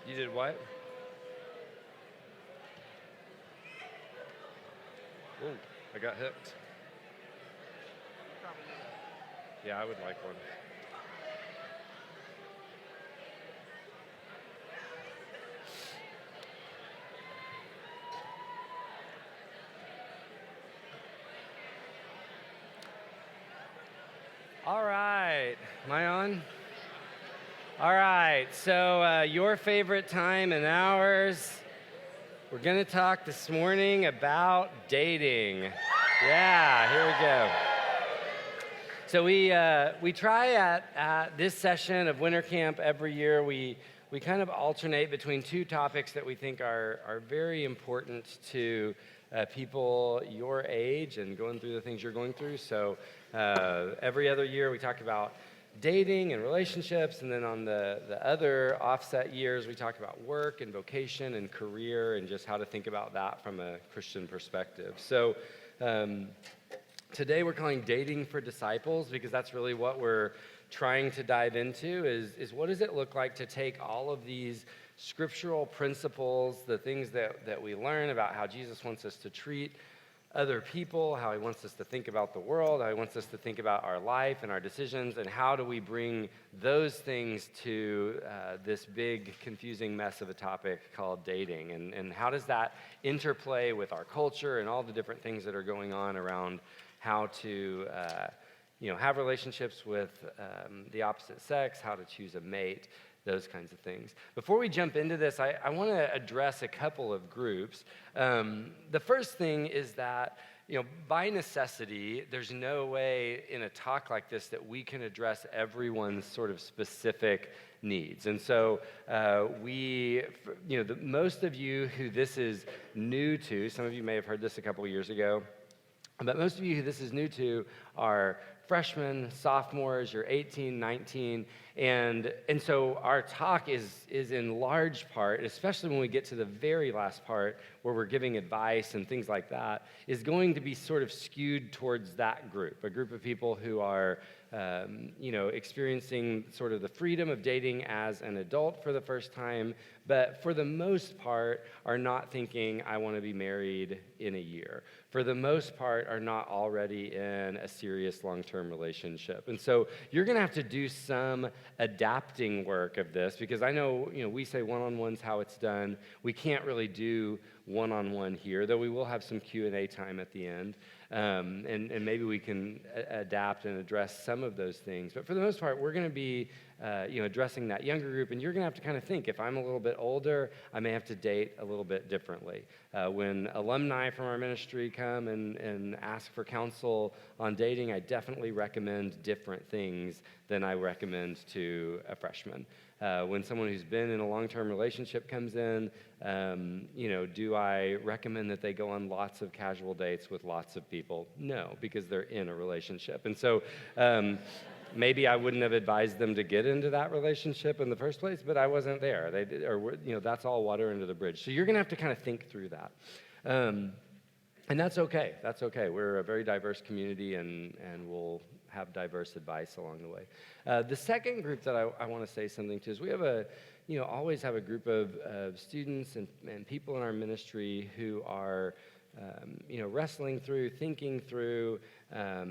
You did what? Oh, I got hooked. Yeah, I would like one. All right. Am I on? All right. So, your favorite time and ours. We're going to talk this morning about dating. Yeah, here we go. So we try at this session of winter camp every year. We kind of alternate between two topics that we think are very important to people your age and going through the things you're going through. So every other year we talk about dating and relationships, and then on the other offset years we talk about work and vocation and career and just how to think about that from a Christian perspective. So today we're calling Dating for Disciples because that's really what we're trying to dive into is what does it look like to take all of these scriptural principles, the things that we learn about how Jesus wants us to treat other people, how he wants us to think about the world, how he wants us to think about our life and our decisions, and how do we bring those things to this big, confusing mess of a topic called dating, and how does that interplay with our culture and all the different things that are going on around how to have relationships with the opposite sex, how to choose a mate, those kinds of things. Before we jump into this, I want to address a couple of groups. The first thing is that, by necessity, there's no way in a talk like this that we can address everyone's sort of specific needs. And so most of you who this is new to, some of you may have heard this a couple of years ago, but most of you who this is new to are freshmen, sophomores, you're 18, 19, and so our talk is in large part, especially when we get to the very last part where we're giving advice and things like that, is going to be sort of skewed towards that group, a group of people who are experiencing sort of the freedom of dating as an adult for the first time, but for the most part are not thinking, I want to be married in a year. For the most part are not already in a serious long-term relationship. And so you're going to have to do some adapting work of this because I know, we say one-on-one's how it's done. We can't really do one-on-one here, though we will have some Q&A time at the end. And maybe we can adapt and address some of those things. But for the most part, we're going to be addressing that younger group, and you're going to have to kind of think, if I'm a little bit older, I may have to date a little bit differently. When alumni from our ministry come and ask for counsel on dating, I definitely recommend different things than I recommend to a freshman. When someone who's been in a long-term relationship comes in, do I recommend that they go on lots of casual dates with lots of people? No, because they're in a relationship. And so maybe I wouldn't have advised them to get into that relationship in the first place, but I wasn't there. That's all water under the bridge. So you're going to have to kind of think through that. And that's okay. That's okay. We're a very diverse community, and we'll have diverse advice along the way. The second group that I want to say something to is we have always have a group of students and people in our ministry who are, wrestling through, thinking through,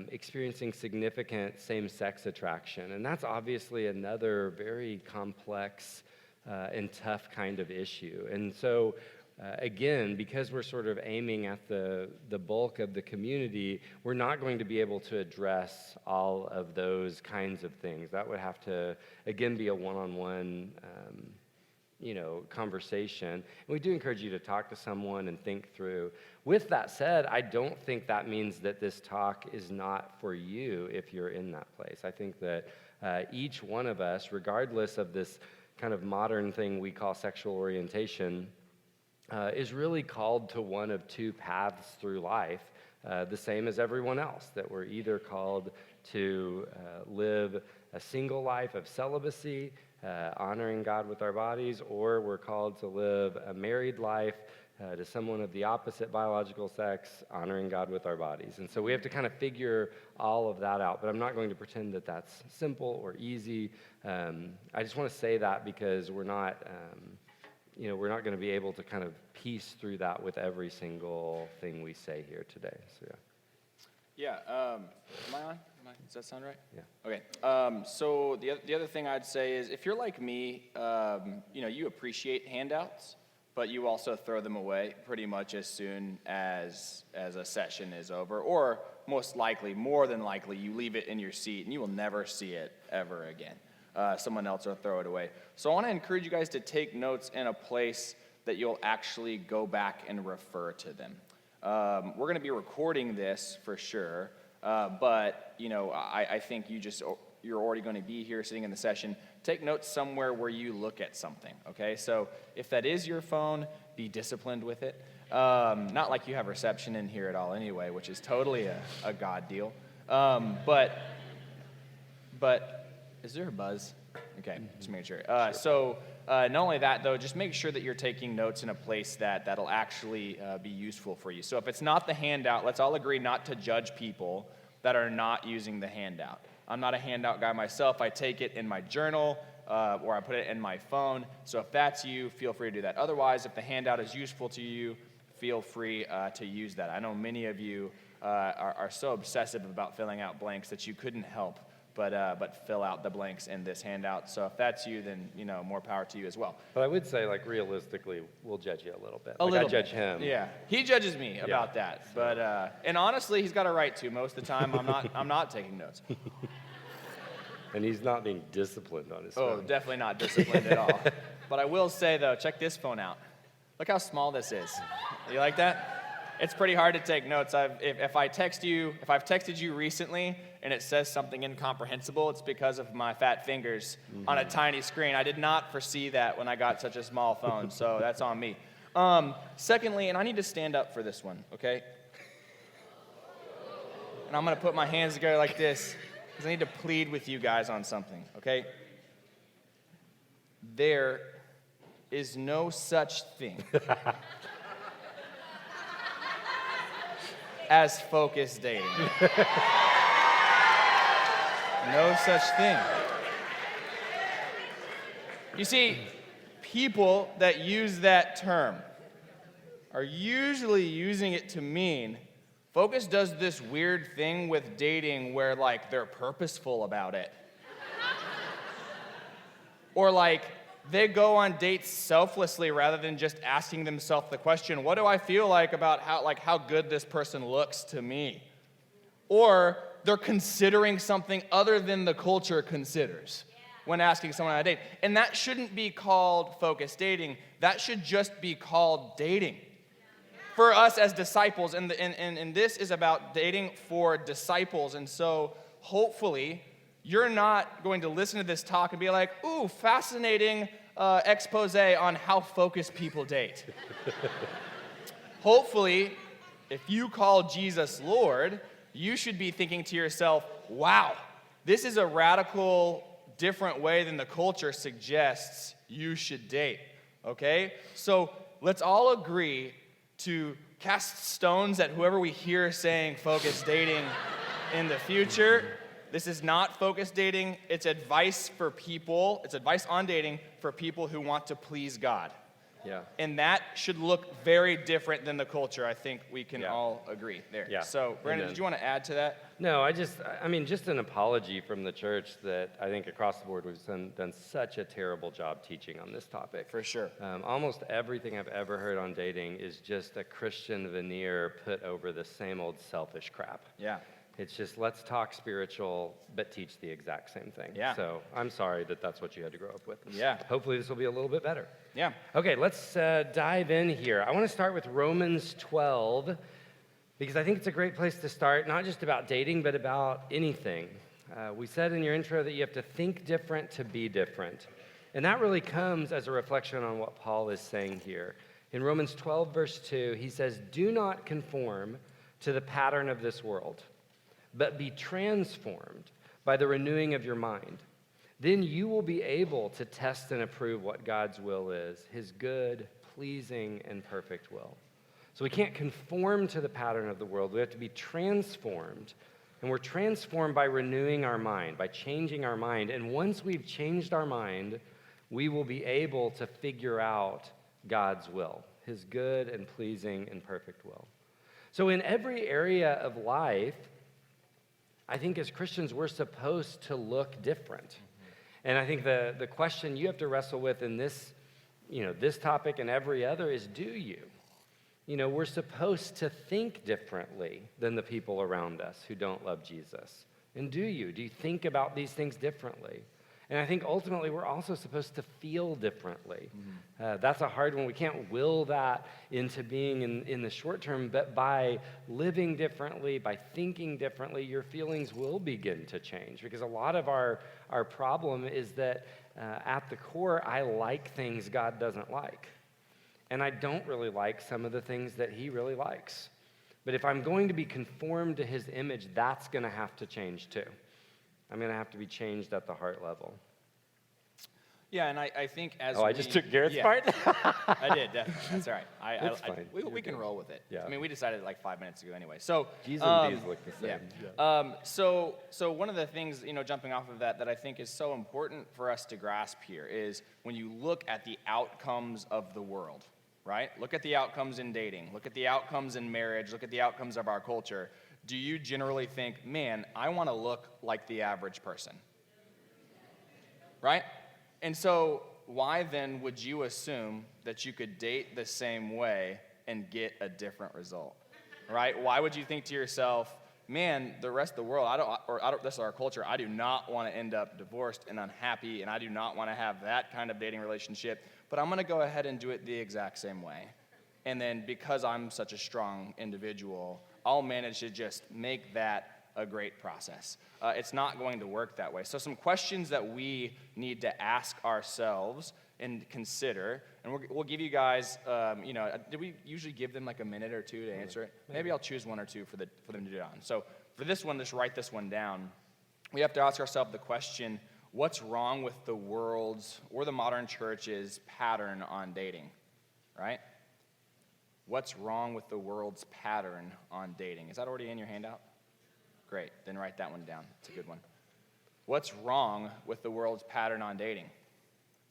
experiencing significant same-sex attraction. And that's obviously another very complex and tough kind of issue. And so again, because we're sort of aiming at the bulk of the community, we're not going to be able to address all of those kinds of things. That would have to, again, be a one-on-one conversation. And we do encourage you to talk to someone and think through. With that said, I don't think that means that this talk is not for you if you're in that place. I think that each one of us, regardless of this kind of modern thing we call sexual orientation, is really called to one of two paths through life, the same as everyone else, that we're either called to live a single life of celibacy, honoring God with our bodies, or we're called to live a married life to someone of the opposite biological sex, honoring God with our bodies. And so we have to kind of figure all of that out, but I'm not going to pretend that that's simple or easy. I just want to say that because we're not we're not going to be able to kind of piece through that with every single thing we say here today. So, Yeah. Am I on? Does that sound right? Yeah. Okay. So the other thing I'd say is, if you're like me, you appreciate handouts, but you also throw them away pretty much as soon as a session is over, or more than likely, you leave it in your seat and you will never see it ever again. Someone else will throw it away. So I want to encourage you guys to take notes in a place that you'll actually go back and refer to them. We're going to be recording this for sure, but I think you're already going to be here sitting in the session. Take notes somewhere where you look at something, okay? So if that is your phone, be disciplined with it. Not like you have reception in here at all anyway, which is totally a God deal. But is there a buzz? Okay, just making sure. So not only that, though, just make sure that you're taking notes in a place that'll actually be useful for you. So if it's not the handout, let's all agree not to judge people that are not using the handout. I'm not a handout guy myself. I take it in my journal or I put it in my phone. So if that's you, feel free to do that. Otherwise, if the handout is useful to you, feel free to use that. I know many of you are so obsessive about filling out blanks that you couldn't help but fill out the blanks in this handout. So if that's you, then, more power to you as well. But I would say, realistically, we'll judge you a little bit. I judge him. Yeah, he judges me about that. So. But and honestly, he's got a right to. Most of the time, I'm not taking notes. And he's not being disciplined on his phone. Oh, definitely not disciplined at all. But I will say, though, check this phone out. Look how small this is. You like that? It's pretty hard to take notes. If I've texted you recently and it says something incomprehensible, it's because of my fat fingers on a tiny screen. I did not foresee that when I got such a small phone, so that's on me. Secondly, and I need to stand up for this one, okay? And I'm going to put my hands together like this because I need to plead with you guys on something, okay? There is no such thing as focused dating. No such thing. You see, people that use that term are usually using it to mean Focus does this weird thing with dating where, they're purposeful about it. Or, they go on dates selflessly rather than just asking themselves the question, what do I feel like about how good this person looks to me? Or they're considering something other than the culture considers when asking someone on a date. And that shouldn't be called focused dating. That should just be called dating. For us as disciples, and this is about dating for disciples. And so hopefully you're not going to listen to this talk and be like, ooh, fascinating expose on how focused people date. Hopefully, if you call Jesus Lord, you should be thinking to yourself, wow, this is a radical, different way than the culture suggests you should date, okay? So let's all agree to cast stones at whoever we hear saying focused dating in the future. This is not focused dating. It's advice for people. It's advice on dating for people who want to please God. Yeah. And that should look very different than the culture. I think we can all agree there. Yeah. So, Brandon, did you want to add to that? No, just an apology from the church that I think across the board we've done such a terrible job teaching on this topic. For sure. Almost everything I've ever heard on dating is just a Christian veneer put over the same old selfish crap. Yeah. It's just, let's talk spiritual, but teach the exact same thing. Yeah. So I'm sorry that's what you had to grow up with. Yeah. Hopefully this will be a little bit better. Yeah. Okay, let's dive in here. I want to start with Romans 12, because I think it's a great place to start, not just about dating, but about anything. We said in your intro that you have to think different to be different. And that really comes as a reflection on what Paul is saying here. In Romans 12, verse 2, he says, "Do not conform to the pattern of this world, but be transformed by the renewing of your mind. Then you will be able to test and approve what God's will is, his good, pleasing, and perfect will." So we can't conform to the pattern of the world. We have to be transformed. And we're transformed by renewing our mind, by changing our mind. And once we've changed our mind, we will be able to figure out God's will, his good and pleasing and perfect will. So in every area of life, I think as Christians, we're supposed to look different. And I think the question you have to wrestle with in this, this topic and every other is, do you? We're supposed to think differently than the people around us who don't love Jesus. And do you? Do you think about these things differently? And I think ultimately we're also supposed to feel differently. That's a hard one. We can't will that into being in the short term, but by living differently, by thinking differently, your feelings will begin to change. Because a lot of our problem is that at the core, I like things God doesn't like. And I don't really like some of the things that he really likes. But if I'm going to be conformed to his image, that's going to have to change too. I'm going to have to be changed at the heart level. Yeah, and I think as I just took Garrett's part? I did, definitely. That's all right. That's fine. We can roll with it. Yeah. I mean, we decided like 5 minutes ago anyway. So G's and B's look the same. Yeah. So one of the things, jumping off of that I think is so important for us to grasp here is when you look at the outcomes of the world, right? Look at the outcomes in dating. Look at the outcomes in marriage. Look at the outcomes of our culture. Do you generally think, man, I want to look like the average person? Right? And so why then would you assume that you could date the same way and get a different result? Right? Why would you think to yourself, man, the rest of the world, this is our culture, I do not want to end up divorced and unhappy, and I do not want to have that kind of dating relationship, but I'm going to go ahead and do it the exact same way. And then because I'm such a strong individual, I'll manage to just make that a great process. It's not going to work that way. So some questions that we need to ask ourselves and consider, and we'll give you guys, did we usually give them like a minute or two to answer it? Maybe I'll choose one or two for them to do it on. So for this one, just write this one down. We have to ask ourselves the question, what's wrong with the world's or the modern church's pattern on dating, right? What's wrong with the world's pattern on dating? Is that already in your handout? Great, then write that one down. It's a good one. What's wrong with the world's pattern on dating?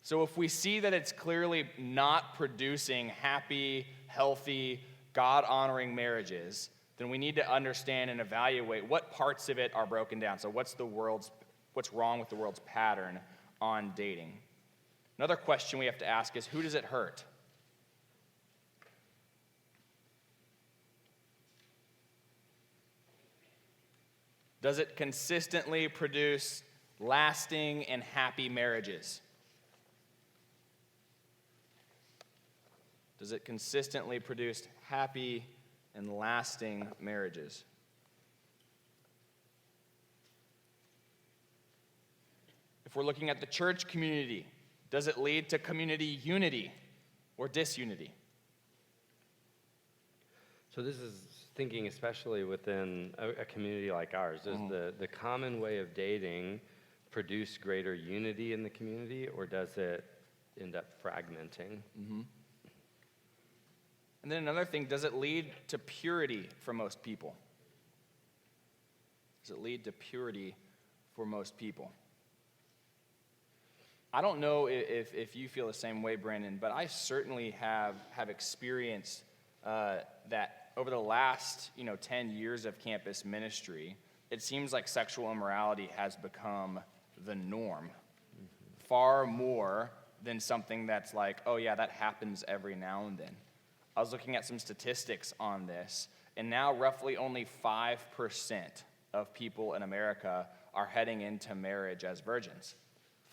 So if we see that it's clearly not producing happy, healthy, God-honoring marriages, then we need to understand and evaluate what parts of it are broken down. So what's wrong with the world's pattern on dating? Another question we have to ask is, who does it hurt? Does it consistently produce lasting and happy marriages? Does it consistently produce happy and lasting marriages? If we're looking at the church community, does it lead to community unity or disunity? So this is thinking especially within a community like ours. Does the common way of dating produce greater unity in the community, or does it end up fragmenting? Mm-hmm. And then another thing, does it lead to purity for most people? Does it lead to purity for most people? I don't know if you feel the same way, Brandon, but I certainly have experienced that over the last 10 years of campus ministry, it seems like sexual immorality has become the norm, far more than something that's like, oh yeah, that happens every now and then. I was looking at some statistics on this, and now roughly only 5% of people in America are heading into marriage as virgins.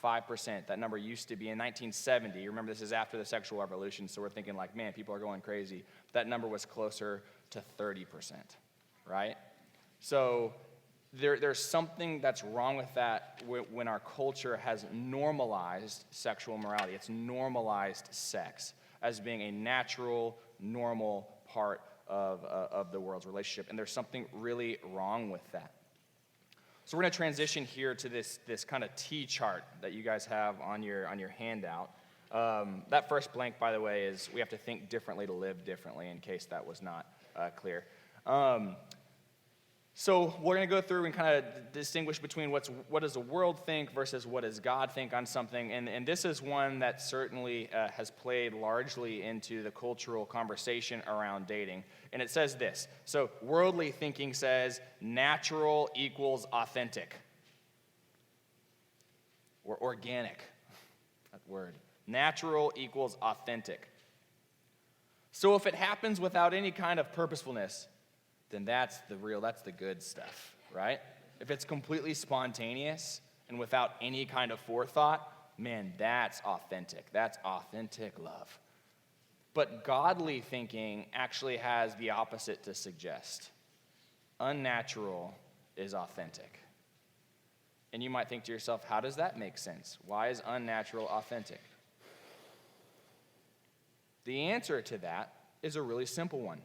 5%. That number used to be in 1970. Remember, this is after the sexual revolution, so we're thinking like, man, people are going crazy. That number was closer to 30%, right? So there's something that's wrong with that when our culture has normalized sexual immorality. It's normalized sex as being a natural, normal part of the world's relationship, and there's something really wrong with that. So we're going to transition here to this kind of T chart that you guys have on your handout. That first blank, by the way, is we have to think differently to live differently, in case that was not clear. So we're going to go through and kind of distinguish between what does the world think versus what does God think on something. And this is one that certainly has played largely into the cultural conversation around dating. And it says this. So worldly thinking says natural equals authentic. Or organic. That word. Natural equals authentic. So if it happens without any kind of purposefulness, then that's the good stuff, right? If it's completely spontaneous and without any kind of forethought, man, that's authentic. That's authentic love. But godly thinking actually has the opposite to suggest. Unnatural is authentic. And you might think to yourself, how does that make sense? Why is unnatural authentic? The answer to that is a really simple one.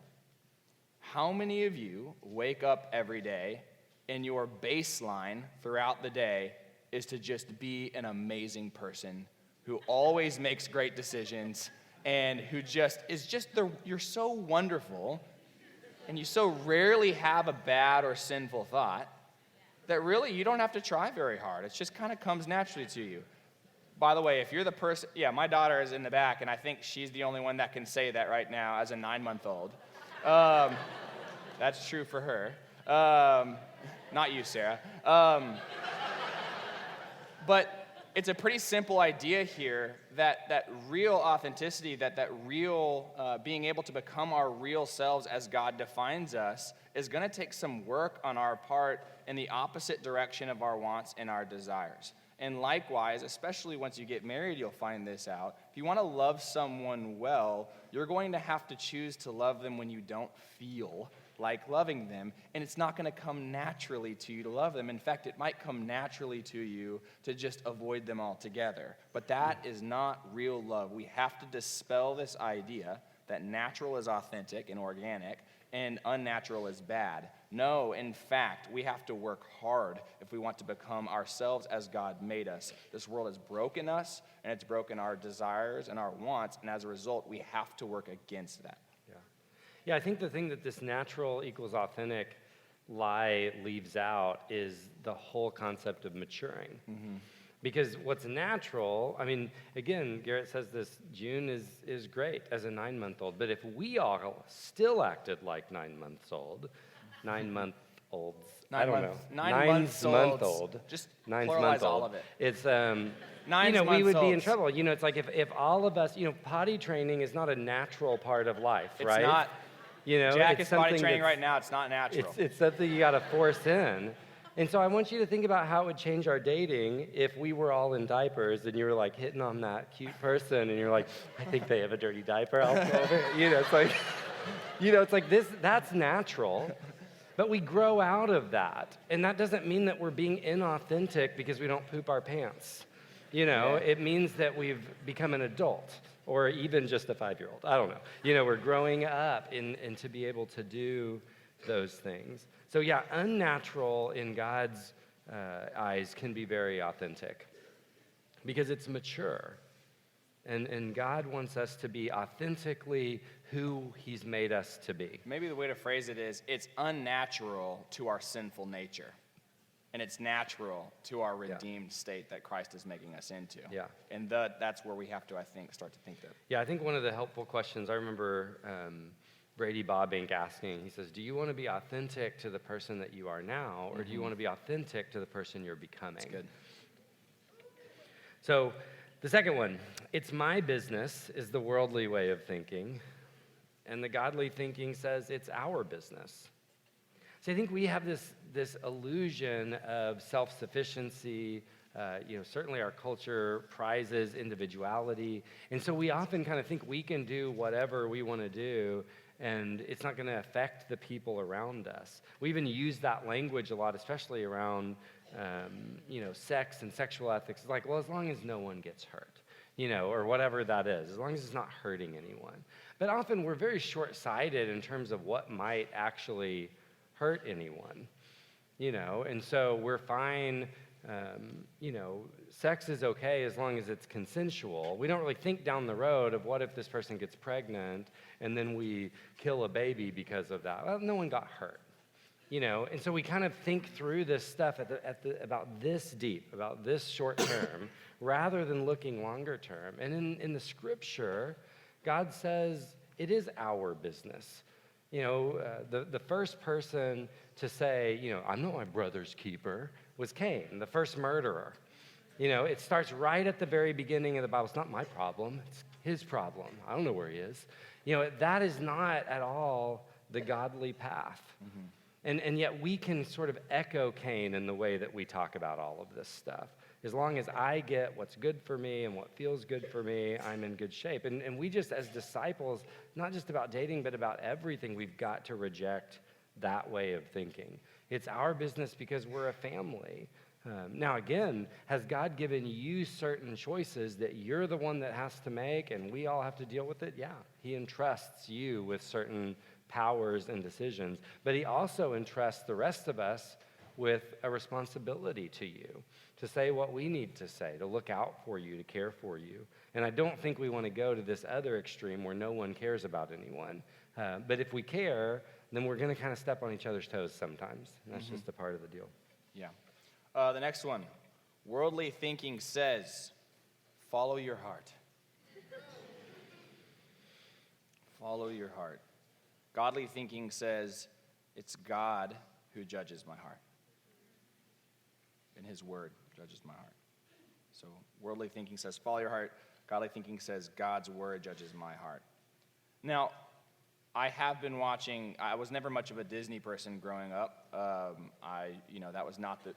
How many of you wake up every day and your baseline throughout the day is to just be an amazing person who always makes great decisions and who you're so wonderful and you so rarely have a bad or sinful thought that really you don't have to try very hard. It just kind of comes naturally to you. By the way, if you're the person, my daughter is in the back and I think she's the only one that can say that right now as a 9-month-old. That's true for her. Not you, Sarah. But it's a pretty simple idea here that real authenticity, that real being able to become our real selves as God defines us is going to take some work on our part in the opposite direction of our wants and our desires. And likewise, especially once you get married, you'll find this out. If you want to love someone well, you're going to have to choose to love them when you don't feel like loving them, and it's not going to come naturally to you to love them. In fact, it might come naturally to you to just avoid them altogether. But that is not real love. We have to dispel this idea that natural is authentic and organic, and unnatural is bad. No, in fact, we have to work hard if we want to become ourselves as God made us. This world has broken us, and it's broken our desires and our wants, and as a result, we have to work against that. Yeah, I think the thing that this natural equals authentic lie leaves out is the whole concept of maturing. Mm-hmm. Because what's natural, again, Garrett says this, June is great as a 9-month-old, but if we all still acted like 9-month-olds, I don't know. 9-month-old. Just nine pluralize month all old. of it. It's we would be in trouble. It's like if all of us, potty training is not a natural part of life, right? It's not. Jack it's is potty training right now. It's not natural. It's something you got to force in. And so I want you to think about how it would change our dating if we were all in diapers and you were like hitting on that cute person and you're like, I think they have a dirty diaper. I'll go over it. It's like this. That's natural. But we grow out of that. And that doesn't mean that we're being inauthentic because we don't poop our pants. It means that we've become an adult or even just a 5-year-old. I don't know. We're growing up and to be able to do those things. So yeah, unnatural in God's eyes can be very authentic because it's mature. And God wants us to be authentically who he's made us to be. Maybe the way to phrase it is, it's unnatural to our sinful nature. And it's natural to our redeemed state that Christ is making us into. Yeah. And that's where we have to, start to think that. Yeah, I think one of the helpful questions, I remember Brady Bobbink asking, he says, do you want to be authentic to the person that you are now, or do you want to be authentic to the person you're becoming? That's good. So the second one, it's my business, is the worldly way of thinking. And the godly thinking says it's our business. So I think we have this illusion of self-sufficiency. Certainly our culture prizes individuality. And so we often kind of think we can do whatever we want to do, and it's not going to affect the people around us. We even use that language a lot, especially around, sex and sexual ethics. It's like, well, as long as no one gets hurt, or whatever that is, as long as it's not hurting anyone. But often we're very short-sighted in terms of what might actually hurt anyone, and so we're fine, sex is okay as long as it's consensual. We don't really think down the road of what if this person gets pregnant and then we kill a baby because of that. Well, no one got hurt, And so we kind of think through this stuff about this deep, about this short term, rather than looking longer term. And in the scripture, God says it is our business. The first person to say, I'm not my brother's keeper, was Cain, the first murderer. It starts right at the very beginning of the Bible. It's not my problem, it's his problem. I don't know where he is. That is not at all the godly path. Mm-hmm. And yet we can sort of echo Cain in the way that we talk about all of this stuff. As long as I get what's good for me and what feels good for me, I'm in good shape. And we just, as disciples, not just about dating, but about everything, we've got to reject that way of thinking. It's our business because we're a family. Now, again, has God given you certain choices that you're the one that has to make and we all have to deal with it? Yeah, he entrusts you with certain powers and decisions, but he also entrusts the rest of us with a responsibility to you, to say what we need to say, to look out for you, to care for you. And I don't think we want to go to this other extreme where no one cares about anyone. But if we care, then we're going to kind of step on each other's toes sometimes. And that's just a part of the deal. Yeah. The next one. Worldly thinking says, follow your heart. Follow your heart. Godly thinking says, it's God who judges my heart. And his word judges my heart. So worldly thinking says, follow your heart. Godly thinking says, God's word judges my heart. Now, I have been watching, I was never much of a Disney person growing up.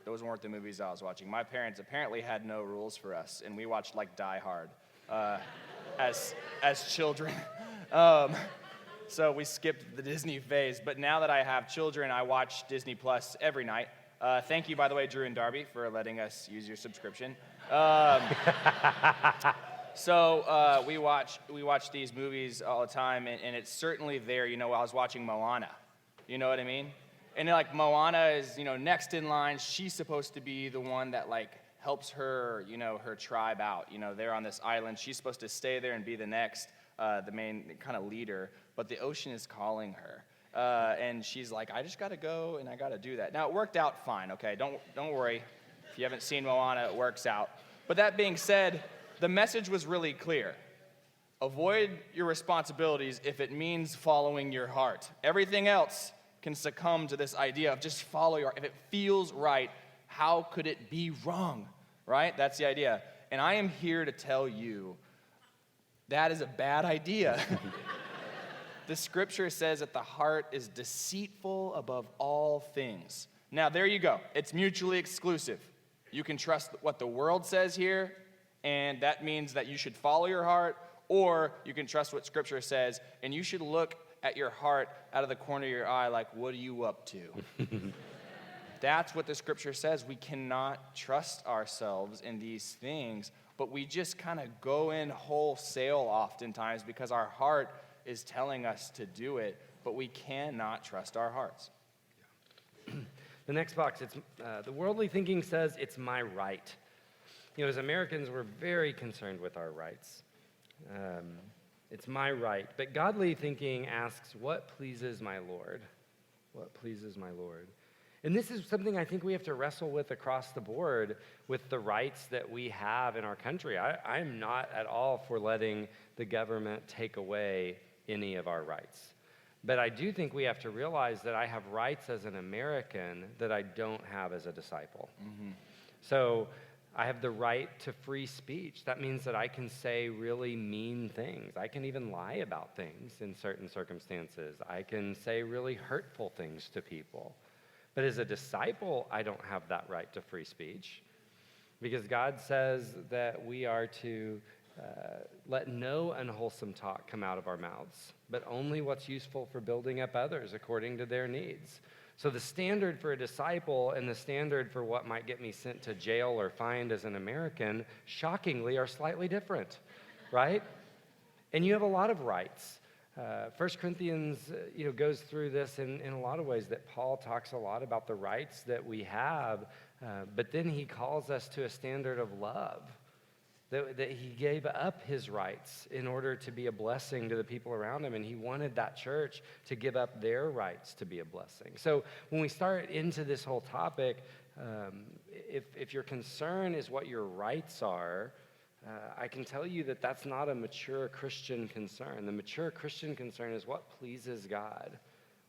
Those weren't the movies I was watching. My parents apparently had no rules for us, and we watched like Die Hard as children. So we skipped the Disney phase. But now that I have children, I watch Disney Plus every night. Thank you, by the way, Drew and Darby, for letting us use your subscription. So we watch these movies all the time, and it's certainly there. I was watching Moana. You know what I mean? And like Moana is, next in line. She's supposed to be the one that like helps her, her tribe out. They're on this island. She's supposed to stay there and be the next, the main kind of leader. But the ocean is calling her. And she's like, I just got to go, and I got to do that. Now, it worked out fine, okay? Don't worry. If you haven't seen Moana, it works out. But that being said, the message was really clear. Avoid your responsibilities if it means following your heart. Everything else can succumb to this idea of just follow your heart. If it feels right, how could it be wrong, right? That's the idea. And I am here to tell you that is a bad idea. The scripture says that the heart is deceitful above all things. Now, there you go. It's mutually exclusive. You can trust what the world says here, and that means that you should follow your heart, or you can trust what scripture says, and you should look at your heart out of the corner of your eye like, what are you up to? That's what the scripture says. We cannot trust ourselves in these things, but we just kind of go in wholesale oftentimes because our heart is telling us to do it, but we cannot trust our hearts. The next box, it's the worldly thinking says it's my right. As Americans, we're very concerned with our rights. It's my right. But godly thinking asks, what pleases my Lord? What pleases my Lord? And this is something I think we have to wrestle with across the board with the rights that we have in our country. I'm not at all for letting the government take away any of our rights. But I do think we have to realize that I have rights as an American that I don't have as a disciple. Mm-hmm. So I have the right to free speech. That means that I can say really mean things. I can even lie about things in certain circumstances. I can say really hurtful things to people. But as a disciple, I don't have that right to free speech because God says that we are to let no unwholesome talk come out of our mouths, but only what's useful for building up others according to their needs. So the standard for a disciple and the standard for what might get me sent to jail or fined as an American, shockingly, are slightly different, right? And you have a lot of rights. 1 Corinthians goes through this in a lot of ways, that Paul talks a lot about the rights that we have, but then he calls us to a standard of love. that he gave up his rights in order to be a blessing to the people around him, and he wanted that church to give up their rights to be a blessing. So when we start into this whole topic, if your concern is what your rights are, I can tell you that that's not a mature Christian concern. The mature Christian concern is what pleases God,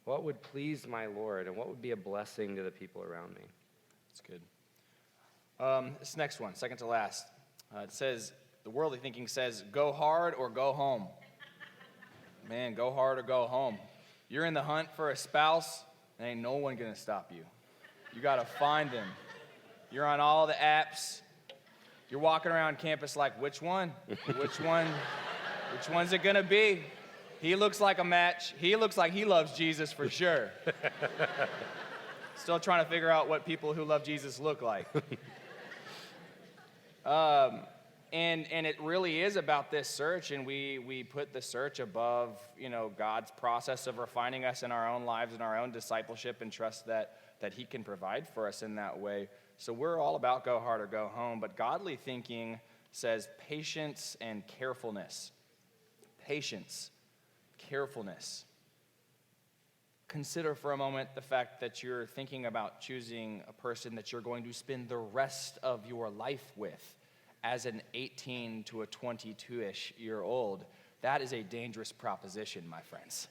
what would please my Lord, and what would be a blessing to the people around me. That's good. This next one, second to last. It says, the worldly thinking says, go hard or go home. Man, go hard or go home. You're in the hunt for a spouse, and ain't no one gonna stop you. You gotta find them. You're on all the apps. You're walking around campus like, which one? Which one's it gonna be? He looks like a match. He looks like he loves Jesus for sure. Still trying to figure out what people who love Jesus look like. And it really is about this search, and we put the search above, God's process of refining us in our own lives and our own discipleship, and trust that he can provide for us in that way. So we're all about go hard or go home, but godly thinking says patience and carefulness. Patience, carefulness. Consider for a moment the fact that you're thinking about choosing a person that you're going to spend the rest of your life with as an 18 to a 22-ish year old. That is a dangerous proposition, my friends.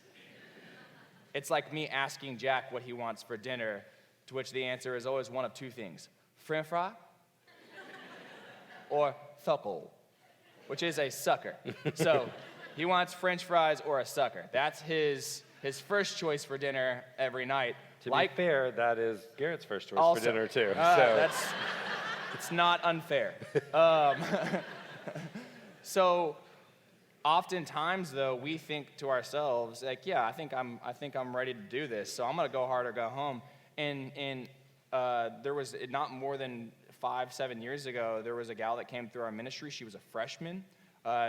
It's like me asking Jack what he wants for dinner, to which the answer is always one of two things: French fry or thuckle, which is a sucker. So he wants French fries or a sucker. That's his first choice for dinner every night. To be fair, that is Garrett's first choice also, for dinner too. It's not unfair. So oftentimes, though, we think to ourselves, like, yeah, I think I'm ready to do this, so I'm gonna go hard or go home. And there was not more than 5-7 years ago, there was a gal that came through our ministry. She was a freshman.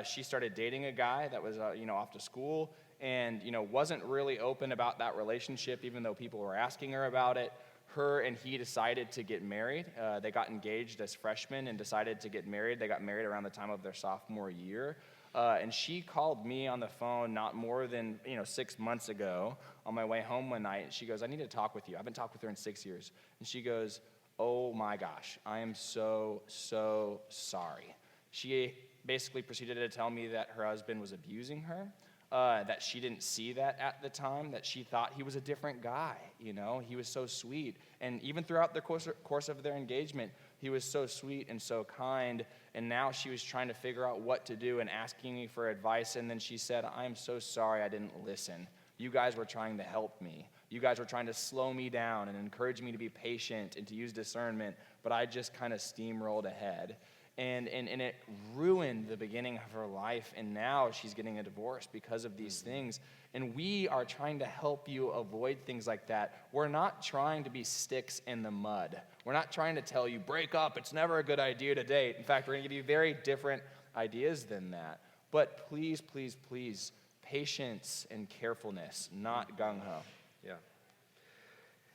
She started dating a guy that was off to school, and wasn't really open about that relationship, even though people were asking her about it. Her and he decided to get married. They got engaged as freshmen and decided to get married. They got married around the time of their sophomore year. And she called me on the phone not more than 6 months ago on my way home one night. And she goes, I need to talk with you. I haven't talked with her in 6 years. And she goes, oh my gosh, I am so sorry. She basically proceeded to tell me that her husband was abusing her. That she didn't see that at the time, that she thought he was a different guy, He was so sweet. And even throughout the course of their engagement, he was so sweet and so kind. And now she was trying to figure out what to do and asking me for advice. And then she said, I'm so sorry I didn't listen. You guys were trying to help me. You guys were trying to slow me down and encourage me to be patient and to use discernment, but I just kind of steamrolled ahead. And it ruined the beginning of her life, and now she's getting a divorce because of these things. And we are trying to help you avoid things like that. We're not trying to be sticks in the mud. We're not trying to tell you, break up, it's never a good idea to date. In fact, we're going to give you very different ideas than that. But please, please, please, patience and carefulness, not gung-ho. Yeah.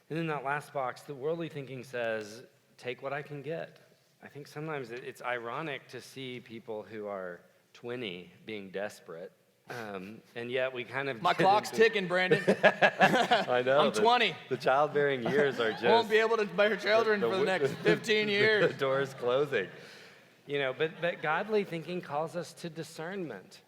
And in that last box, the worldly thinking says, take what I can get. I think sometimes it's ironic to see people who are 20 being desperate, and yet we kind of... My clock's ticking, Brandon. I know. I'm 20. The childbearing years are just... Won't be able to bear children for the next 15 years. The door's closing. But godly thinking calls us to discernment,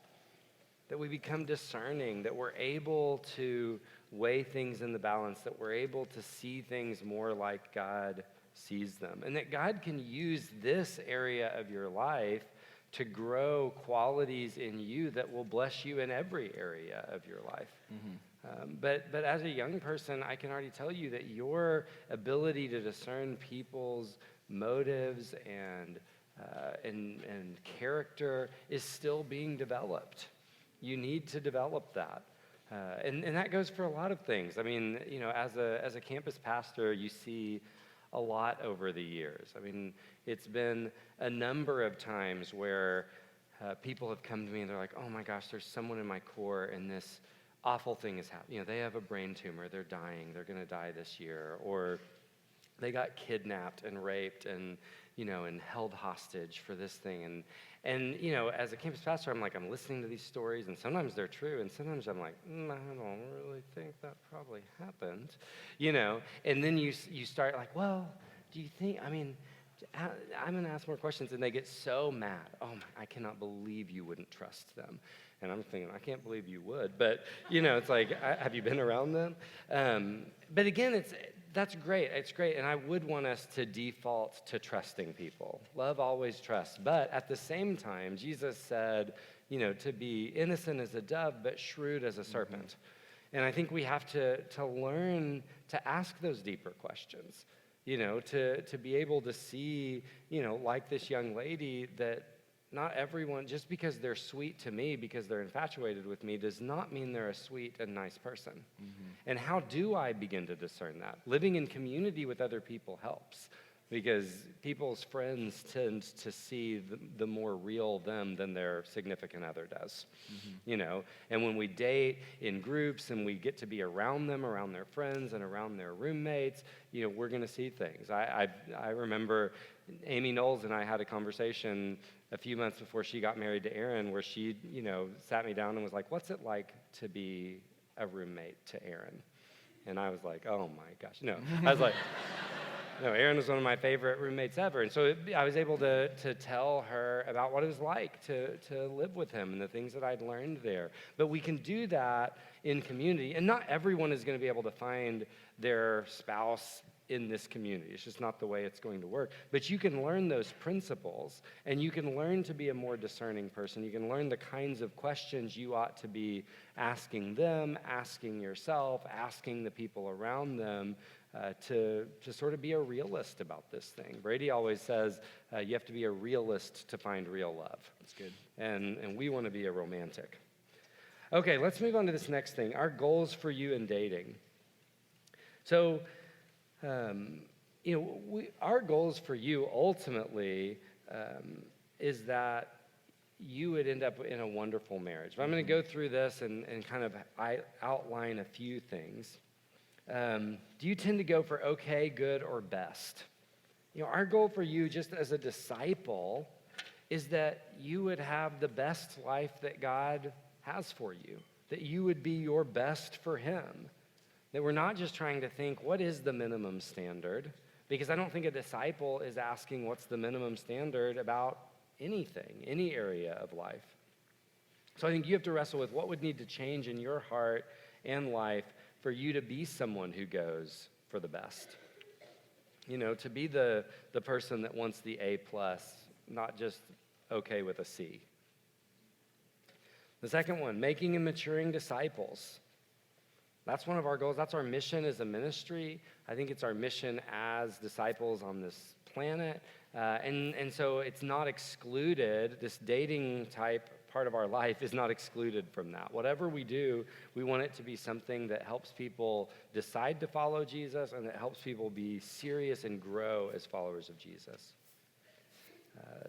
that we become discerning, that we're able to weigh things in the balance, that we're able to see things more like God sees them, and that God can use this area of your life to grow qualities in you that will bless you in every area of your life. Mm-hmm. But as a young person, I can already tell you that your ability to discern people's motives and character is still being developed. You need to develop that. And that goes for a lot of things. I mean, as a campus pastor, you see a lot over the years. I mean, it's been a number of times where people have come to me and they're like, oh my gosh, there's someone in my core and this awful thing is happening. They have a brain tumor, they're dying, they're gonna die this year, or they got kidnapped and raped and held hostage for this thing. And, as a campus pastor, I'm listening to these stories, and sometimes they're true, and sometimes I'm like, I don't really think that probably happened, And then you start like, well, do you think, I'm going to ask more questions, and they get so mad. Oh, I cannot believe you wouldn't trust them. And I'm thinking, I can't believe you would. But, it's like, have you been around them? But again, that's great. It's great. And I would want us to default to trusting people. Love always trusts. But at the same time, Jesus said, to be innocent as a dove, but shrewd as a serpent. And I think we have to learn to ask those deeper questions. To be able to see, like this young lady, that not everyone, just because they're sweet to me, because they're infatuated with me, does not mean they're a sweet and nice person. And how do I begin to discern that? Living in community with other people helps, because people's friends tend to see the more real them than their significant other does, And when we date in groups and we get to be around them, around their friends and around their roommates, we're going to see things. I remember Amy Knowles and I had a conversation a few months before she got married to Aaron, where she, sat me down and was like, what's it like to be a roommate to Aaron? And I was like, oh my gosh, no. I was like, no, Aaron was one of my favorite roommates ever. And so I was able to tell her about what it was like to live with him and the things that I'd learned there. But we can do that in community. And not everyone is going to be able to find their spouse in this community. It's just not the way it's going to work. But you can learn those principles, and you can learn to be a more discerning person. You can learn the kinds of questions you ought to be asking them, asking yourself, asking the people around them, to sort of be a realist about this thing. Brady always says you have to be a realist to find real love. That's good. And we want to be a romantic. Okay, let's move on to this next thing, our goals for you in dating. So, our goals for you ultimately is that you would end up in a wonderful marriage. But I'm going to go through this and kind of outline a few things. Do you tend to go for okay, good, or best? Our goal for you just as a disciple is that you would have the best life that God has for you, that you would be your best for Him, that we're not just trying to think, what is the minimum standard? Because I don't think a disciple is asking what's the minimum standard about anything, any area of life. So I think you have to wrestle with what would need to change in your heart and life for you to be someone who goes for the best. To be the person that wants the A+, not just okay with a C. The second one, making and maturing disciples. That's one of our goals. That's our mission as a ministry. I think it's our mission as disciples on this planet. And so it's not excluded. This dating type part of our life is not excluded from that. Whatever we do, we want it to be something that helps people decide to follow Jesus and that helps people be serious and grow as followers of Jesus.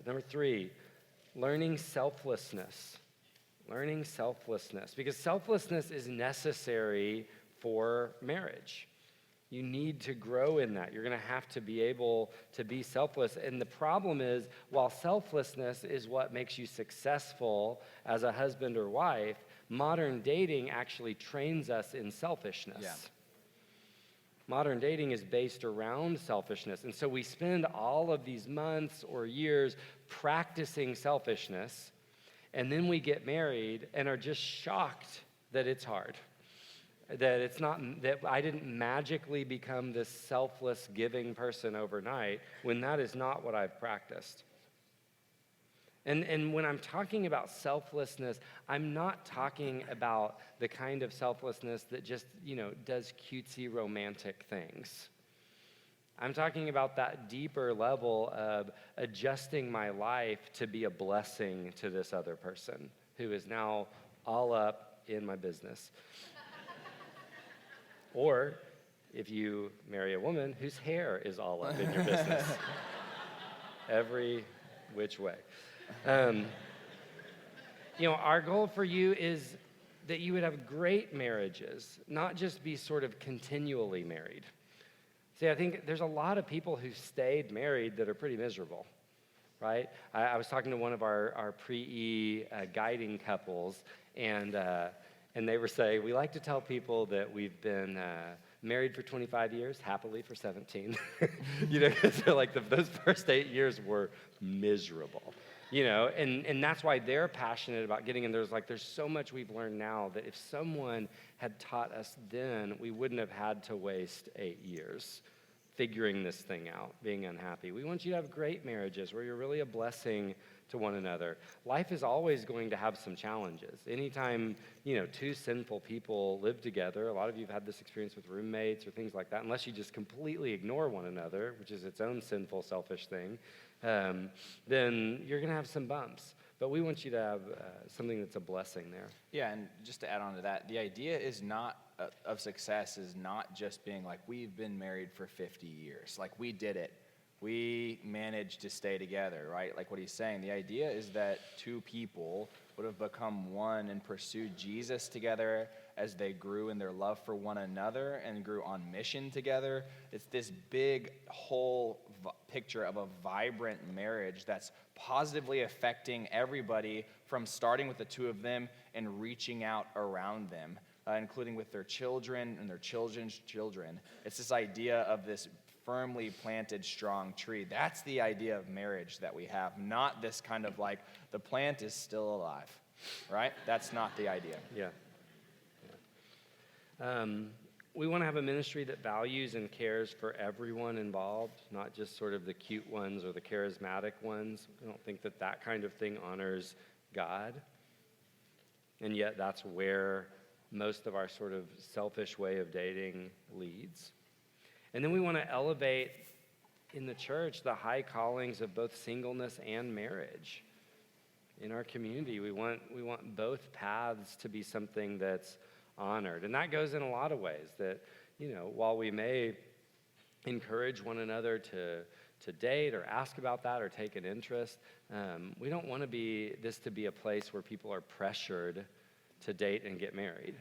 Number 3, learning selflessness. Learning selflessness, because selflessness is necessary for marriage. You need to grow in that. You're going to have to be able to be selfless. And the problem is, while selflessness is what makes you successful as a husband or wife, modern dating actually trains us in selfishness. Yeah. Modern dating is based around selfishness. And so we spend all of these months or years practicing selfishness, and then we get married and are just shocked that it's hard. That it's not, that I didn't magically become this selfless giving person overnight, when that is not what I've practiced. And when I'm talking about selflessness, I'm not talking about the kind of selflessness that just, does cutesy romantic things. I'm talking about that deeper level of adjusting my life to be a blessing to this other person who is now all up in my business. Or if you marry a woman whose hair is all up in your business. Every which way. Our goal for you is that you would have great marriages, not just be sort of continually married. See, I think there's a lot of people who stayed married that are pretty miserable. right? I was talking to one of our pre-E guiding couples, and they were saying, we like to tell people that we've been married for 25 years, happily for 17. Because they're like, those first 8 years were miserable. And that's why they're passionate about getting in. There's so much we've learned now that if someone had taught us then, we wouldn't have had to waste 8 years figuring this thing out, being unhappy. We want you to have great marriages where you're really a blessing to one another. Life is always going to have some challenges. Anytime, two sinful people live together, a lot of you have had this experience with roommates or things like that, unless you just completely ignore one another, which is its own sinful, selfish thing, then you're going to have some bumps. But we want you to have something that's a blessing there. Yeah, and just to add on to that, the idea is not of success is not just being like, we've been married for 50 years. Like, we did it. We managed to stay together, right? Like what he's saying, the idea is that two people would have become one and pursued Jesus together as they grew in their love for one another and grew on mission together. It's this big whole picture of a vibrant marriage that's positively affecting everybody, from starting with the two of them and reaching out around them, including with their children and their children's children. It's this idea of this firmly planted, strong tree. That's the idea of marriage that we have, not this kind of like, the plant is still alive, right? That's not the idea. Yeah. We want to have a ministry that values and cares for everyone involved, not just sort of the cute ones or the charismatic ones. We don't think that kind of thing honors God. And yet that's where most of our sort of selfish way of dating leads. And then we want to elevate in the church the high callings of both singleness and marriage. In our community, we want both paths to be something that's honored. And that goes in a lot of ways, that, while we may encourage one another to date or ask about that or take an interest, we don't want this to be a place where people are pressured to date and get married.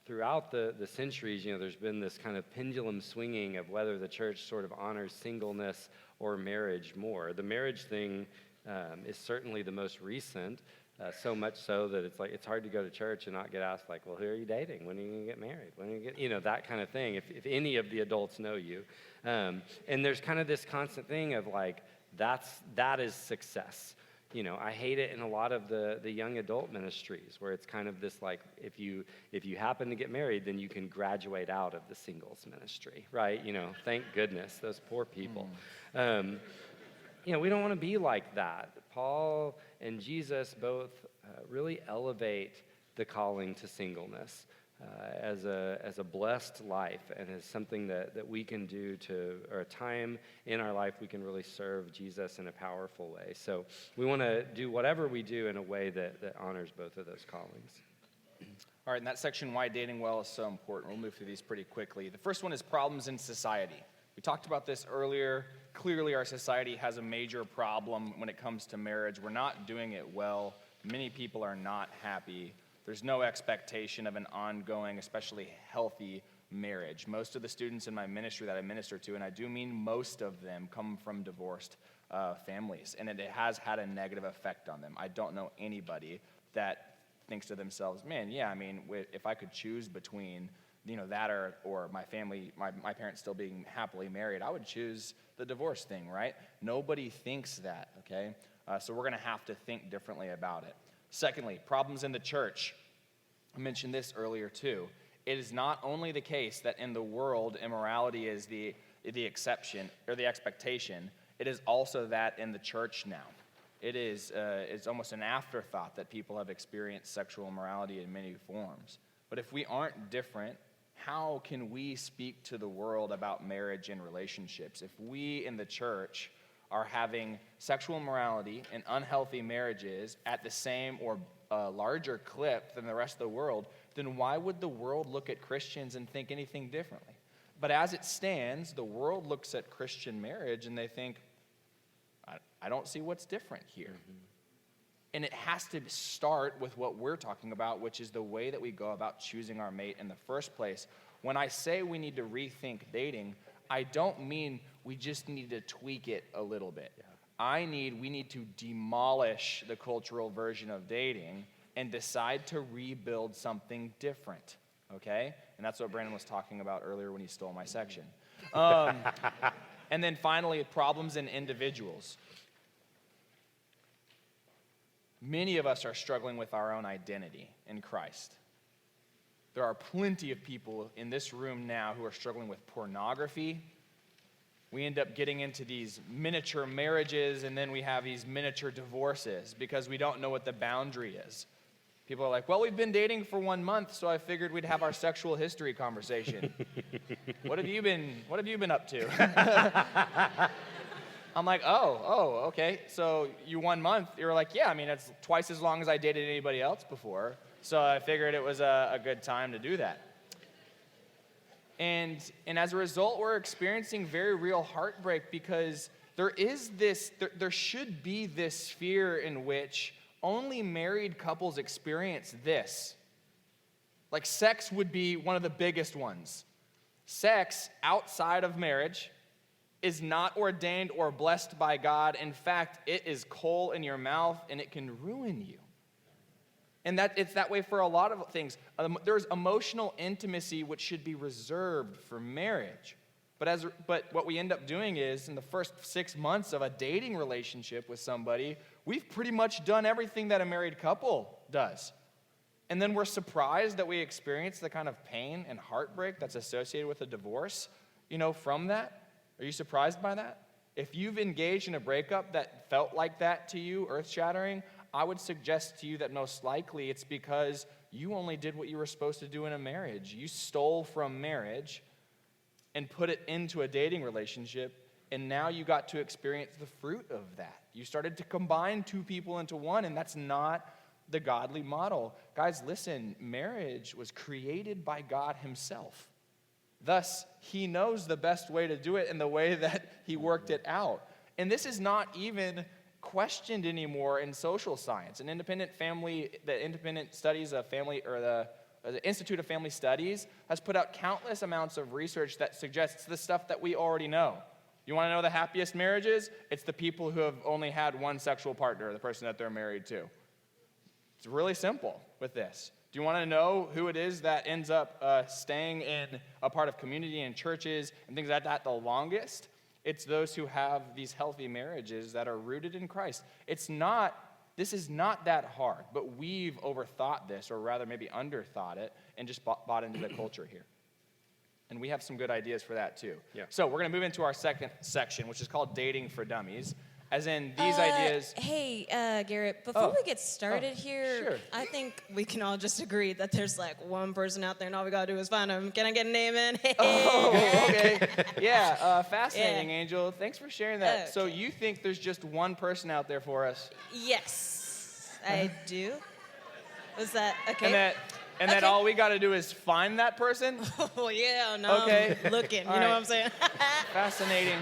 Throughout the centuries, there's been this kind of pendulum swinging of whether the church sort of honors singleness or marriage more. The marriage thing is certainly the most recent, so much so that it's hard to go to church and not get asked, like, well, who are you dating? When are you going to get married? When are you get, that kind of thing, if any of the adults know you. And there's kind of this constant thing of like, that is success. I hate it in a lot of the young adult ministries where it's kind of this like, if you happen to get married, then you can graduate out of the singles ministry, right? Thank goodness, those poor people. We don't want to be like that. Paul and Jesus both really elevate the calling to singleness as a blessed life, and as something that we can do or a time in our life we can really serve Jesus in a powerful way. So we want to do whatever we do in a way that honors both of those callings. All right, in that section, why dating well is so important. We'll move through these pretty quickly. The first one is problems in society. We talked about this earlier. Clearly, our society has a major problem when it comes to marriage. We're not doing it well. Many people are not happy. There's no expectation of an ongoing, especially healthy marriage. Most of the students in my ministry that I minister to, and I do mean most of them, come from divorced families, and it has had a negative effect on them. I don't know anybody that thinks to themselves, man, yeah, I mean, if I could choose between that or my family, my parents still being happily married, I would choose the divorce thing, right? Nobody thinks that, okay? So we're going to have to think differently about it. Secondly, problems in the church. I mentioned this earlier too. It is not only the case that in the world immorality is the exception or the expectation, it is also that in the church now. It's almost an afterthought that people have experienced sexual immorality in many forms. But if we aren't different, how can we speak to the world about marriage and relationships? If we in the church are having sexual immorality and unhealthy marriages at the same or larger clip than the rest of the world, then why would the world look at Christians and think anything differently? But as it stands, the world looks at Christian marriage and they think, I don't see what's different here. Mm-hmm. And it has to start with what we're talking about, which is the way that we go about choosing our mate in the first place. When I say we need to rethink dating, I don't mean We just need to tweak it a little bit. Yeah. We need to demolish the cultural version of dating and decide to rebuild something different, okay? And that's what Brandon was talking about earlier when he stole my section. And then finally, problems in individuals. Many of us are struggling with our own identity in Christ. There are plenty of people in this room now who are struggling with pornography. We end up getting into these miniature marriages, and then we have these miniature divorces because we don't know what the boundary is. People are like, well, we've been dating for 1 month, so I figured we'd have our sexual history conversation. What have you been up to? I'm like, oh, okay. So you 1 month, you're like, yeah, I mean, it's twice as long as I dated anybody else before. So I figured it was a good time to do that. And as a result, we're experiencing very real heartbreak because there should be this sphere in which only married couples experience this. Like sex would be one of the biggest ones. Sex outside of marriage is not ordained or blessed by God. In fact, it is coal in your mouth and it can ruin you. And it's that way for a lot of things. There's emotional intimacy which should be reserved for marriage. But what we end up doing is, in the first 6 months of a dating relationship with somebody, we've pretty much done everything that a married couple does. And then we're surprised that we experience the kind of pain and heartbreak that's associated with a divorce, from that. Are you surprised by that? If you've engaged in a breakup that felt like that to you, earth-shattering, I would suggest to you that most likely it's because you only did what you were supposed to do in a marriage. You stole from marriage and put it into a dating relationship, and now you got to experience the fruit of that. You started to combine two people into one, and that's not the godly model. Guys, listen, marriage was created by God himself. Thus, he knows the best way to do it and the way that he worked it out. And this is not even questioned anymore in social science. The Independent Studies of Family, or the Institute of Family Studies, has put out countless amounts of research that suggests the stuff that we already know. You want to know the happiest marriages? It's the people who have only had one sexual partner, the person that they're married to. It's really simple with this. Do you want to know who it is that ends up staying in a part of community and churches and things like that the longest? It's those who have these healthy marriages that are rooted in Christ. This is not that hard, but we've overthought this, or rather maybe underthought it, and just bought into the culture here. And we have some good ideas for that too. Yeah. So we're going to move into our second section, which is called Dating for Dummies. As in these ideas. Hey, Garrett, before we get started here, sure. I think we can all just agree that there's like one person out there and all we got to do is find them. Can I get a name in? Oh, okay. Yeah, fascinating, Yeah. Angel. Thanks for sharing that. Okay. So you think there's just one person out there for us? Yes, I do. Was that okay? And that all we got to do is find that person? Oh, yeah, no, Okay. I'm looking. All You know right. what I'm saying? Fascinating.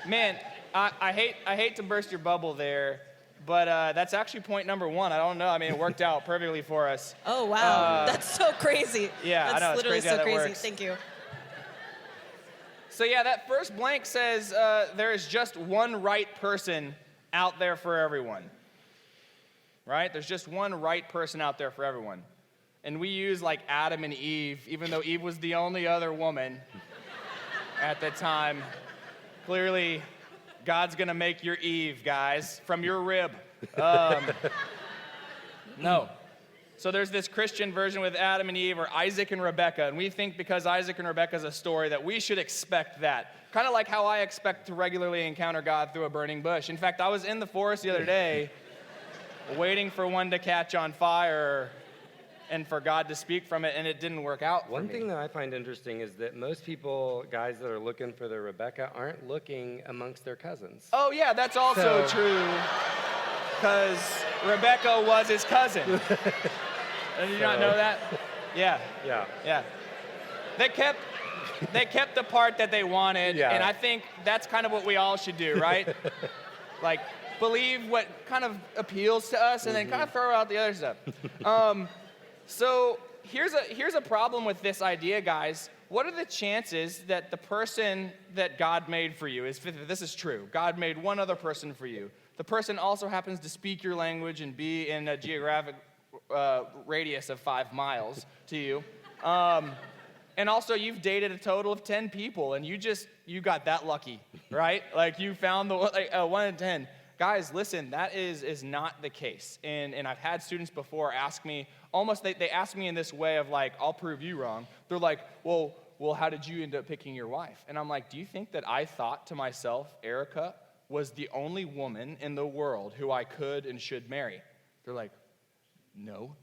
Man, I hate to burst your bubble there, but that's actually point number one. I don't know. I mean, it worked out perfectly for us. Oh, wow. That's so crazy. Yeah, That's I know. It's literally crazy how so that crazy. works. Thank you. So yeah, that first blank says there is just one right person out there for everyone. Right? There's just one right person out there for everyone. And we use like Adam and Eve, even though Eve was the only other woman at the time. Clearly, God's going to make your Eve, guys, from your rib. No. So there's this Christian version with Adam and Eve, or Isaac and Rebekah, and we think because Isaac and Rebekah is a story that we should expect that. Kind of like how I expect to regularly encounter God through a burning bush. In fact, I was in the forest the other day waiting for one to catch on fire and for God to speak from it, and it didn't work out for me. One thing that I find interesting is that most people, guys that are looking for their Rebecca, aren't looking amongst their cousins. Oh, yeah, that's also true, because Rebecca was his cousin. Did you not know that? Yeah. They kept the part that they wanted, and I think that's kind of what we all should do, right? Like, believe what kind of appeals to us, and then kind of throw out the other stuff. So here's a problem with this idea, guys. what are the chances that the person that God made for you this is true. God made one other person for you. The person also happens to speak your language and be in a geographic radius of 5 miles to you. And also, you've dated a total of 10 people, and you got that lucky, right? Like, you found the 1 in 10. Guys, listen, that is not the case. And I've had students before ask me, they ask me in this way of like, I'll prove you wrong. They're like, well, how did you end up picking your wife? And I'm like, do you think that I thought to myself, Erica was the only woman in the world who I could and should marry? They're like, no.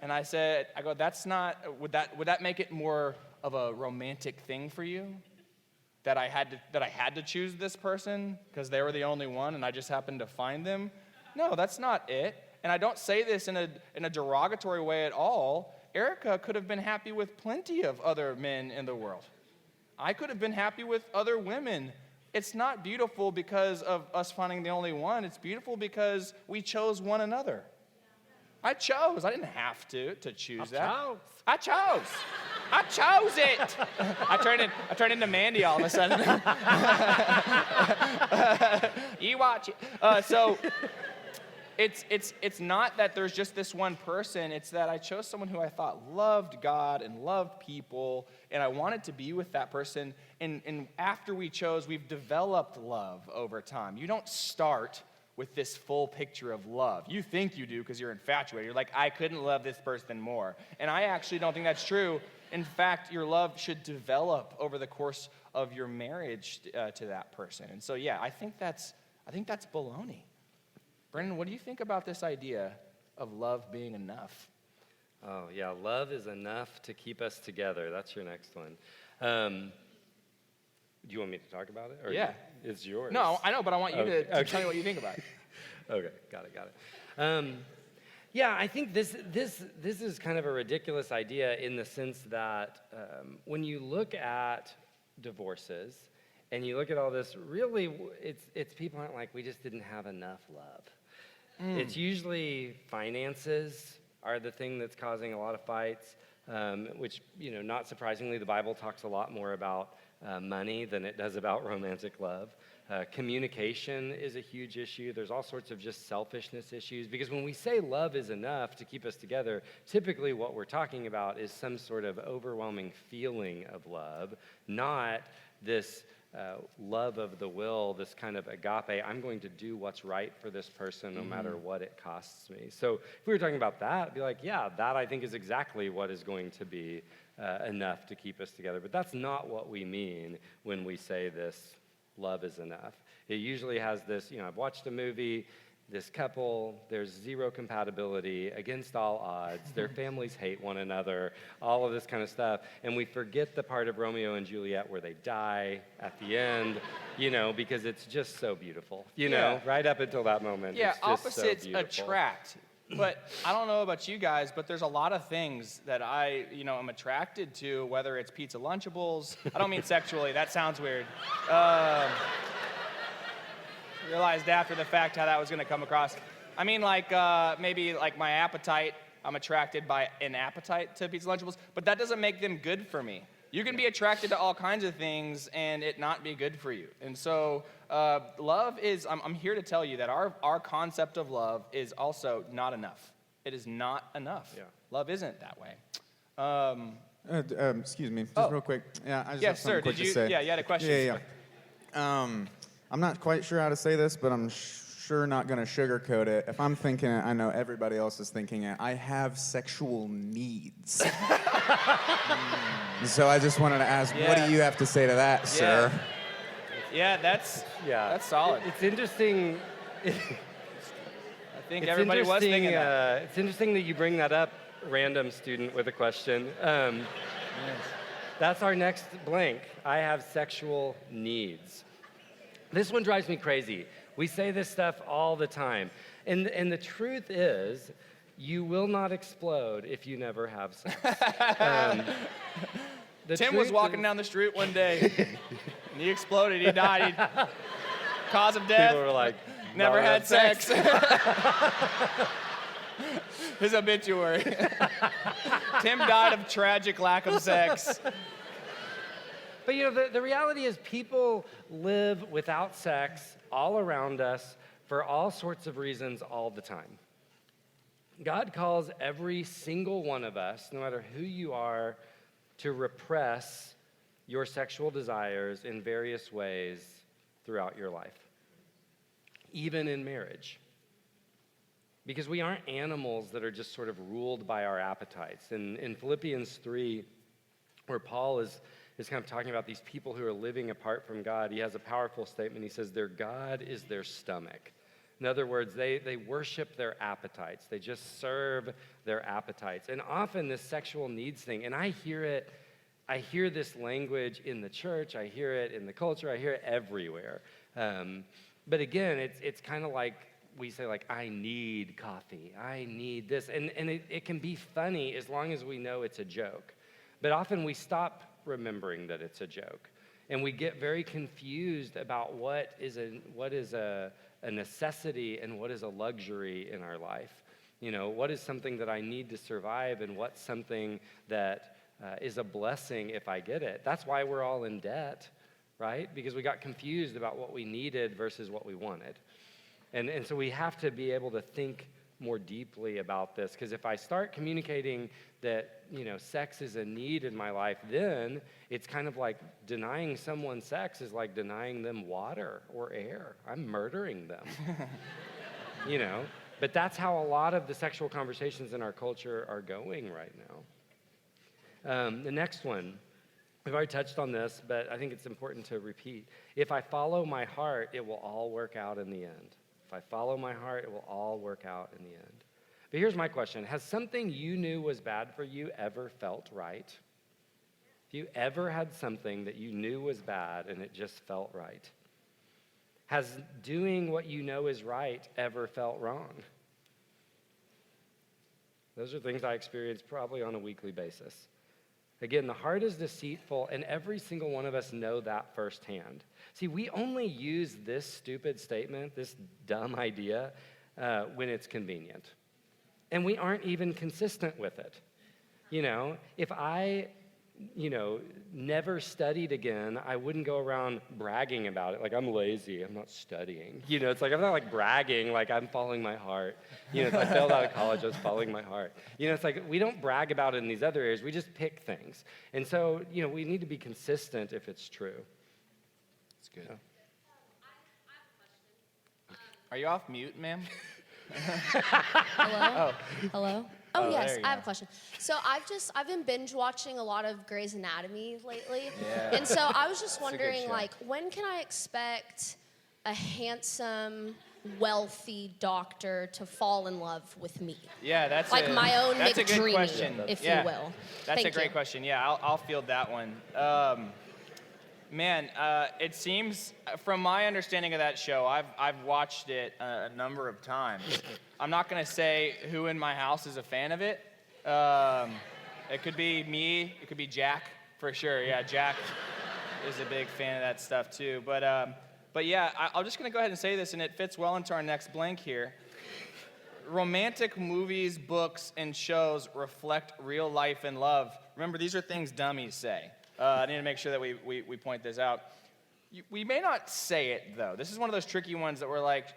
And I go, that's not, would that make it more of a romantic thing for you? That I had to choose this person because they were the only one and I just happened to find them? No, that's not it. And I don't say this in a derogatory way at all. Erica could have been happy with plenty of other men in the world. I could have been happy with other women. It's not beautiful because of us finding the only one. It's beautiful because we chose one another. I chose. I didn't have to choose that. I chose it. I turned into Mandy all of a sudden. You watch it. So it's not that there's just this one person. It's that I chose someone who I thought loved God and loved people, and I wanted to be with that person. And after we chose, we've developed love over time. You don't start with this full picture of love. You think you do because you're infatuated. You're like, I couldn't love this person more. And I actually don't think that's true. In fact, your love should develop over the course of your marriage to that person. And so, yeah, I think that's baloney. Brendan, what do you think about this idea of love being enough? Oh, yeah, love is enough to keep us together. That's your next one. Do you want me to talk about it? Or yeah. It's yours. No, I know, but I want you to tell me what you think about it. Okay, got it. Yeah, I think this is kind of a ridiculous idea in the sense that when you look at divorces and you look at all this, really, it's people aren't like, we just didn't have enough love. It's usually finances are the thing that's causing a lot of fights, which, not surprisingly, the Bible talks a lot more about money than it does about romantic love. Communication is a huge issue. There's all sorts of just selfishness issues, because when we say love is enough to keep us together, typically what we're talking about is some sort of overwhelming feeling of love, not this love of the will, this kind of agape, I'm going to do what's right for this person no matter what it costs me. So if we were talking about that, I'd be like, yeah, that I think is exactly what is going to be enough to keep us together. But that's not what we mean when we say this, love is enough. It usually has this, I've watched a movie, this couple, there's zero compatibility, against all odds, their families hate one another, all of this kind of stuff, and we forget the part of Romeo and Juliet where they die at the end, because it's just so beautiful, right up until that moment. Yeah, it's just opposites so beautiful. attract. But I don't know about you guys, but there's a lot of things that I, am attracted to, whether it's pizza Lunchables. I don't mean sexually, that sounds weird. Realized after the fact how that was going to come across. I mean, maybe my appetite. I'm attracted by an appetite to pizza Lunchables, but that doesn't make them good for me. You can be attracted to all kinds of things and it not be good for you. And so love is, I'm here to tell you that our concept of love is also not enough. It is not enough. Yeah. Love isn't that way. Excuse me, just real quick. Yeah, I just have something quick to say. Yeah, you had a question. Yeah. I'm not quite sure how to say this, but I'm sure not going to sugarcoat it. If I'm thinking it, I know everybody else is thinking it. I have sexual needs. So I just wanted to ask, what do you have to say to that, sir? Yeah, that's solid. It's interesting. I think everybody was thinking that. It's interesting that you bring that up, random student with a question. That's our next blank. I have sexual needs. This one drives me crazy. We say this stuff all the time. And the truth is, you will not explode if you never have sex. Tim was walking down the street one day, and he exploded. He died. Cause of death. People were like, never had sex. His obituary. Tim died of tragic lack of sex. But the reality is people live without sex all around us for all sorts of reasons all the time. God calls every single one of us, no matter who you are, to repress your sexual desires in various ways throughout your life, even in marriage. Because we aren't animals that are just sort of ruled by our appetites. In Philippians 3, where Paul is kind of talking about these people who are living apart from God, he has a powerful statement. He says, their God is their stomach. In other words, they worship their appetites. They just serve their appetites. And often this sexual needs thing, and I hear this language in the church, I hear it in the culture, I hear it everywhere. But again, it's kind of like we say, like, I need coffee, I need this. And it can be funny as long as we know it's a joke. But often we stop remembering that it's a joke. And we get very confused about what is a necessity and what is a luxury in our life. What is something that I need to survive and what's something that is a blessing if I get it. That's why we're all in debt, right? Because we got confused about what we needed versus what we wanted. And so we have to be able to think more deeply about this, because if I start communicating that, sex is a need in my life, then it's kind of like denying someone sex is like denying them water or air. I'm murdering them, But that's how a lot of the sexual conversations in our culture are going right now. The next one, we've already touched on this, but I think it's important to repeat. If I follow my heart, it will all work out in the end. If I follow my heart, it will all work out in the end. But here's my question. Has something you knew was bad for you ever felt right? Have you ever had something that you knew was bad and it just felt right? Has doing what you know is right ever felt wrong? Those are things I experience probably on a weekly basis. Again, the heart is deceitful, and every single one of us know that firsthand. See, we only use this stupid statement, this dumb idea, when it's convenient. And we aren't even consistent with it. If I, never studied again, I wouldn't go around bragging about it. Like, I'm lazy, I'm not studying. It's like, I'm not like bragging, like I'm following my heart. If I failed out of college, I was following my heart. It's like, we don't brag about it in these other areas, we just pick things. And so, we need to be consistent if it's true. That's good. I have a question. Are you off mute, ma'am? Hello? Hello? Oh, yes, there you I have go. a question. So I've been binge watching a lot of Grey's Anatomy lately. Yeah. And so I was just It's a good wondering, show. when can I expect a handsome, wealthy doctor to fall in love with me? Yeah, that's My own that's a good McDreamy, question. if Yeah. you will. That's Thank a great you. question. Yeah, I'll field that one. It seems, from my understanding of that show, I've watched it a number of times. I'm not going to say who in my house is a fan of it. It could be me. It could be Jack, for sure. Yeah, Jack is a big fan of that stuff too. But yeah, I'm just going to go ahead and say this, and it fits well into our next blank here. Romantic movies, books, and shows reflect real life and love. Remember, these are things dummies say. I need to make sure that we point this out. We may not say it, though. This is one of those tricky ones that we're like,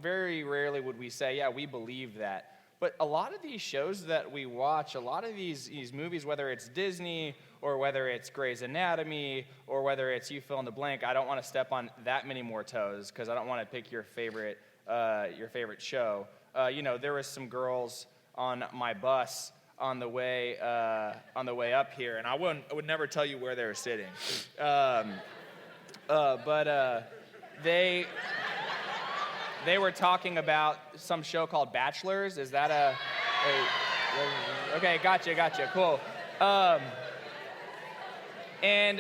very rarely would we say, yeah, we believe that. But a lot of these shows that we watch, a lot of these movies, whether it's Disney or whether it's Grey's Anatomy or whether it's you fill in the blank, I don't want to step on that many more toes because I don't want to pick your favorite show. There was some girls on my bus on the way up here, and I would never tell you where they were sitting. But they were talking about some show called Bachelors. Is that okay, gotcha, cool. And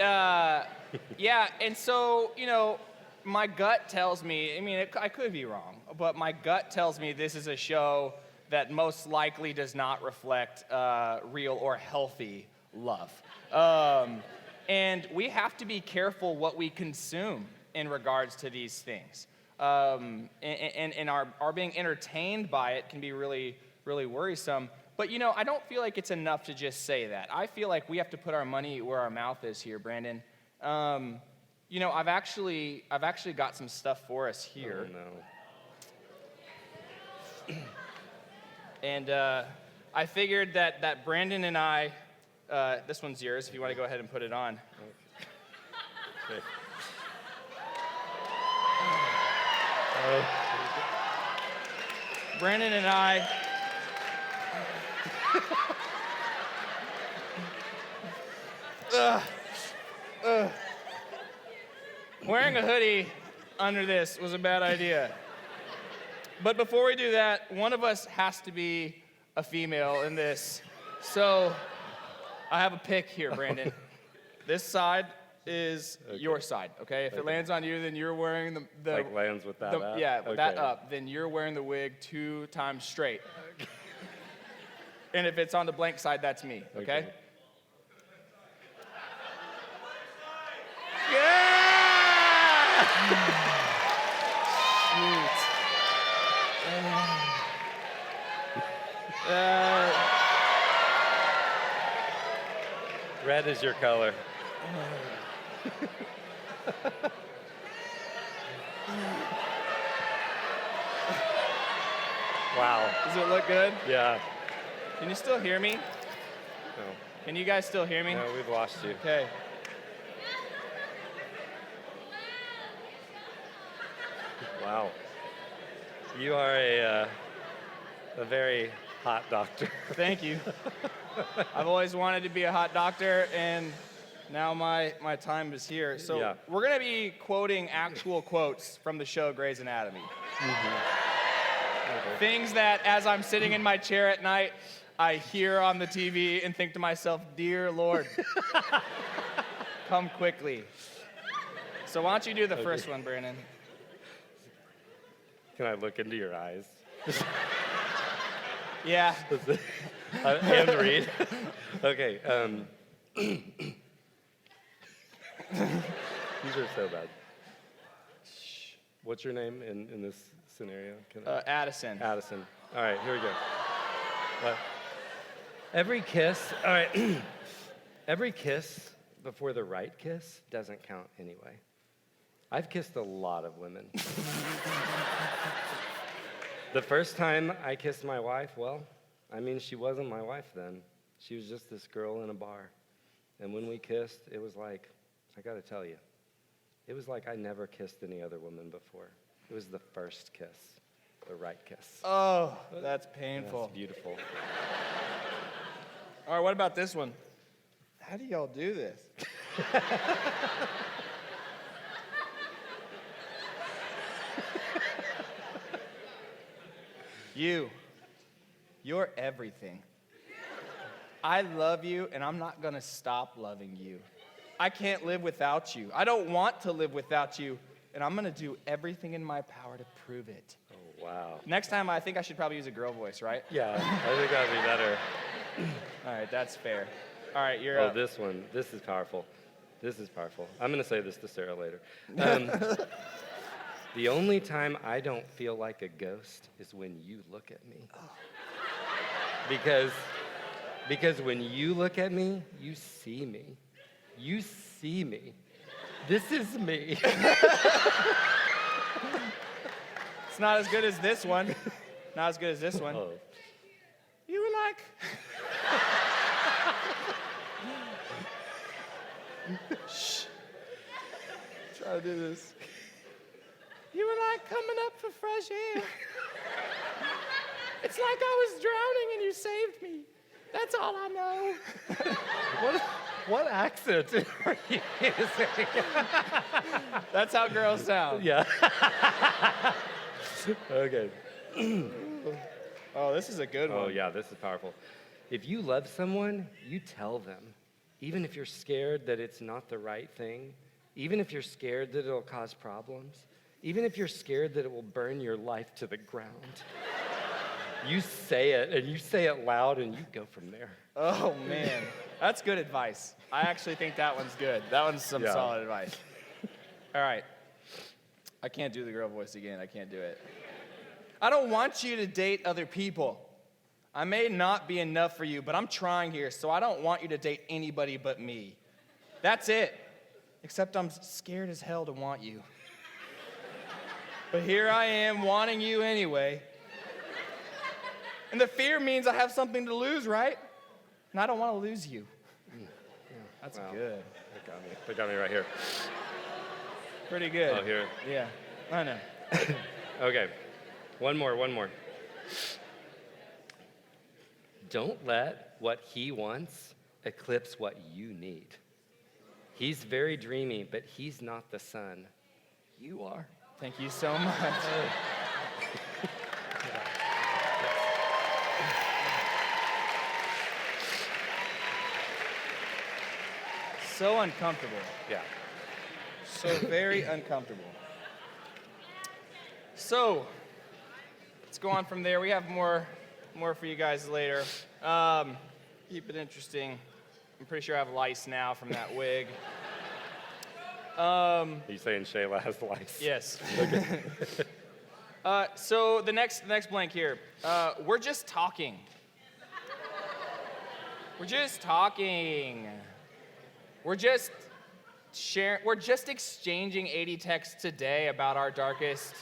so, my gut tells me, I could be wrong, but my gut tells me this is a show that most likely does not reflect real or healthy love. And we have to be careful what we consume in regards to these things. And our being entertained by it can be really, really worrisome. But, you know, I don't feel like it's enough to just say that. I feel like we have to put our money where our mouth is here, Brandon. You know, I've actually got some stuff for us here. Oh, no. And I figured that Brandon and I, this one's yours if you want to go ahead and put it on. Okay. Brandon and I, wearing a hoodie under this was a bad idea. But before we do that, one of us has to be a female in this. So I have a pick here, Brandon. This side is your side, okay? If it lands on you, then you're wearing the Like lands with that up? yeah, with Okay. that up, then you're wearing the wig 2 times straight. And if it's on the blank side, that's me, okay? Yeah! Red is your color. Wow. Does it look good? Yeah. Can you still hear me? No. Can you guys still hear me? No, we've lost you. Okay. Wow. You are a very hot doctor. Thank you. I've always wanted to be a hot doctor, and now my time is here. So Yeah. we're going to be quoting actual quotes from the show Grey's Anatomy. Things that, as I'm sitting in my chair at night, I hear on the TV and think to myself, dear Lord, come quickly. So why don't you do the first one, Brandon? Can I look into your eyes? Yeah. And read? Okay. These are so bad. What's your name in this scenario? Addison. Addison. All right, here we go. Every kiss, all right, every kiss before the right kiss doesn't count anyway. I've kissed a lot of women. The first time I kissed my wife, well, I mean, she wasn't my wife then. She was just this girl in a bar. And when we kissed, it was like, I gotta tell you, it was like I never kissed any other woman before. It was the first kiss, the right kiss. Oh, that's painful. That's beautiful. All right, what about this one? How do y'all do this? You're everything. I love you, and I'm not gonna stop loving you. I can't live without you. I don't want to live without you, and I'm gonna do everything in my power to prove it. Oh, wow. Next time, I think I should probably use a girl voice, right? Yeah, I think that'd be better. All right, that's fair. All right, you're Oh, up. this one. This is powerful. This is powerful. I'm going to say this to Sarah later. The only time I don't feel like a ghost is when you look at me. Because when you look at me, you see me. You see me. This is me. It's not as good as this one. Not as good as this one. Oh. You were like... Shh. Try to do this. You were like coming up for fresh air. It's like I was drowning and you saved me. That's all I know. What accent are you using? That's how girls sound. Yeah. Okay. Oh, this is a good one. Oh, yeah, this is powerful. If you love someone, you tell them. Even if you're scared that it's not the right thing, even if you're scared that it'll cause problems, even if you're scared that it will burn your life to the ground, you say it, and you say it loud, and you go from there. Oh, man. That's good advice. I actually think that one's good. That one's some Yeah. solid advice. All right. I can't do the girl voice again. I can't do it. I don't want you to date other people. I may not be enough for you, but I'm trying here, so I don't want you to date anybody but me. That's it. Except I'm scared as hell to want you. But here I am wanting you anyway. And the fear means I have something to lose, right? And I don't want to lose you. That's Wow. good. They got me right here. Pretty good. Oh, here. Yeah, I know. Okay, one more. Don't let what he wants eclipse what you need. He's very dreamy, but he's not the sun. You are. Thank you so much. So uncomfortable. Yeah. So very uncomfortable. So, let's go on from there. We have more for you guys later. Keep it interesting. I'm pretty sure I have lice now from that wig. Are you saying Shayla has lice? Yes. So the next blank here. We're just talking. We're just talking. We're just exchanging 80 texts today about our darkest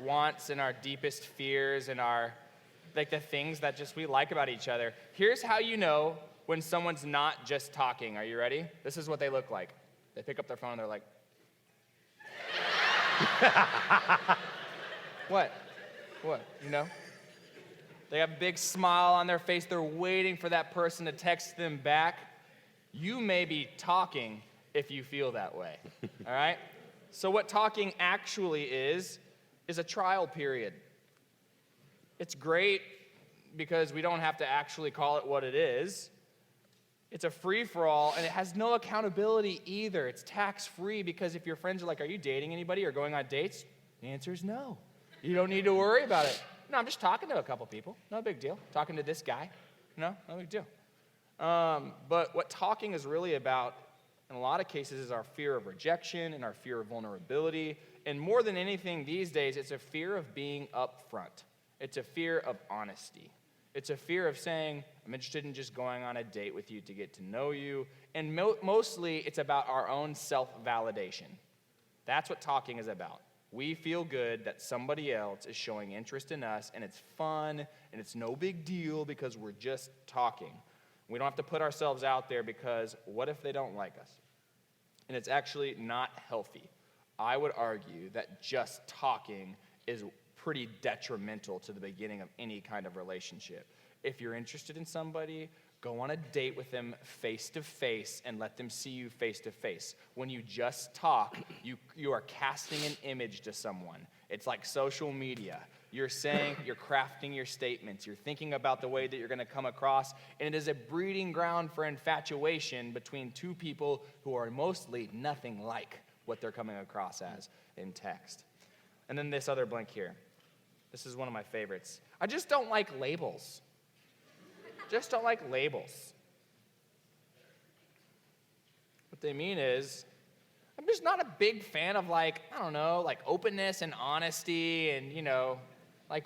wants and our deepest fears and our the things that just we like about each other. Here's how you know when someone's not just talking. Are you ready? This is what they look like. They pick up their phone and they're like, What? You know? They have a big smile on their face. They're waiting for that person to text them back. You may be talking if you feel that way, all right? So what talking actually is a trial period. It's great because we don't have to actually call it what it is. It's a free-for-all, and it has no accountability either. It's tax-free because if your friends are like, are you dating anybody or going on dates? The answer is no. You don't need to worry about it. No, I'm just talking to a couple people. No big deal. Talking to this guy. No big deal. But what talking is really about, in a lot of cases, is our fear of rejection and our fear of vulnerability. And more than anything these days, it's a fear of being upfront. It's a fear of honesty. It's a fear of saying, I'm interested in just going on a date with you to get to know you. And mostly, it's about our own self-validation. That's what talking is about. We feel good that somebody else is showing interest in us, and it's fun, and it's no big deal because we're just talking. We don't have to put ourselves out there because what if they don't like us? And it's actually not healthy. I would argue that just talking is pretty detrimental to the beginning of any kind of relationship. If you're interested in somebody, go on a date with them face to face and let them see you face to face. When you just talk, you are casting an image to someone. It's like social media. You're crafting your statements. You're thinking about the way that you're going to come across, and it is a breeding ground for infatuation between two people who are mostly nothing like what they're coming across as in text. And then this other blank here. This is one of my favorites. I just don't like labels. Just don't like labels. What they mean is, I'm just not a big fan of openness and honesty and,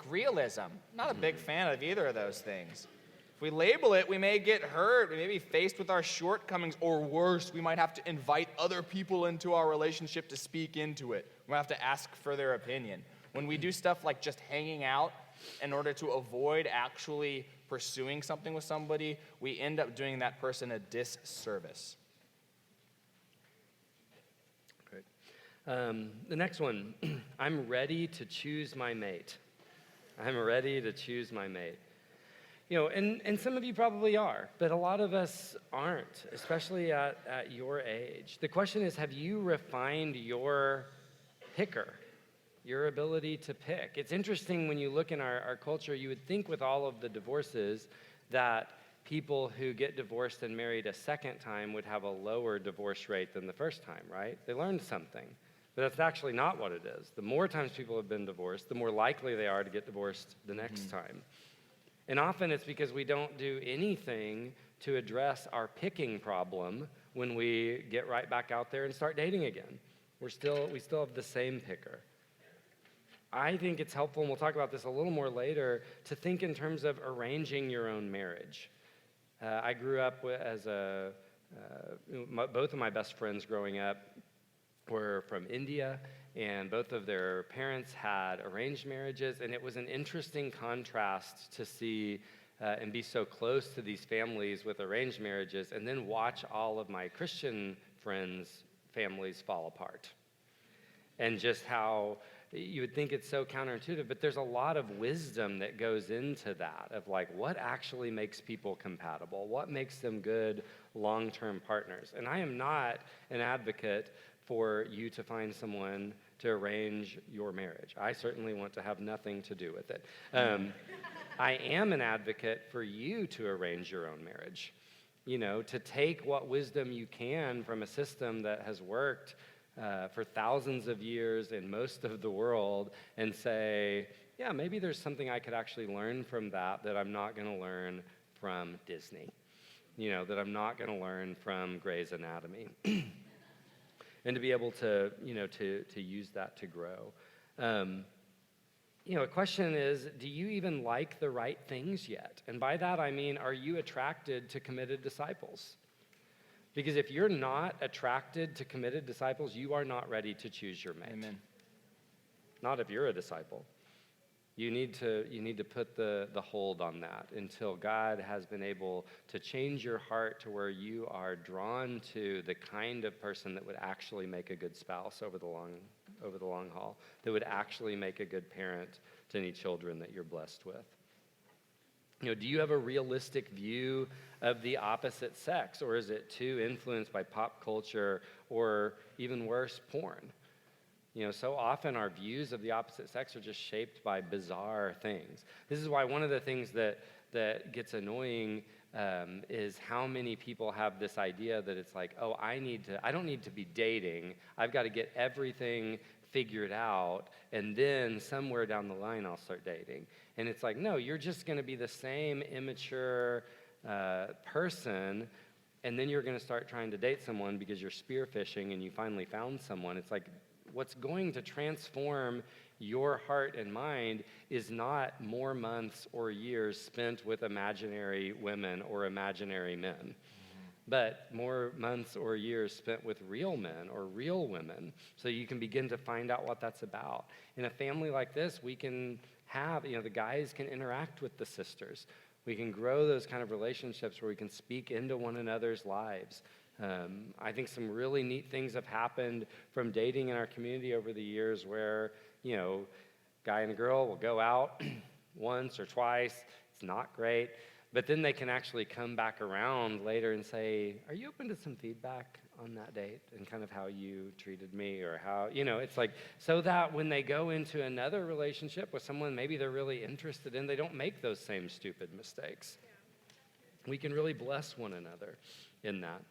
realism. I'm not a big fan of either of those things. If we label it, we may get hurt. We may be faced with our shortcomings, or worse, we might have to invite other people into our relationship to speak into it. We might have to ask for their opinion. When we do stuff like just hanging out in order to avoid actually pursuing something with somebody, we end up doing that person a disservice. Great. The next one, I'm ready to choose my mate. I'm ready to choose my mate. And some of you probably are, but a lot of us aren't, especially at your age. The question is, have you refined your picker? Your ability to pick. It's interesting when you look in our culture, you would think with all of the divorces that people who get divorced and married a second time would have a lower divorce rate than the first time, right? They learned something. But that's actually not what it is. The more times people have been divorced, the more likely they are to get divorced the next time. And often it's because we don't do anything to address our picking problem when we get right back out there and start dating again. We still have the same picker. I think it's helpful, and we'll talk about this a little more later, to think in terms of arranging your own marriage. I grew up both of my best friends growing up were from India, and both of their parents had arranged marriages, and it was an interesting contrast to see and be so close to these families with arranged marriages, and then watch all of my Christian friends' families fall apart. And just how you would think it's so counterintuitive, but there's a lot of wisdom that goes into that, of like what actually makes people compatible, what makes them good long-term partners. And I am not an advocate for you to find someone to arrange your marriage. I certainly want to have nothing to do with it. I am an advocate for you to arrange your own marriage, to take what wisdom you can from a system that has worked for thousands of years in most of the world and say, yeah, maybe there's something I could actually learn from that I'm not going to learn from Disney, that I'm not going to learn from Grey's Anatomy. And to be able to, to use that to grow. A question is, do you even like the right things yet? And by that I mean, are you attracted to committed disciples? Because if you're not attracted to committed disciples, you are not ready to choose your mate. Amen. Not if you're a disciple. You need to put the hold on that until God has been able to change your heart to where you are drawn to the kind of person that would actually make a good spouse over the long haul, that would actually make a good parent to any children that you're blessed with. Do you have a realistic view of the opposite sex, or is it too influenced by pop culture or even worse, porn? So often our views of the opposite sex are just shaped by bizarre things. This is why one of the things that gets annoying is how many people have this idea that it's like, oh, I don't need to be dating. I've got to get everything figured out, and then somewhere down the line I'll start dating. And it's like, no, you're just going to be the same immature person, and then you're going to start trying to date someone because you're spearfishing and you finally found someone. It's like, what's going to transform your heart and mind is not more months or years spent with imaginary women or imaginary men, but more months or years spent with real men or real women, so you can begin to find out what that's about. In a family like this, we can have, the guys can interact with the sisters. We can grow those kind of relationships where we can speak into one another's lives. I think some really neat things have happened from dating in our community over the years where, guy and a girl will go out once or twice. It's not great. But then they can actually come back around later and say, are you open to some feedback on that date and kind of how you treated me, or how, it's like, so that when they go into another relationship with someone maybe they're really interested in, they don't make those same stupid mistakes. We can really bless one another in that.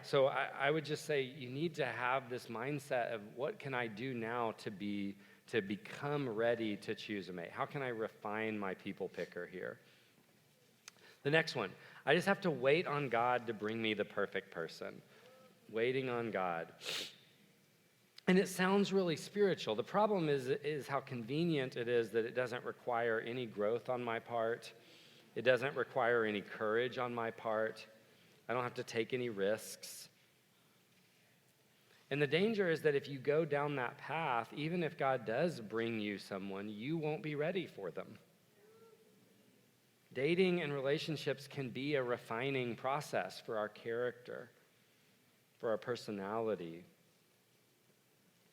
So I would just say you need to have this mindset of what can I do now to become ready to choose a mate? How can I refine my people picker here? The next one, I just have to wait on God to bring me the perfect person. Waiting on God. And it sounds really spiritual. The problem is how convenient it is that it doesn't require any growth on my part. It doesn't require any courage on my part. I don't have to take any risks. And the danger is that if you go down that path, even if God does bring you someone, you won't be ready for them. Dating and relationships can be a refining process for our character, for our personality.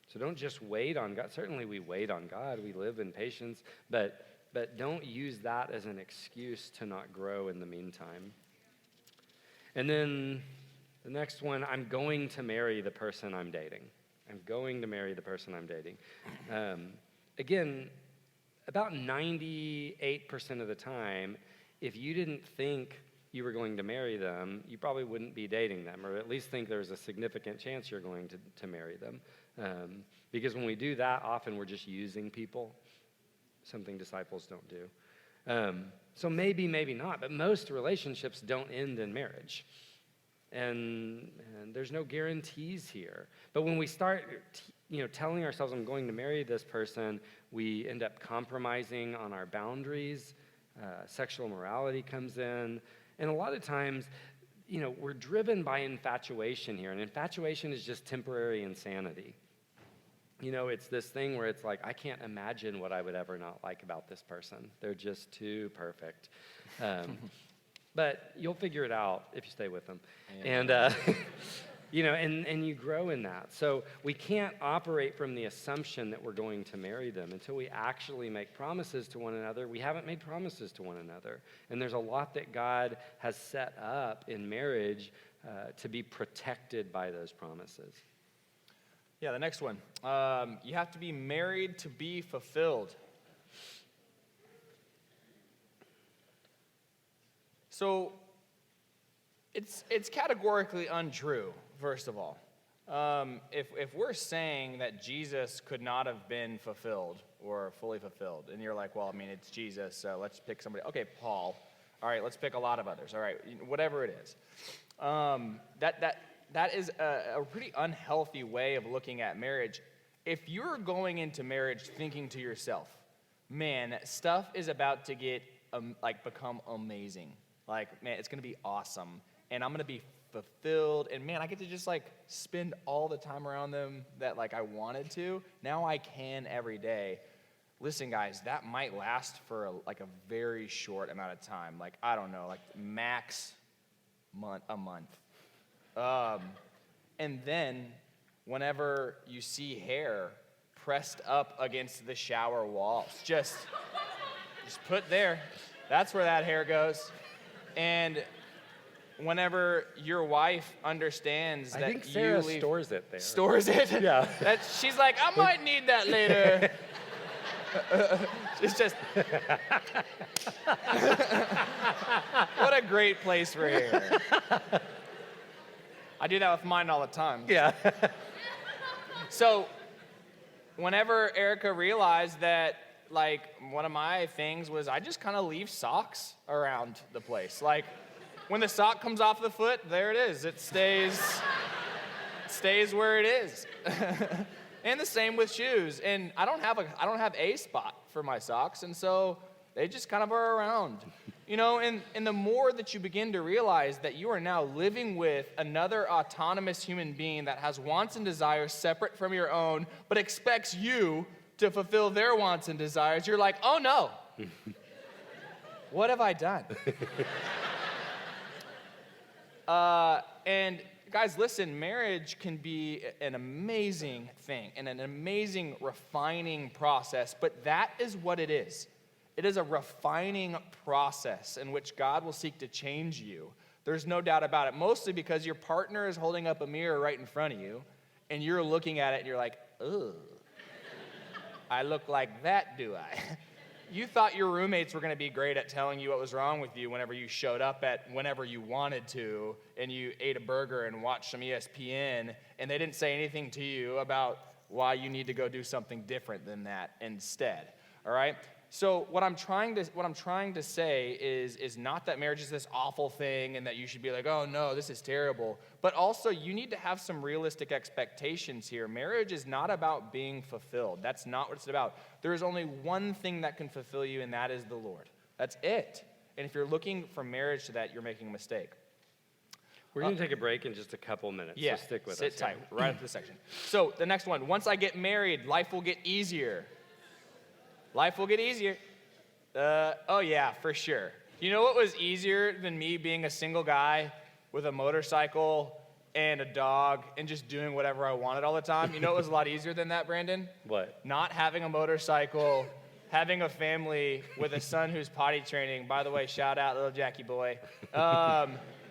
So don't just wait on God. Certainly we wait on God. We live in patience, but don't use that as an excuse to not grow in the meantime. And then the next one, I'm going to marry the person I'm dating. I'm going to marry the person I'm dating. Again, about 98% of the time, if you didn't think you were going to marry them, you probably wouldn't be dating them, or at least think there's a significant chance you're going to marry them. Because when we do that, often we're just using people, something disciples don't do. So maybe not, but most relationships don't end in marriage. And there's no guarantees here. But when we start telling ourselves I'm going to marry this person, we end up compromising on our boundaries. Sexual morality comes in. And a lot of times, we're driven by infatuation here. And infatuation is just temporary insanity. It's this thing where it's like, I can't imagine what I would ever not like about this person. They're just too perfect. But you'll figure it out if you stay with them. Yeah. And, and you grow in that. So we can't operate from the assumption that we're going to marry them until we actually make promises to one another. We haven't made promises to one another. And there's a lot that God has set up in marriage to be protected by those promises. Yeah, the next one. You have to be married to be fulfilled. So it's categorically untrue, first of all. If we're saying that Jesus could not have been fulfilled or fully fulfilled, and you're like, well, I mean, it's Jesus, so let's pick somebody. Okay, Paul. All right, let's pick a lot of others. All right, whatever it is. That is a pretty unhealthy way of looking at marriage. If you're going into marriage thinking to yourself, man, stuff is about to get become amazing. Like, man, it's going to be awesome. And I'm going to be fulfilled. And, man, I get to just, spend all the time around them that, I wanted to. Now I can every day. Listen, guys, that might last for, a very short amount of time. I don't know, max a month. And then, whenever you see hair pressed up against the shower walls, just put there. That's where that hair goes. And whenever your wife understands that I think Sarah you leave, stores it there. Stores it? Yeah. She's like, I might need that later. It's just, what a great place for hair. I do that with mine all the time. Yeah. So, whenever Erica realized that, one of my things was I just kind of leave socks around the place. When the sock comes off the foot, there it is. It stays where it is. And the same with shoes. And I don't have a spot for my socks, and so they just kind of are around. And the more that you begin to realize that you are now living with another autonomous human being that has wants and desires separate from your own, but expects you to fulfill their wants and desires, you're like, oh no. What have I done? And guys, listen, marriage can be an amazing thing and an amazing refining process, but that is what it is. It is a refining process in which God will seek to change you. There's no doubt about it, mostly because your partner is holding up a mirror right in front of you, and you're looking at it and you're like, ugh, I look like that, do I? You thought your roommates were going to be great at telling you what was wrong with you whenever you showed up at whenever you wanted to, and you ate a burger and watched some ESPN, and they didn't say anything to you about why you need to go do something different than that instead, all right? So what I'm trying to say is not that marriage is this awful thing and that you should be like, oh no, this is terrible. But also you need to have some realistic expectations here. Marriage is not about being fulfilled. That's not what it's about. There is only one thing that can fulfill you, and that is the Lord. That's it. And if you're looking for marriage to that, you're making a mistake. We're going to take a break in just a couple minutes, yeah, so stick with us. Sit tight, right up to the section. So the next one, once I get married, life will get easier. Life will get easier. Oh yeah, for sure. You know what was easier than me being a single guy with a motorcycle and a dog and just doing whatever I wanted all the time? You know what was a lot easier than that, Brandon? What? Not having a motorcycle, having a family with a son who's potty training. By the way, shout out little Jackie boy.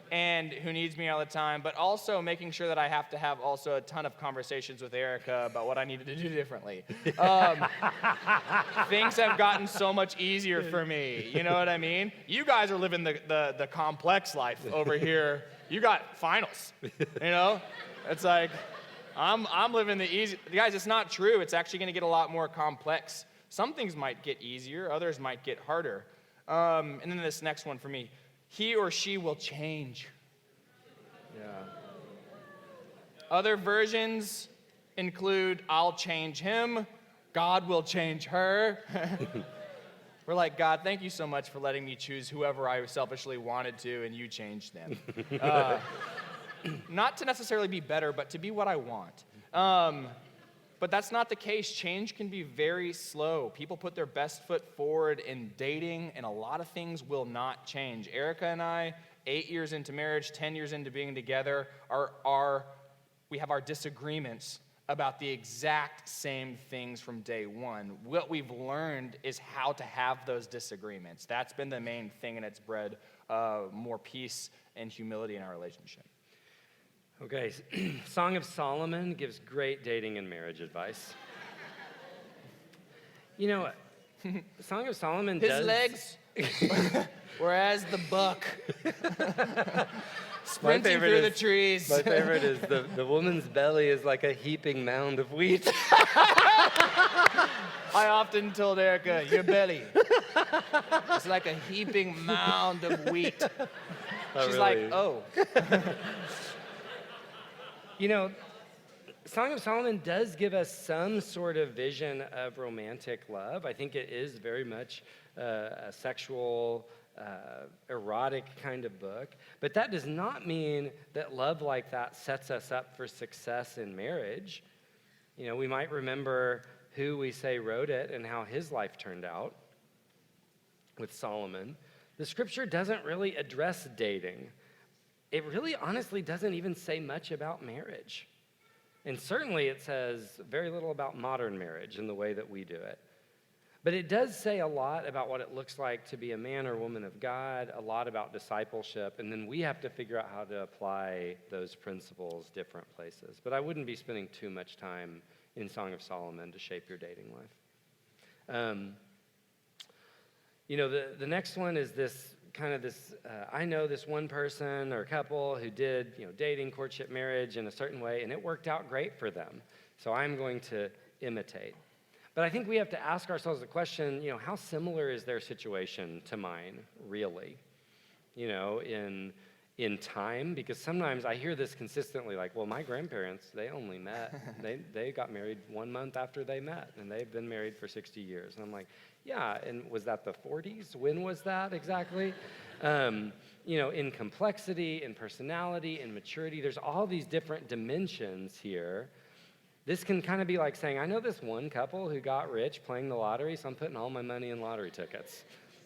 And who needs me all the time, but also making sure that I have to have also a ton of conversations with Erica about what I needed to do differently. Things have gotten so much easier for me, you know what I mean? You guys are living the complex life over here. You got finals, you know? It's like, I'm living the easy, guys, it's not true. It's actually gonna get a lot more complex. Some things might get easier, others might get harder. And then this next one for me, he or she will change. Yeah. Other versions include I'll change him, God will change her. We're like, God, thank you so much for letting me choose whoever I selfishly wanted to, and you changed them. Not to necessarily be better, but to be what I want. But that's not the case. Change can be very slow. People put their best foot forward in dating, and a lot of things will not change. Erica and I, 8 years into marriage, 10 years into being together, we have our disagreements about the exact same things from day one. What we've learned is how to have those disagreements. That's been the main thing, and it's bred more peace and humility in our relationship. Okay, Song of Solomon gives great dating and marriage advice. You know, Song of Solomon His does... legs were as the buck. Sprinting through the trees. My favorite is the woman's belly is like a heaping mound of wheat. I often told Erica, your belly is like a heaping mound of wheat. She's really. like, oh. You know, Song of Solomon does give us some sort of vision of romantic love. I think it is very much a sexual, erotic kind of book. But that does not mean that love like that sets us up for success in marriage. You know, we might remember who we say wrote it and how his life turned out with Solomon. The scripture doesn't really address dating. It really honestly doesn't even say much about marriage. And certainly it says very little about modern marriage in the way that we do it. But it does say a lot about what it looks like to be a man or woman of God, a lot about discipleship, and then we have to figure out how to apply those principles different places. But I wouldn't be spending too much time in Song of Solomon to shape your dating life. You know, the next one is this kind of this, I know this one person or couple who did, dating, courtship, marriage in a certain way, and it worked out great for them. So I'm going to imitate. But I think we have to ask ourselves the question, how similar is their situation to mine, really? In time, because sometimes I hear this consistently, like, well, my grandparents, they only met, they got married 1 month after they met, and they've been married for 60 years. And I'm like, yeah, and was that the 40s? When was that exactly? In complexity, in personality, in maturity, there's all these different dimensions here. This can kind of be like saying, I know this one couple who got rich playing the lottery, so I'm putting all my money in lottery tickets.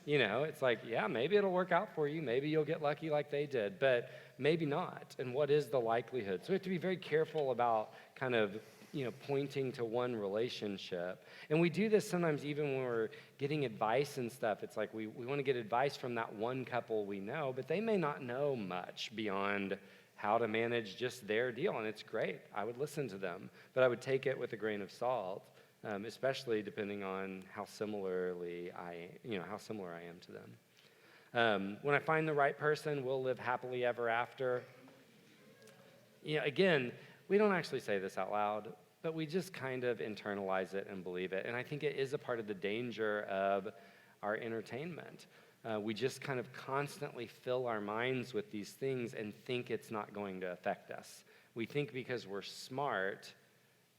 It's like, yeah, maybe it'll work out for you. Maybe you'll get lucky like they did, but maybe not. And what is the likelihood? So we have to be very careful about kind of, pointing to one relationship. And we do this sometimes even when we're getting advice and stuff. It's like we want to get advice from that one couple we know, but they may not know much beyond how to manage just their deal. And it's great. I would listen to them, but I would take it with a grain of salt. Especially depending on how similar I am to them. When I find the right person, we'll live happily ever after. Again, we don't actually say this out loud, but we just kind of internalize it and believe it. And I think it is a part of the danger of our entertainment. We just kind of constantly fill our minds with these things and think it's not going to affect us. We think because we're smart,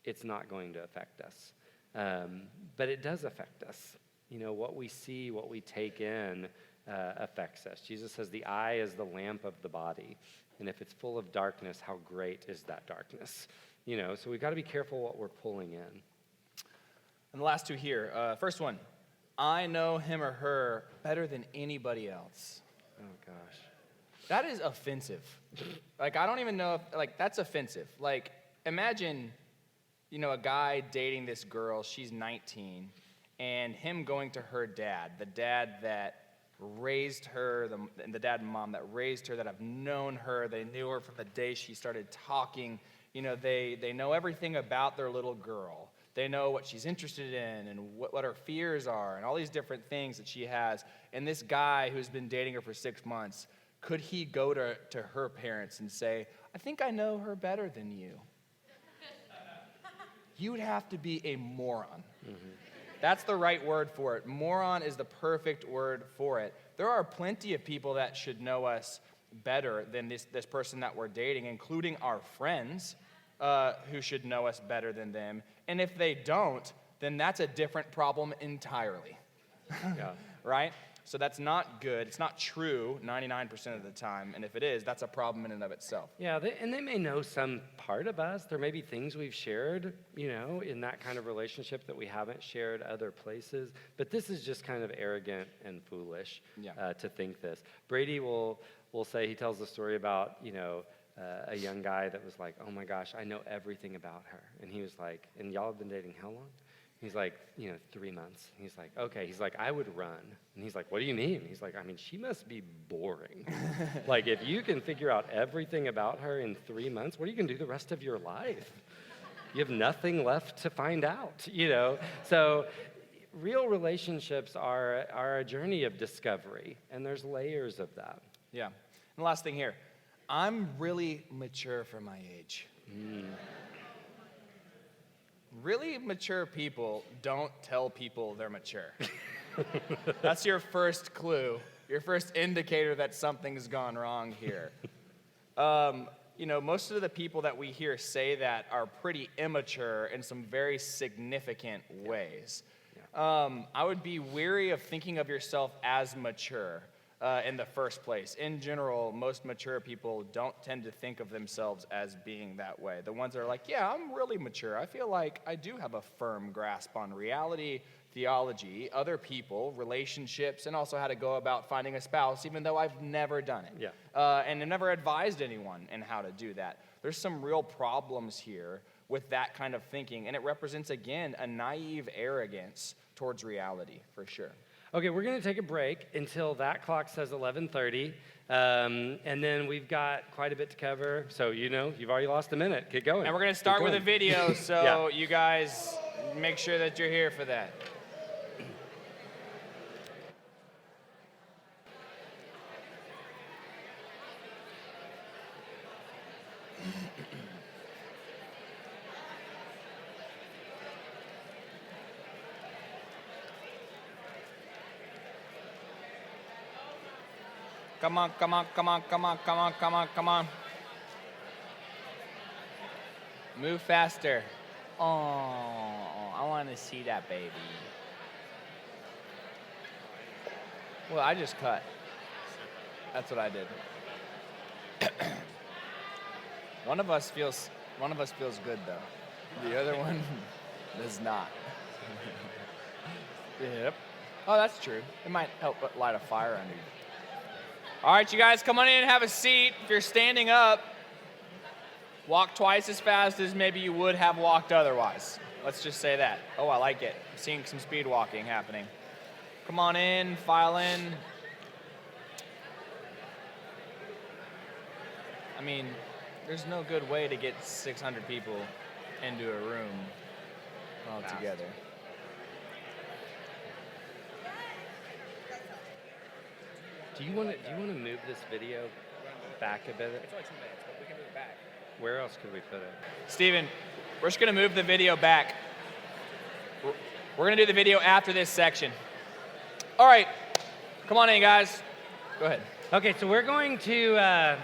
it's not going to affect us. But it does affect us. What we see, what we take in affects us. Jesus says the eye is the lamp of the body. And if it's full of darkness, how great is that darkness? So we've got to be careful what we're pulling in. And the last two here. First one, I know him or her better than anybody else. Oh, gosh. That is offensive. I don't even know if, that's offensive. Imagine, a guy dating this girl, she's 19, and him going to her dad, the dad that raised her, the dad and mom that raised her, that have known her. They knew her from the day she started talking. They know everything about their little girl. They know what she's interested in and what her fears are and all these different things that she has. And this guy who's been dating her for 6 months, could he go to her parents and say, I think I know her better than you? You would have to be a moron. Mm-hmm. That's the right word for it. Moron is the perfect word for it. There are plenty of people that should know us better than this person that we're dating, including our friends. who should know us better than them. And if they don't, then that's a different problem entirely. Yeah. Right? So that's not good. It's not true 99% of the time. And if it is, that's a problem in and of itself. Yeah, and they may know some part of us. There may be things we've shared, in that kind of relationship that we haven't shared other places. But this is just kind of arrogant and foolish to think this. Brady will say, he tells the story about, a young guy that was like, oh my gosh, I know everything about her. And he was like, and y'all have been dating how long? He's like, 3 months. He's like, okay. He's like, I would run. And he's like, what do you mean? He's like, I mean, she must be boring. Like, if you can figure out everything about her in 3 months, what are you going to do the rest of your life? You have nothing left to find out, So real relationships are a journey of discovery, and there's layers of that. Yeah. And the last thing here, I'm really mature for my age. Really mature people don't tell people they're mature. That's your first clue, your first indicator that something's gone wrong here. Most of the people that we hear say that are pretty immature in some very significant ways. I would be weary of thinking of yourself as mature in the first place. In general, most mature people don't tend to think of themselves as being that way. The ones that are like, yeah, I'm really mature. I feel like I do have a firm grasp on reality, theology, other people, relationships, and also how to go about finding a spouse, even though I've never done it. And I've never advised anyone in how to do that. There's some real problems here with that kind of thinking, and it represents, again, a naive arrogance towards reality, for sure. Okay, we're going to take a break until that clock says 11:30, and then we've got quite a bit to cover. So, you've already lost a minute. Get going. And we're going to start with a video, so you guys make sure that you're here for that. Come on, come on, come on, come on, come on, come on, come on. Move faster. Oh, I want to see that baby. Well, I just cut. That's what I did. One of us feels good though. The other one does not. Yep. Oh, that's true. It might help light a fire under you. All right, you guys, come on in and have a seat. If you're standing up, walk twice as fast as maybe you would have walked otherwise. Let's just say that. Oh, I like it. I'm seeing some speed walking happening. Come on in, file in. I mean, there's no good way to get 600 people into a room all together. Do you want to move this video back a bit? It's only 2 minutes, but we can move it back. Where else could we put it? Steven, we're just going to move the video back. We're going to do the video after this section. All right. Come on in, guys. Go ahead. Okay, so we're going to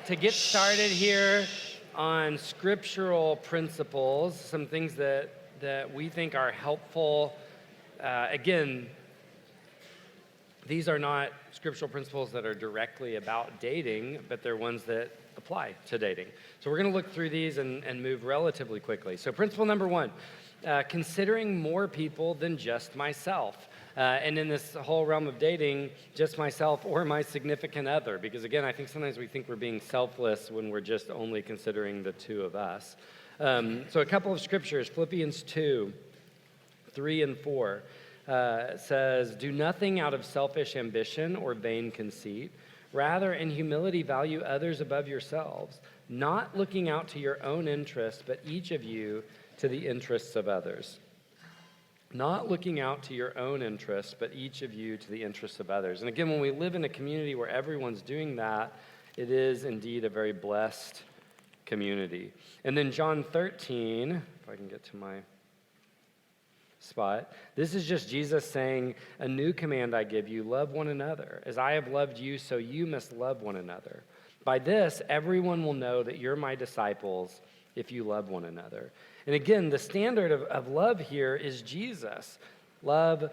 get started here on scriptural principles, some things that we think are helpful. Again, these are not scriptural principles that are directly about dating, but they're ones that apply to dating. So we're going to look through these and move relatively quickly. So principle number 1, considering more people than just myself. And in this whole realm of dating, just myself or my significant other. Because again, I think sometimes we think we're being selfless when we're just only considering the two of us. So a couple of scriptures, Philippians 2, 3 and 4. Says, do nothing out of selfish ambition or vain conceit. Rather, in humility, value others above yourselves, not looking out to your own interests, but each of you to the interests of others. Not looking out to your own interests, but each of you to the interests of others. And again, when we live in a community where everyone's doing that, it is indeed a very blessed community. And then John 13, if I can get to my spot. This is just Jesus saying, a new command I give you, love one another. As I have loved you, so you must love one another. By this, everyone will know that you're my disciples if you love one another. And again, the standard of love here is Jesus. Love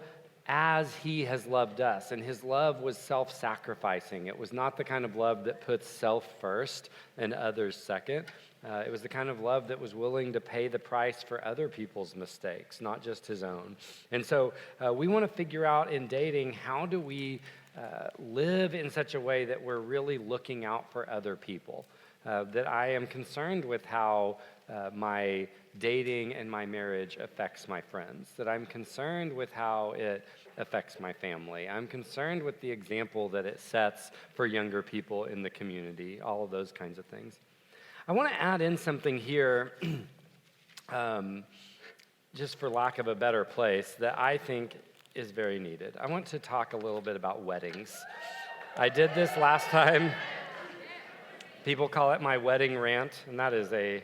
as he has loved us. And his love was self-sacrificing. It was not the kind of love that puts self first and others second. It was the kind of love that was willing to pay the price for other people's mistakes, not just his own. And so we want to figure out in dating, how do we live in such a way that we're really looking out for other people? That I am concerned with how my dating and my marriage affects my friends, that I'm concerned with how it affects my family. I'm concerned with the example that it sets for younger people in the community, all of those kinds of things. I want to add in something here, just for lack of a better place, that I think is very needed. I want to talk a little bit about weddings. I did this last time. People call it my wedding rant, and that is a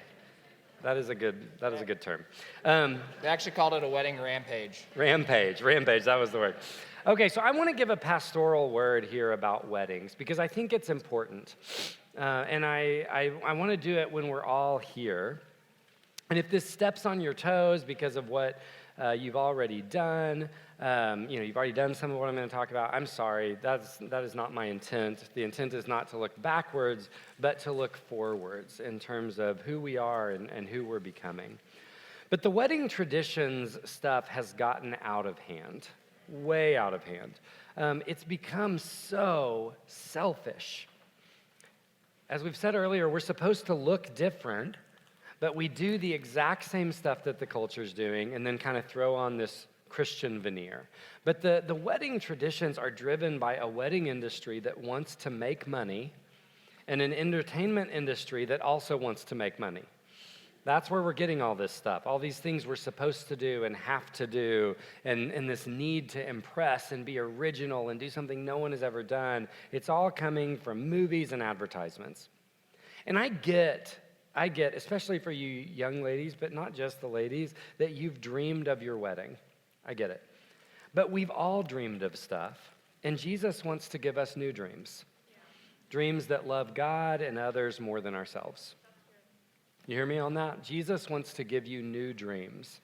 good term. They actually called it a wedding rampage. Rampage, that was the word. Okay, so I want to give a pastoral word here about weddings because I think it's important. And I want to do it when we're all here. And if this steps on your toes because of what you've already done, you've already done some of what I'm going to talk about, I'm sorry. That is not my intent. The intent is not to look backwards, but to look forwards in terms of who we are and who we're becoming. But the wedding traditions stuff has gotten out of hand, way out of hand. It's become so selfish. As we've said earlier, we're supposed to look different, but we do the exact same stuff that the culture's doing and then kind of throw on this Christian veneer. But the wedding traditions are driven by a wedding industry that wants to make money and an entertainment industry that also wants to make money. That's where we're getting all this stuff, all these things we're supposed to do and have to do, and this need to impress and be original and do something no one has ever done. It's all coming from movies and advertisements. And I get, especially for you young ladies, but not just the ladies, that you've dreamed of your wedding. I get it. But we've all dreamed of stuff, and Jesus wants to give us new dreams. Dreams that love God and others more than ourselves. You hear me on that? Jesus wants to give you new dreams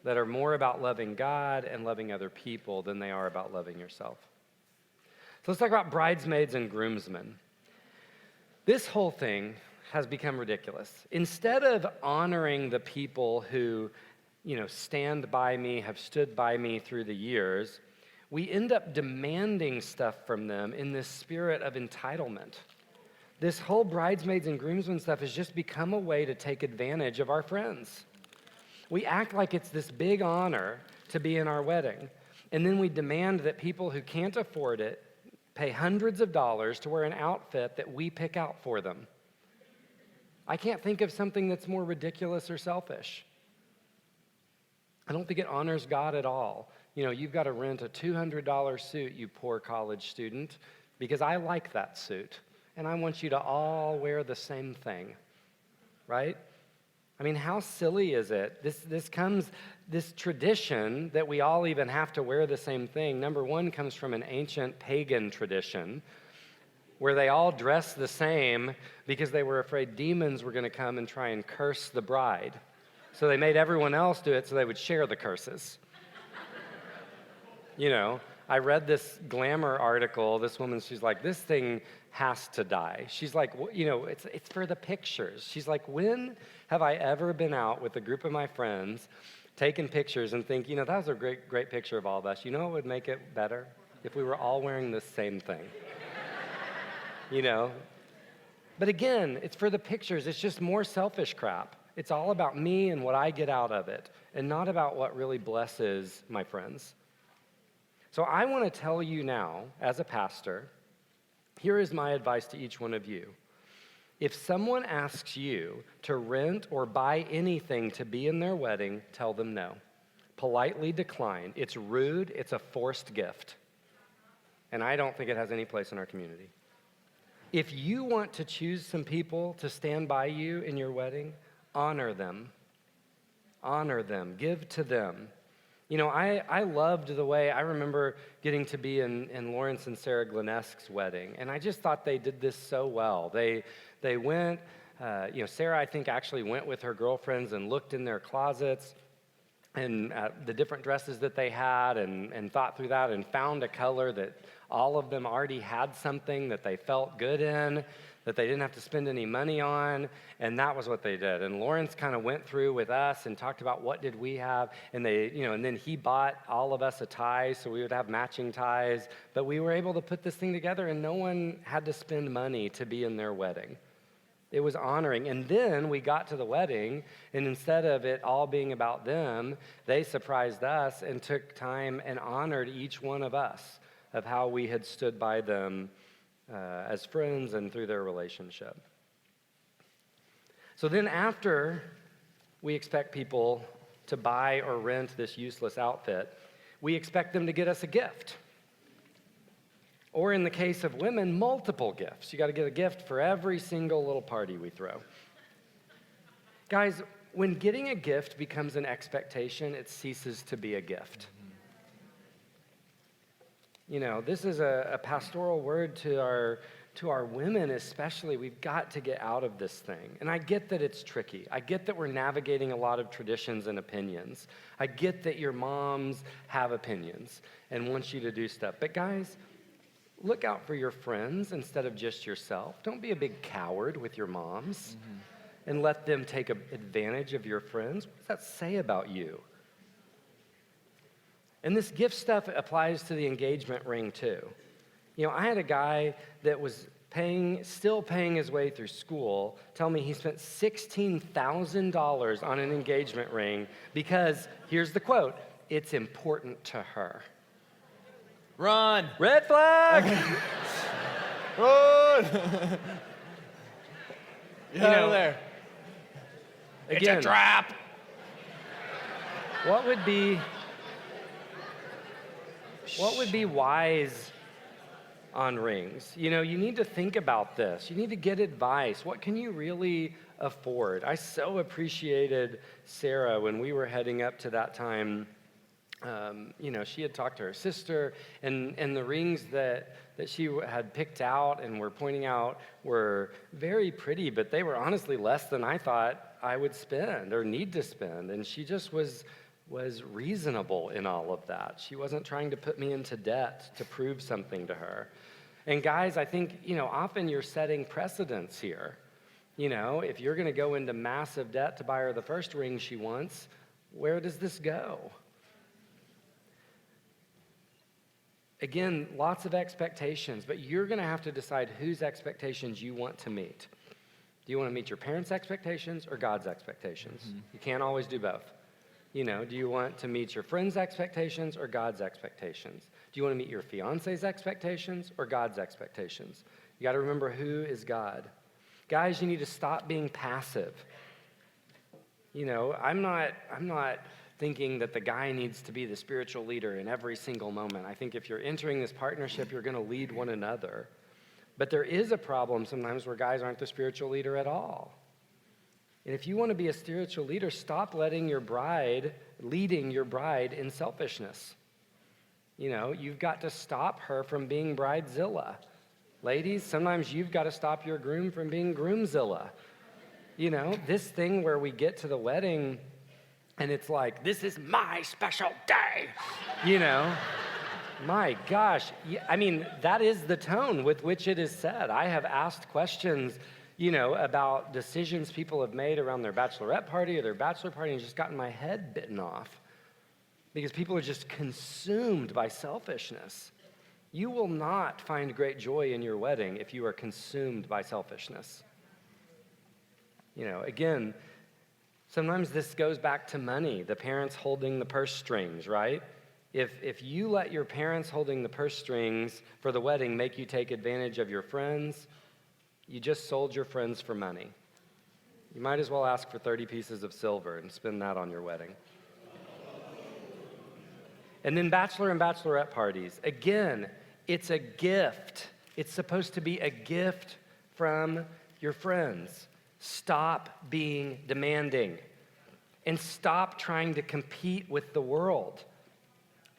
that are more about loving God and loving other people than they are about loving yourself. So let's talk about bridesmaids and groomsmen. This whole thing has become ridiculous. Instead of honoring the people who, stand by me, have stood by me through the years, we end up demanding stuff from them in this spirit of entitlement. This whole bridesmaids and groomsmen stuff has just become a way to take advantage of our friends. We act like it's this big honor to be in our wedding, and then we demand that people who can't afford it pay hundreds of dollars to wear an outfit that we pick out for them. I can't think of something that's more ridiculous or selfish. I don't think it honors God at all. You've got to rent a $200 suit, you poor college student, because I like that suit. And I want you to all wear the same thing, right? I mean, how silly is it? This tradition that we all even have to wear the same thing, number one, comes from an ancient pagan tradition where they all dressed the same because they were afraid demons were going to come and try and curse the bride. So they made everyone else do it so they would share the curses. I read this Glamour article. This woman, she's like, this thing has to die. She's like, it's for the pictures. She's like, when have I ever been out with a group of my friends, taking pictures and think, that was a great picture of all of us. You know what would make it better? If we were all wearing the same thing. But again, it's for the pictures. It's just more selfish crap. It's all about me and what I get out of it, and not about what really blesses my friends. So I want to tell you now, as a pastor, here is my advice to each one of you. If someone asks you to rent or buy anything to be in their wedding, tell them no. Politely decline. It's rude. It's a forced gift. And I don't think it has any place in our community. If you want to choose some people to stand by you in your wedding, honor them. Honor them. Give to them. I loved the way I remember getting to be in Lawrence and Sarah Glenesk's wedding, and I just thought they did this so well. They went Sarah, I think, actually went with her girlfriends and looked in their closets and the different dresses that they had and thought through that and found a color that all of them already had something that they felt good in, that they didn't have to spend any money on, and that was what they did. And Lawrence kind of went through with us and talked about what did we have, and and then he bought all of us a tie so we would have matching ties, but we were able to put this thing together and no one had to spend money to be in their wedding. It was honoring. And then we got to the wedding, and instead of it all being about them, they surprised us and took time and honored each one of us of how we had stood by them as friends and through their relationship. So then after we expect people to buy or rent this useless outfit, we expect them to get us a gift. Or in the case of women, multiple gifts. You got to get a gift for every single little party we throw. Guys, when getting a gift becomes an expectation, it ceases to be a gift. This is a pastoral word to our women especially. We've got to get out of this thing. And I get that it's tricky. I get that we're navigating a lot of traditions and opinions. I get that your moms have opinions and want you to do stuff. But guys, look out for your friends instead of just yourself. Don't be a big coward with your moms and let them take advantage of your friends. What does that say about you? And this gift stuff applies to the engagement ring too. I had a guy that was still paying his way through school, tell me he spent $16,000 on an engagement ring because, here's the quote, it's important to her. Run! Red flag! Run! Get out of there. Again, It's a trap! What would be wise on rings? You need to think about this. You need to get advice. What can you really afford? I so appreciated Sarah when we were heading up to that time. She had talked to her sister, and the rings that she had picked out and were pointing out were very pretty, but they were honestly less than I thought I would spend or need to spend. And she just was reasonable in all of that. She wasn't trying to put me into debt to prove something to her. And guys, I think, often you're setting precedents here. If you're going to go into massive debt to buy her the first ring she wants, where does this go? Again, lots of expectations, but you're going to have to decide whose expectations you want to meet. Do you want to meet your parents' expectations or God's expectations? You can't always do both. Do you want to meet your friends' expectations or God's expectations? Do you want to meet your fiance's expectations or God's expectations? You got to remember who is God. Guys, you need to stop being passive. I'm not thinking that the guy needs to be the spiritual leader in every single moment. I think if you're entering this partnership, you're going to lead one another. But there is a problem sometimes where guys aren't the spiritual leader at all. And if you want to be a spiritual leader, stop leading your bride in selfishness. You've got to stop her from being bridezilla. Ladies, sometimes you've got to stop your groom from being groomzilla. This thing where we get to the wedding and it's like, this is my special day, My gosh. That is the tone with which it is said. I have asked questions, about decisions people have made around their bachelorette party or their bachelor party and just gotten my head bitten off because people are just consumed by selfishness. You will not find great joy in your wedding if you are consumed by selfishness. Again, sometimes this goes back to money, the parents holding the purse strings, right? If you let your parents holding the purse strings for the wedding make you take advantage of your friends, you just sold your friends for money. You might as well ask for 30 pieces of silver and spend that on your wedding. And then bachelor and bachelorette parties. Again, it's a gift. It's supposed to be a gift from your friends. Stop being demanding and stop trying to compete with the world.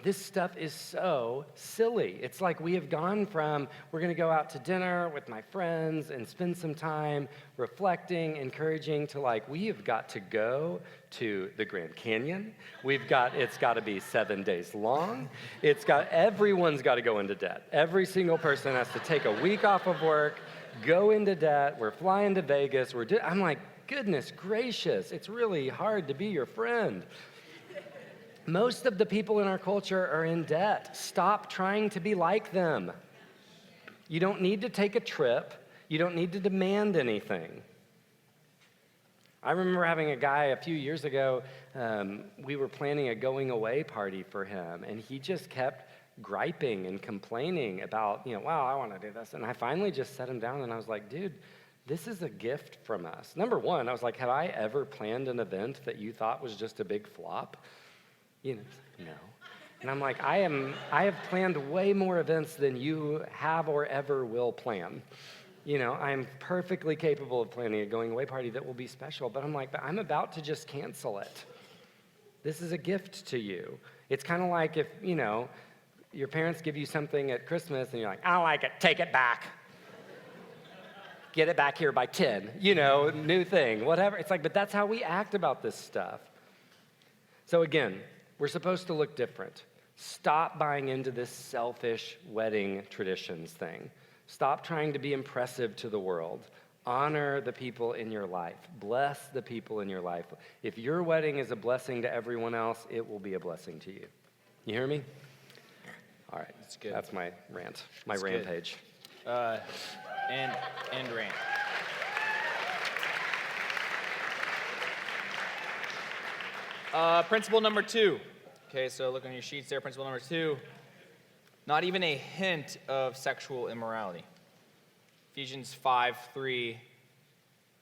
This stuff is so silly. It's like we have gone from, we're going to go out to dinner with my friends and spend some time reflecting, encouraging, to like, we have got to go to the Grand Canyon. It's got to be 7 days long. Everyone's got to go into debt. Every single person has to take a week off of work, go into debt. We're flying to Vegas. I'm like, goodness gracious, it's really hard to be your friend. Most of the people in our culture are in debt. Stop trying to be like them. You don't need to take a trip. You don't need to demand anything. I remember having a guy a few years ago, we were planning a going away party for him, and he just kept griping and complaining about, wow, I want to do this. And I finally just set him down and I was like, dude, this is a gift from us. Number one, I was like, have I ever planned an event that you thought was just a big flop? No. And I'm like, I have planned way more events than you have or ever will plan. I'm perfectly capable of planning a going away party that will be special, but I'm about to just cancel it. This is a gift to you. It's kind of like if, your parents give you something at Christmas and you're like, I don't like it, take it back. Get it back here by 10, new thing, whatever. It's like, but that's how we act about this stuff. So again, we're supposed to look different. Stop buying into this selfish wedding traditions thing. Stop trying to be impressive to the world. Honor the people in your life. Bless the people in your life. If your wedding is a blessing to everyone else, it will be a blessing to you. You hear me? All right. That's good. That's my rant, my That's rampage. And rant. Principle number 2. Okay, so look on your sheets there. Principle number 2. Not even a hint of sexual immorality. Ephesians 5:3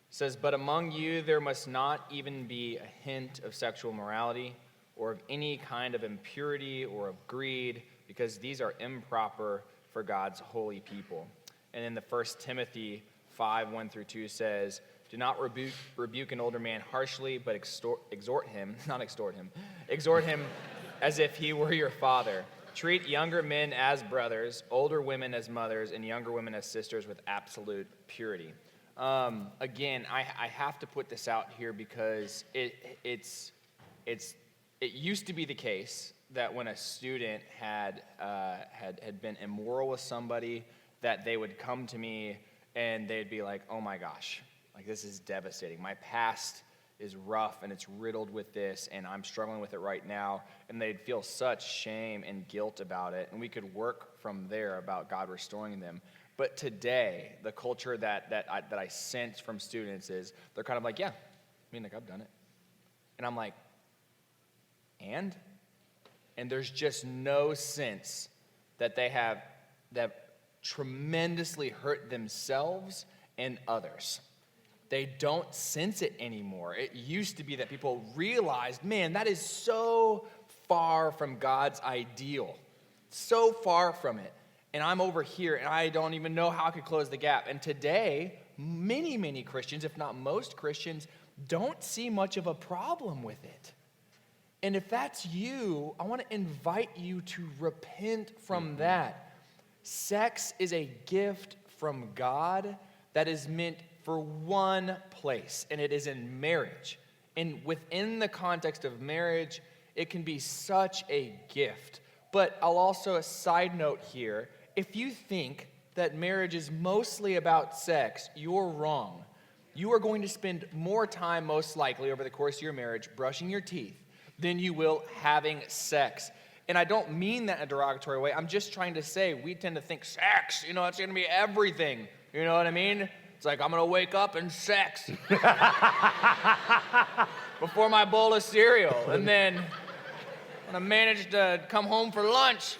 says, but among you there must not even be a hint of sexual morality or of any kind of impurity or of greed, because these are improper for God's holy people. And then the 1 Timothy 5:1-2 says, do not rebuke an older man harshly, but exhort him as if he were your father. Treat younger men as brothers, older women as mothers, and younger women as sisters with absolute purity. Again, I have to put this out here because it used to be the case that when a student had been immoral with somebody, that they would come to me and they'd be like, oh my gosh, like this is devastating. My past is rough and it's riddled with this and I'm struggling with it right now. And they'd feel such shame and guilt about it. And we could work from there about God restoring them. But today, the culture that I sense from students is they're kind of like, yeah, I mean, like I've done it. And I'm like, and there's just no sense that they have tremendously hurt themselves and others. They don't sense it anymore. It used to be that people realized, man, that is so far from God's ideal. So far from it. And I'm over here, and I don't even know how I could close the gap. And today, many, many Christians, if not most Christians, don't see much of a problem with it. And if that's you, I want to invite you to repent from that. Sex is a gift from God that is meant for one place, and it is in marriage. And within the context of marriage, it can be such a gift. But I'll also, a side note here, if you think that marriage is mostly about sex, you're wrong. You are going to spend more time, most likely, over the course of your marriage, brushing your teeth than you will having sex. And I don't mean that in a derogatory way. I'm just trying to say we tend to think sex, it's going to be everything. You know what I mean? It's like, I'm going to wake up and sex before my bowl of cereal. And then when I manage to come home for lunch,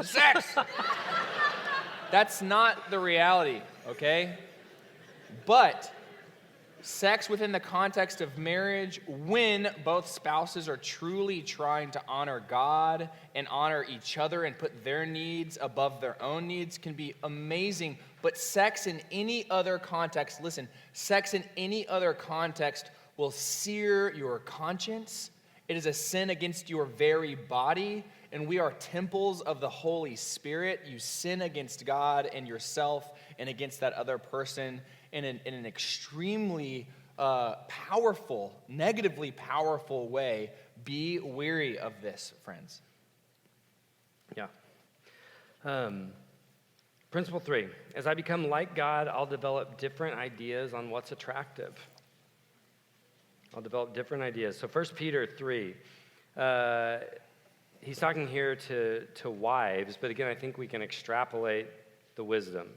sex. That's not the reality, okay? But sex within the context of marriage, when both spouses are truly trying to honor God and honor each other and put their needs above their own needs, can be amazing. But sex in any other context, listen, sex in any other context will sear your conscience. It is a sin against your very body, and we are temples of the Holy Spirit, you sin against God and yourself and against that other person in an extremely powerful, negatively powerful way. Be weary of this, friends. Yeah. Principle 3, as I become like God, I'll develop different ideas on what's attractive. I'll develop different ideas. So 1 Peter 3, he's talking here to wives, but again, I think we can extrapolate the wisdom.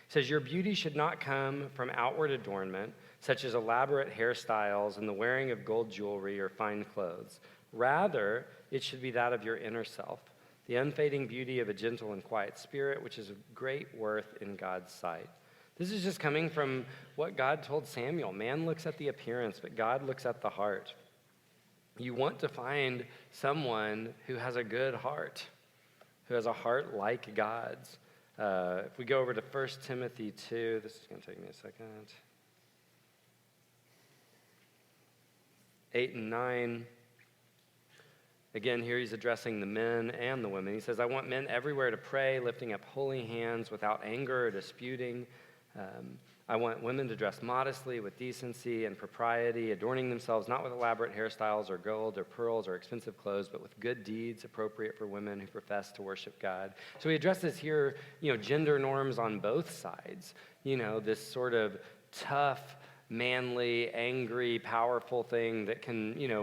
He says, your beauty should not come from outward adornment, such as elaborate hairstyles and the wearing of gold jewelry or fine clothes. Rather, it should be that of your inner self, the unfading beauty of a gentle and quiet spirit, which is of great worth in God's sight. This is just coming from what God told Samuel. Man looks at the appearance, but God looks at the heart. You want to find someone who has a good heart, who has a heart like God's. If we go over to 1 Timothy 2, this is going to take me a second. 8 and 9. Again, here he's addressing the men and the women. He says, I want men everywhere to pray, lifting up holy hands without anger or disputing. I want women to dress modestly with decency and propriety, adorning themselves not with elaborate hairstyles or gold or pearls or expensive clothes, but with good deeds appropriate for women who profess to worship God. So he addresses here, gender norms on both sides. This sort of tough, manly, angry, powerful thing that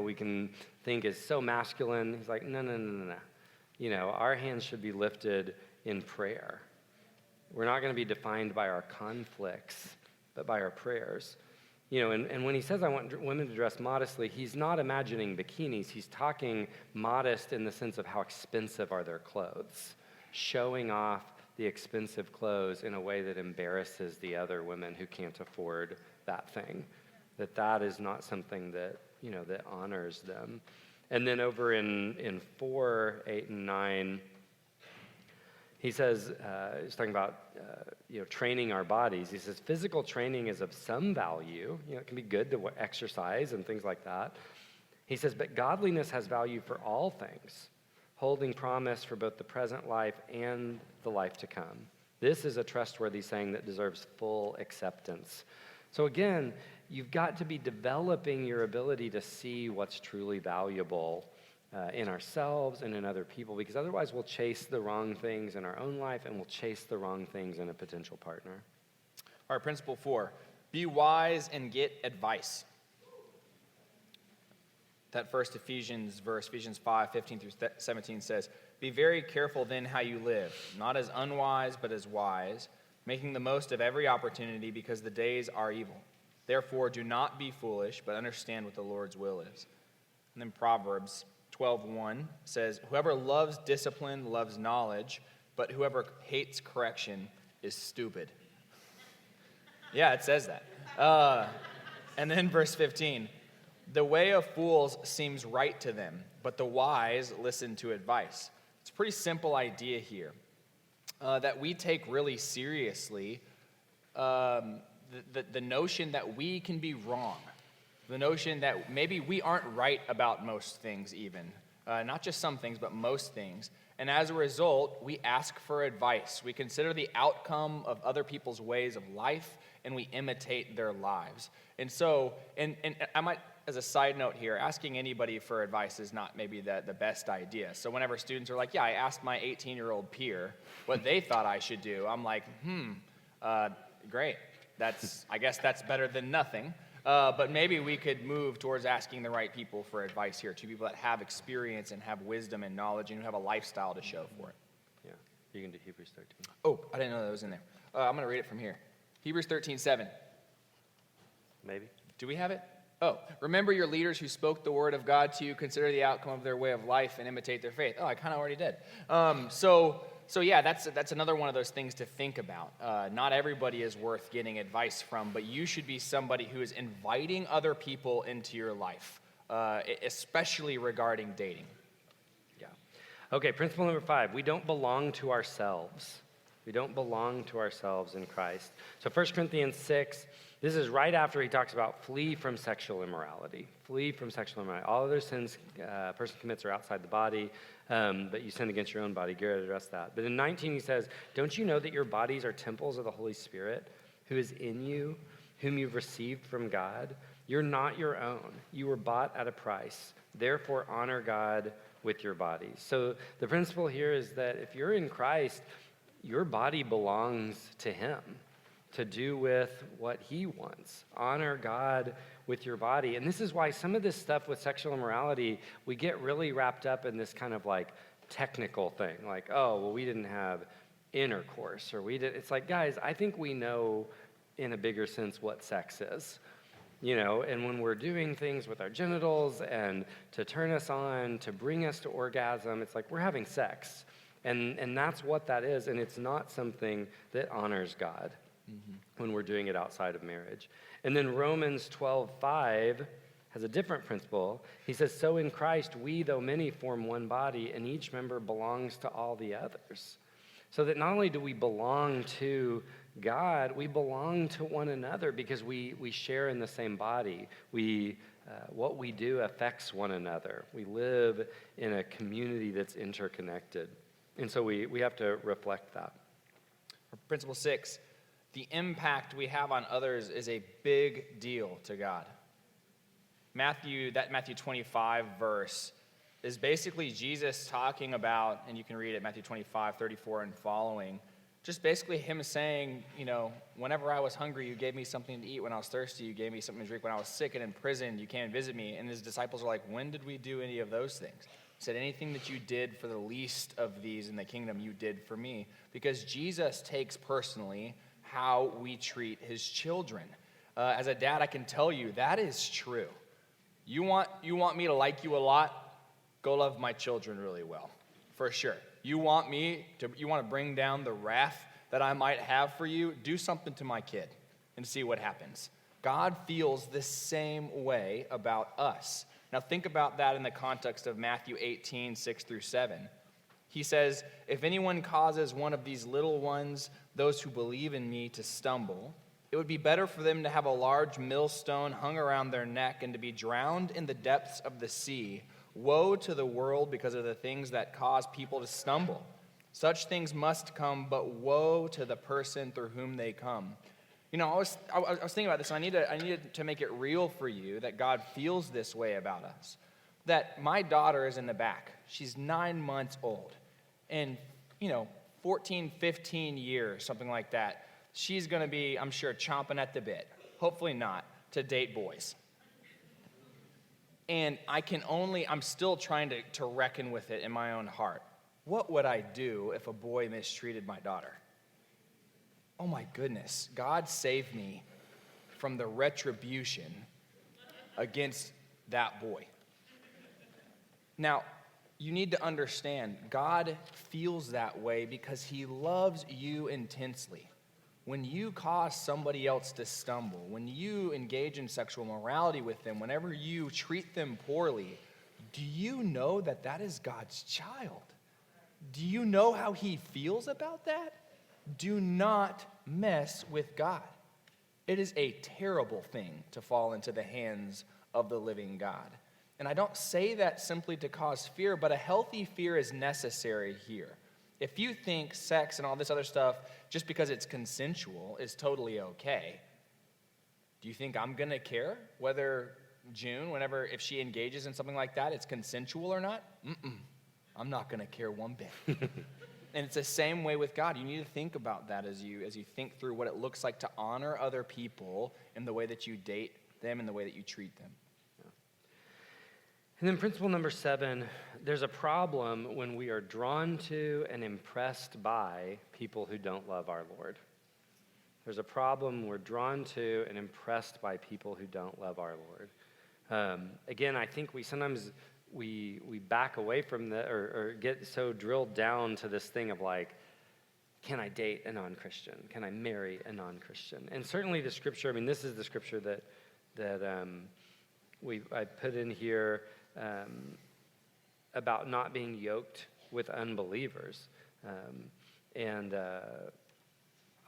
we can think is so masculine. He's like, no. Our hands should be lifted in prayer. We're not going to be defined by our conflicts, but by our prayers. And when he says, I want women to dress modestly, he's not imagining bikinis. He's talking modest in the sense of how expensive are their clothes, showing off the expensive clothes in a way that embarrasses the other women who can't afford that thing. That is not something that, that honors them. And then over in 4, 8, and 9, he says, he's talking about, training our bodies. He says, physical training is of some value. It can be good to exercise and things like that. He says, but godliness has value for all things, holding promise for both the present life and the life to come. This is a trustworthy saying that deserves full acceptance. So again, you've got to be developing your ability to see what's truly valuable in ourselves and in other people, because otherwise we'll chase the wrong things in our own life and we'll chase the wrong things in a potential partner. All right, principle 4, be wise and get advice. That first Ephesians verse, Ephesians 5, 15 through 17 says, be very careful then how you live, not as unwise but as wise, making the most of every opportunity because the days are evil. Therefore do not be foolish, but understand what the Lord's will is. And then Proverbs 12:1 says, whoever loves discipline loves knowledge, but whoever hates correction is stupid. Yeah, it says that. And then verse 15, the way of fools seems right to them, but the wise listen to advice. It's a pretty simple idea here that we take really seriously the notion that we can be wrong. The notion that maybe we aren't right about most things even. Not just some things, but most things. And as a result, we ask for advice. We consider the outcome of other people's ways of life, and we imitate their lives. And so, and I might, as a side note here, asking anybody for advice is not maybe the best idea. So whenever students are like, yeah, I asked my 18-year-old peer what they thought I should do, I'm like, great. I guess that's better than nothing. But maybe we could move towards asking the right people for advice here, to people that have experience and have wisdom and knowledge and who have a lifestyle to show for it. Yeah, you can do Hebrews 13. Oh, I didn't know that was in there. I'm going to read it from here. Hebrews 13:7. Maybe. Do we have it? Oh, remember your leaders who spoke the word of God to you, consider the outcome of their way of life, and imitate their faith. Oh, I kind of already did. So yeah, that's another one of those things to think about. Not everybody is worth getting advice from, but you should be somebody who is inviting other people into your life, especially regarding dating. Yeah. Okay, principle number 5, we don't belong to ourselves. We don't belong to ourselves in Christ. So 1 Corinthians 6, this is right after he talks about flee from sexual immorality. Flee from sexual immorality. All other sins a person commits are outside the body, but you sin against your own body. Garrett addressed that. But in 19 he says, don't you know that your bodies are temples of the Holy Spirit who is in you, whom you've received from God? You're not your own. You were bought at a price. Therefore honor God with your bodies. So the principle here is that if you're in Christ, your body belongs to him to do with what he wants. Honor God with your body. And this is why some of this stuff with sexual immorality, we get really wrapped up in this kind of like technical thing. Like, oh, well, we didn't have intercourse, or we did. It's like, guys, I think we know in a bigger sense what sex is. And when we're doing things with our genitals and to turn us on, to bring us to orgasm, it's like we're having sex. And that's what that is, and it's not something that honors God when we're doing it outside of marriage. And then Romans 12:5 has a different principle. He says, so in Christ we, though many, form one body, and each member belongs to all the others. So that not only do we belong to God, we belong to one another because we share in the same body. What we do affects one another. We live in a community that's interconnected. And so we have to reflect that. Principle 6, the impact we have on others is a big deal to God. Matthew 25 verse is basically Jesus talking about, and you can read it, Matthew 25, 34 and following, just basically him saying, whenever I was hungry, you gave me something to eat. When I was thirsty, you gave me something to drink. When I was sick and in prison, you came and visit me. And his disciples are like, when did we do any of those things? He said, anything that you did for the least of these in the kingdom, you did for me. Because Jesus takes personally how we treat his children. As a dad, I can tell you that is true. You want me to like you a lot? Go love my children really well, for sure. You want to bring down the wrath that I might have for you? Do something to my kid and see what happens. God feels the same way about us. Now think about that in the context of Matthew 18, 6 through 7. He says, if anyone causes one of these little ones, those who believe in me, to stumble, it would be better for them to have a large millstone hung around their neck and to be drowned in the depths of the sea. Woe to the world because of the things that cause people to stumble. Such things must come, but woe to the person through whom they come. I was thinking about this, and I needed to make it real for you that God feels this way about us. That my daughter is in the back. She's 9 months old. And, 14, 15 years, something like that, she's going to be, I'm sure, chomping at the bit, hopefully not, to date boys. And I'm still trying to reckon with it in my own heart. What would I do if a boy mistreated my daughter? Oh my goodness, God save me from the retribution against that boy. Now, you need to understand, God feels that way because he loves you intensely. When you cause somebody else to stumble, when you engage in sexual morality with them, whenever you treat them poorly, do you know that that is God's child? Do you know how he feels about that? Do not mess with God. It is a terrible thing to fall into the hands of the living God. And I don't say that simply to cause fear, but a healthy fear is necessary here. If you think sex and all this other stuff, just because it's consensual, is totally okay, do you think I'm going to care whether if she engages in something like that, it's consensual or not? I'm not going to care one bit. And it's the same way with God. You need to think about that as you think through what it looks like to honor other people in the way that you date them and the way that you treat them. And then principle number 7, there's a problem when we are drawn to and impressed by people who don't love our Lord. There's a problem when we're drawn to and impressed by people who don't love our Lord. Again, I think we sometimes back away from or get so drilled down to this thing of like, can I date a non-Christian? Can I marry a non-Christian? And certainly the scripture, this is the scripture that I put in here about not being yoked with unbelievers. And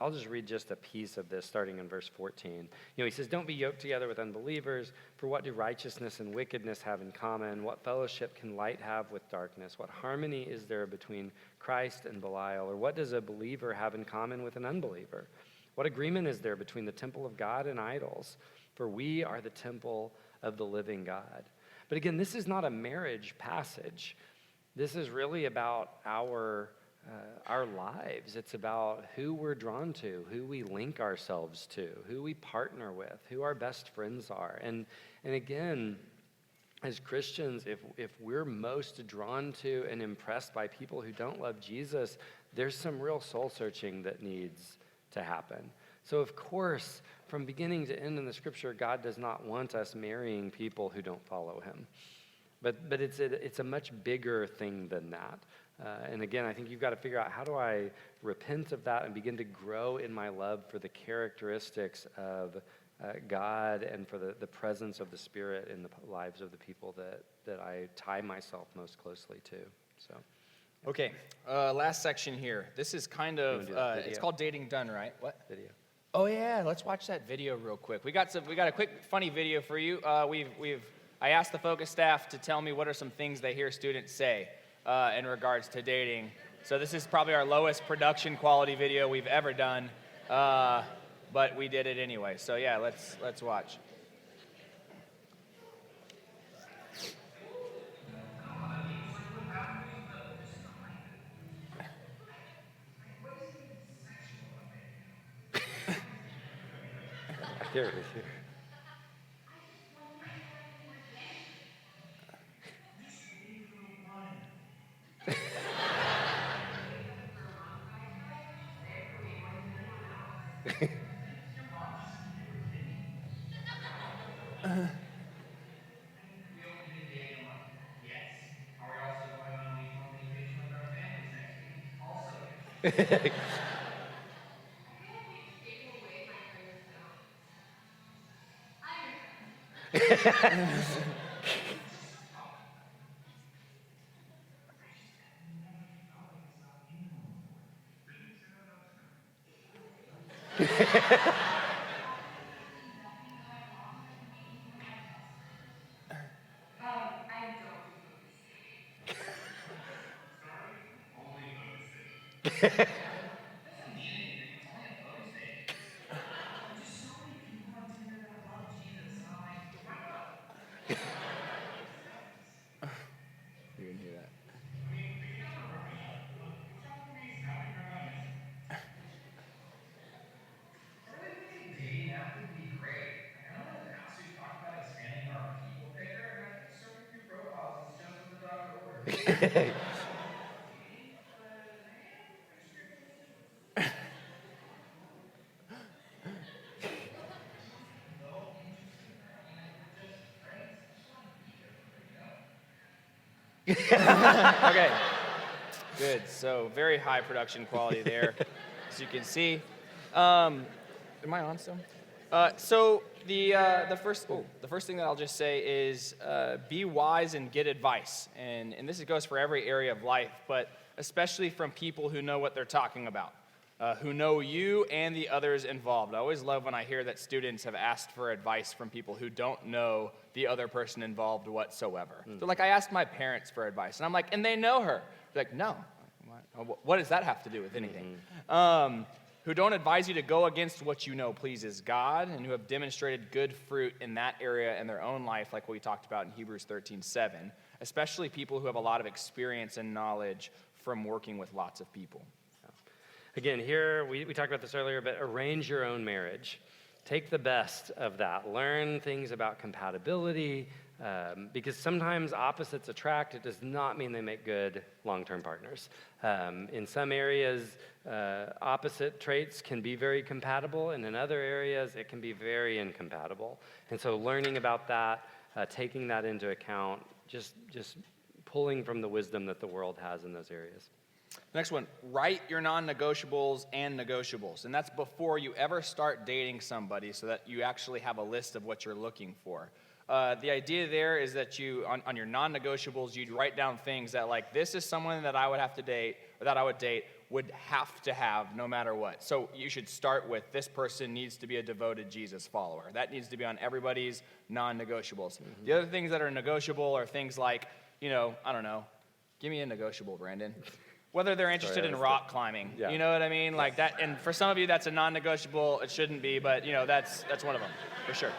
I'll just read just a piece of this starting in verse 14. He says, "Don't be yoked together with unbelievers, for what do righteousness and wickedness have in common? What fellowship can light have with darkness? What harmony is there between Christ and Belial? Or what does a believer have in common with an unbeliever? What agreement is there between the temple of God and idols? For we are the temple of the living God." But again, this is not a marriage passage. This is really about our lives. It's about who we're drawn to, who we link ourselves to, who we partner with, who our best friends are. And again, as Christians, if we're most drawn to and impressed by people who don't love Jesus, there's some real soul searching that needs to happen. So of course, from beginning to end in the scripture, God does not want us marrying people who don't follow him. But it's a much bigger thing than that. And again, I think you've got to figure out, how do I repent of that and begin to grow in my love for the characteristics of God and for the presence of the Spirit in the lives of the people that I tie myself most closely to. So, Okay, last section here. This is kind of, it's called Dating Done, right? What? Video. Oh yeah, let's watch that video real quick. We got a quick funny video for you. I asked the focus staff to tell me what are some things they hear students say in regards to dating. So this is probably our lowest production quality video we've ever done, but we did it anyway. So yeah, let's watch. Here it is. Here. You can hear that. Dating app would be great. I know in the past we've talked about expanding our people picker, and I think surfing through profiles is just what the doctor ordered. Okay, good. So very high production quality there, as you can see. Am I on still? So the first thing that I'll just say is be wise and get advice, and this goes for every area of life, but especially from people who know what they're talking about, who know you and the others involved. I always love when I hear that students have asked for advice from people who don't know the other person involved whatsoever. So like, I asked my parents for advice, and I'm like, and they know her. They're like, no. What does that have to do with anything? Who don't advise you to go against what you know pleases God, and who have demonstrated good fruit in that area in their own life, like what we talked about in Hebrews 13:7, especially people who have a lot of experience and knowledge from working with lots of people. Again, here, we talked about this earlier, but arrange your own marriage. Take the best of that. Learn things about compatibility, because sometimes opposites attract. It does not mean they make good long-term partners. In some areas, opposite traits can be very compatible, and in other areas, it can be very incompatible. And so learning about that, taking that into account, just pulling from the wisdom that the world has in those areas. Next one, write your non-negotiables and negotiables. And that's before you ever start dating somebody, so that you actually have a list of what you're looking for. The idea there is that you, on your non-negotiables, you'd write down things that, like, this is someone that I would have to date, or that I would date would have to have no matter what. So you should start with this person needs to be a devoted Jesus follower. That needs to be on everybody's non-negotiables. The other things that are negotiable are things like, I don't know, give me a negotiable, Brandon. Whether they're interested in rock climbing, Yeah. you know what I mean? Like that, and for some of you that's a non-negotiable, it shouldn't be, but that's one of them, for sure.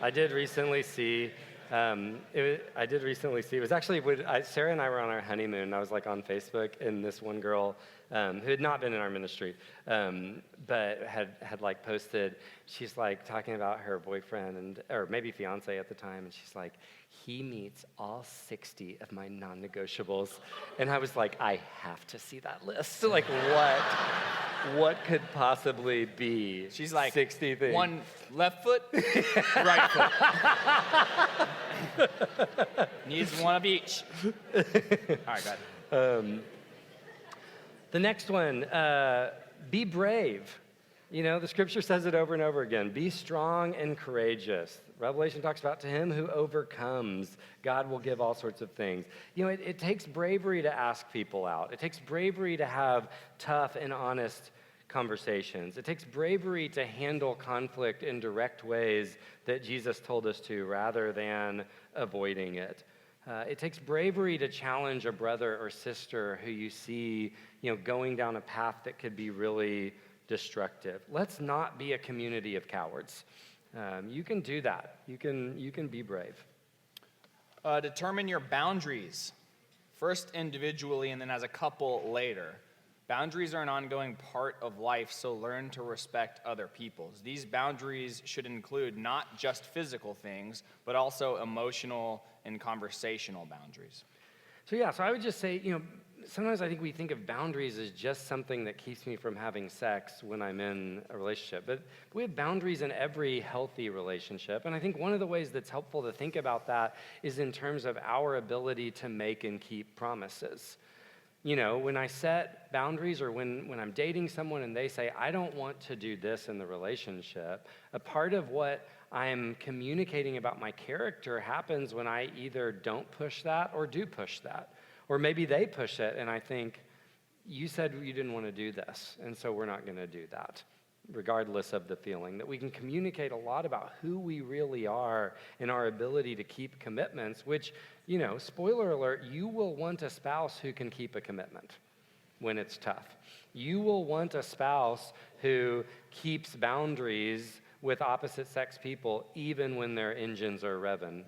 I did recently see, it was actually when Sarah and I were on our honeymoon, and I was like on Facebook, and this one girl who had not been in our ministry, but had like posted, she's like talking about her boyfriend, or maybe fiance at the time, and she's like, he meets all 60 of my non-negotiables. And I was like, I have to see that list. Like what could possibly be She's like, 60 things? One left foot, right foot. Needs one of each. All right, got it. The next one, be brave. The scripture says it over and over again. Be strong and courageous. Revelation talks about to him who overcomes, God will give all sorts of things. It takes bravery to ask people out. It takes bravery to have tough and honest conversations. It takes bravery to handle conflict in direct ways that Jesus told us to rather than avoiding it. It takes bravery to challenge a brother or sister who you see, going down a path that could be really destructive. Let's not be a community of cowards. You can do that. You can be brave. Determine your boundaries, first individually and then as a couple later. Boundaries are an ongoing part of life, so learn to respect other people's. These boundaries should include not just physical things, but also emotional and conversational boundaries. So I would just say, sometimes I think we think of boundaries as just something that keeps me from having sex when I'm in a relationship. But we have boundaries in every healthy relationship. And I think one of the ways that's helpful to think about that is in terms of our ability to make and keep promises. When I set boundaries, or when I'm dating someone and they say, I don't want to do this in the relationship, a part of what I'm communicating about my character happens when I either don't push that or do push that. Or maybe they push it and I think, you said you didn't want to do this, and so we're not going to do that, regardless of the feeling. That we can communicate a lot about who we really are and our ability to keep commitments, which, spoiler alert, you will want a spouse who can keep a commitment when it's tough. You will want a spouse who keeps boundaries with opposite sex people even when their engines are revving,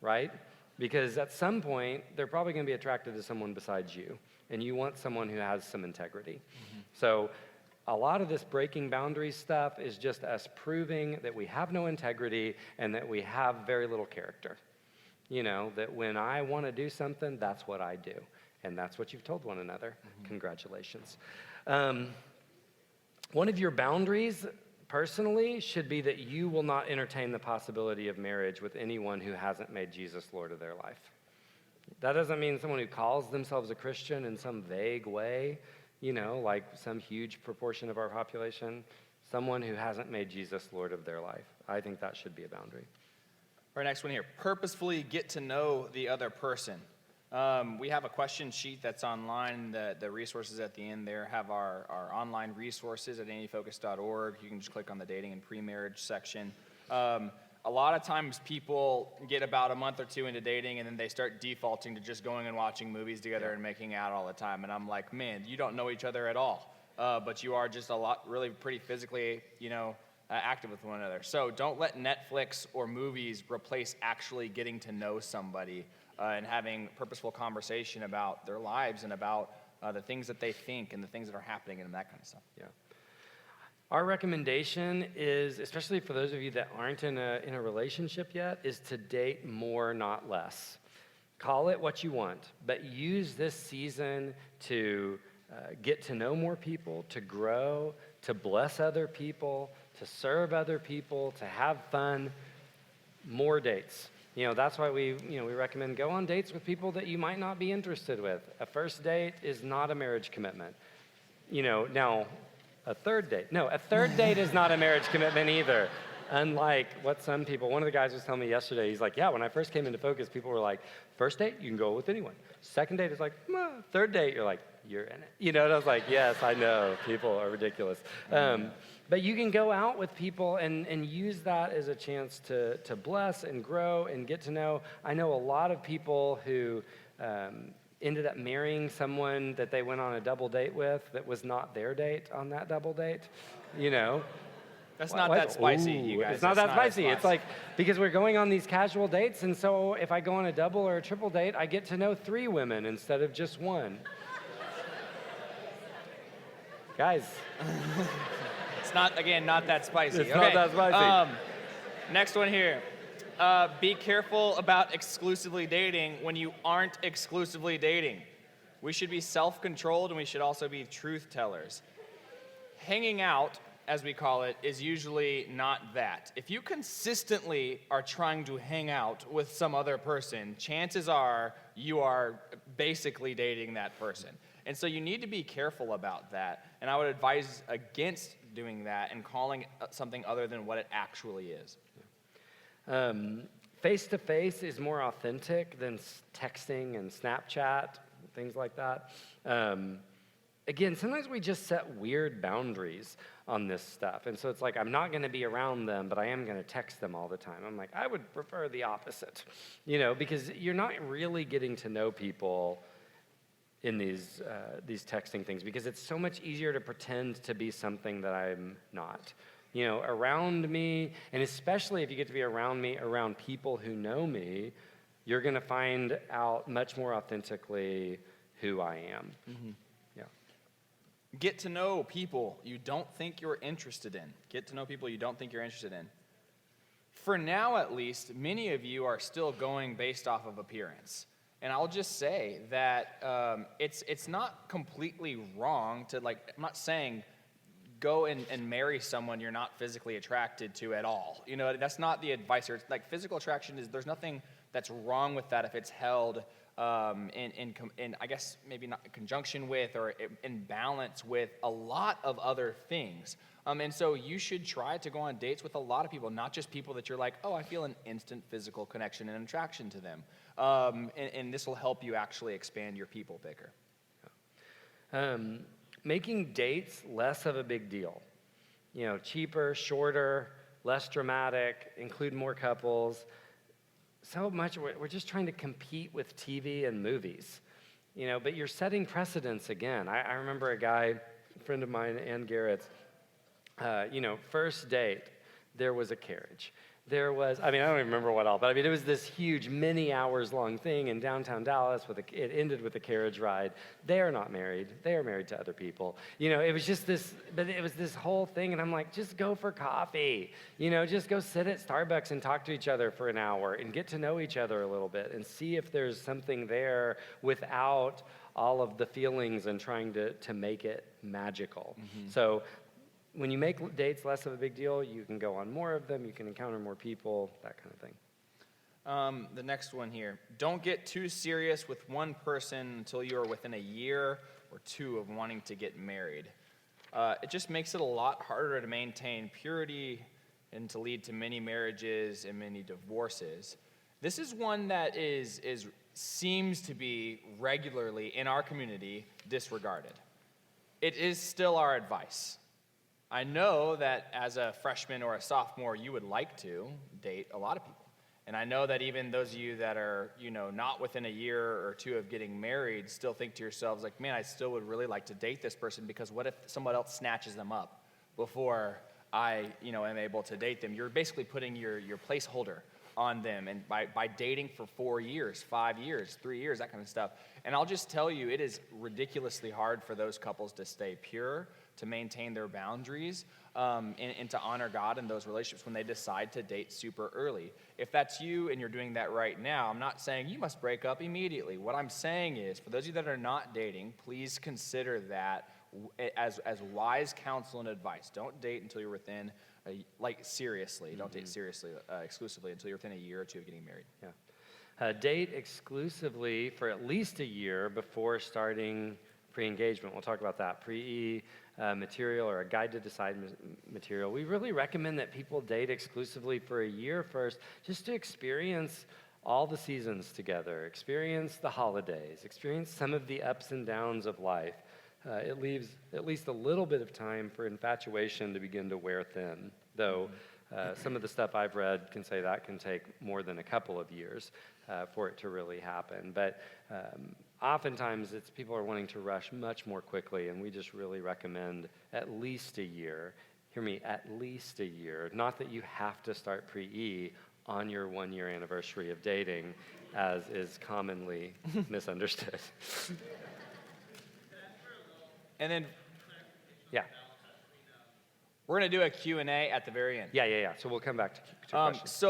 right? Because at some point, they're probably going to be attracted to someone besides you, and you want someone who has some integrity. Mm-hmm. So a lot of this breaking boundaries stuff is just us proving that we have no integrity and that we have very little character. That when I want to do something, that's what I do. And that's what you've told one another. Mm-hmm. Congratulations. One of your boundaries personally should be that you will not entertain the possibility of marriage with anyone who hasn't made Jesus Lord of their life. That doesn't mean someone who calls themselves a Christian in some vague way, like some huge proportion of our population. Someone who hasn't made Jesus Lord of their life. I think that should be a boundary. Our next one here, purposefully get to know the other person. We have a question sheet that's online. The resources at the end there have our online resources at anyfocus.org. You can just click on the dating and pre-marriage section. A lot of times people get about a month or two into dating and then they start defaulting to just going and watching movies together and making out all the time. And I'm like, man, you don't know each other at all. But you are just really pretty physically, active with one another. So don't let Netflix or movies replace actually getting to know somebody and having purposeful conversation about their lives and about the things that they think and the things that are happening and that kind of stuff. Yeah. Our recommendation is, especially for those of you that aren't in a relationship yet, is to date more, not less. Call it what you want, but use this season to get to know more people, to grow, to bless other people, to serve other people, to have fun. More dates. That's why we recommend go on dates with people that you might not be interested with. A first date is not a marriage commitment. Now, a third date is not a marriage commitment either. Unlike what some people, one of the guys was telling me yesterday, he's like, yeah, when I first came into Focus, people were like, first date, you can go with anyone. Second date is like, third date, you're like, you're in it. You know, and I was like, yes, I know, people are ridiculous. But you can go out with people and use that as a chance to bless and grow and get to know. I know a lot of people who ended up marrying someone that they went on a double date with that was not their date on that double date, you know. That's not that spicy, Ooh, you guys. it's not That's that not as spicy. It's like, because we're going on these casual dates, and so if I go on a double or a triple date, I get to know 3 women instead of just one. Guys. It's not, again, not that spicy. It's not that spicy. Next one here. Be careful about exclusively dating when you aren't exclusively dating. We should be self-controlled, and we should also be truth tellers. Hanging out, as we call it, is usually not that. If you consistently are trying to hang out with some other person, chances are you are basically dating that person. And so you need to be careful about that. And I would advise against doing that and calling something other than what it actually is. Face-to-face is more authentic than texting and Snapchat, things like that. Again, sometimes we just set weird boundaries on this stuff. And so it's like, I'm not going to be around them, but I am going to text them all the time. I'm like, I would prefer the opposite, you know, because you're not really getting to know people in these texting things, because it's so much easier to pretend to be something that I'm not. You know, around me, and especially if you get to be around me, around people who know me, you're going to find out much more authentically who I am. Mm-hmm. Yeah. Get to know people you don't think you're interested in. Get to know people you don't think you're interested in. For now, at least, many of you are still going based off of appearance. And I'll just say that it's not completely wrong to, like, I'm not saying go and marry someone you're not physically attracted to at all. You know, that's not the advice. Like, physical attraction there's nothing that's wrong with that if it's held in I guess maybe not in conjunction with or in balance with a lot of other things. And so you should try to go on dates with a lot of people, not just people that you're like, oh, I feel an instant physical connection and attraction to them. And this will help you actually expand your people picker. Making dates less of a big deal. You know, cheaper, shorter, less dramatic, include more couples. So much, we're just trying to compete with TV and movies. You know, but you're setting precedents again. I remember a guy, a friend of mine and Garrett's, first date, there was a carriage. There was, I don't even remember what all, but it was this huge, many hours long thing in downtown Dallas. It ended with a carriage ride. They are not married. They are married to other people. You know, it was just this, but it was this whole thing, and I'm like, just go for coffee. You know, just go sit at Starbucks and talk to each other for an hour and get to know each other a little bit and see if there's something there without all of the feelings and trying to make it magical. Mm-hmm. So when you make dates less of a big deal, you can go on more of them, you can encounter more people, that kind of thing. The next one here. Don't get too serious with one person until you are within a year or 2 of wanting to get married. It just makes it a lot harder to maintain purity and to lead to many marriages and many divorces. This is one that seems to be regularly in our community disregarded. It is still our advice. I know that as a freshman or a sophomore, you would like to date a lot of people. And I know that even those of you that are, not within a year or 2 of getting married still think to yourselves, like, man, I still would really like to date this person, because what if someone else snatches them up before I, am able to date them? You're basically putting your placeholder on them, and by dating for 4 years, 5 years, 3 years, that kind of stuff. And I'll just tell you, it is ridiculously hard for those couples to stay pure, to maintain their boundaries, and to honor God in those relationships when they decide to date super early. If that's you and you're doing that right now, I'm not saying you must break up immediately. What I'm saying is, for those of you that are not dating, please consider that as wise counsel and advice. Don't date until you're within, seriously, don't date seriously, exclusively until you're within a year or 2 of getting married. Yeah. Date exclusively for at least a year before starting pre-engagement. We'll talk about that. Material or a guide to decide material. We really recommend that people date exclusively for a year first, just to experience all the seasons together, experience the holidays, experience some of the ups and downs of life, it leaves at least a little bit of time for infatuation to begin to wear thin, though some of the stuff I've read can say that can take more than a couple of years for it to really happen. But oftentimes people are wanting to rush much more quickly, and we just really recommend at least a year. Hear me, at least a year. Not that you have to start pre-E on your 1-year anniversary of dating, as is commonly misunderstood. And then Yeah. we're going to do a Q&A at the very end. Yeah. So we'll come back to questions.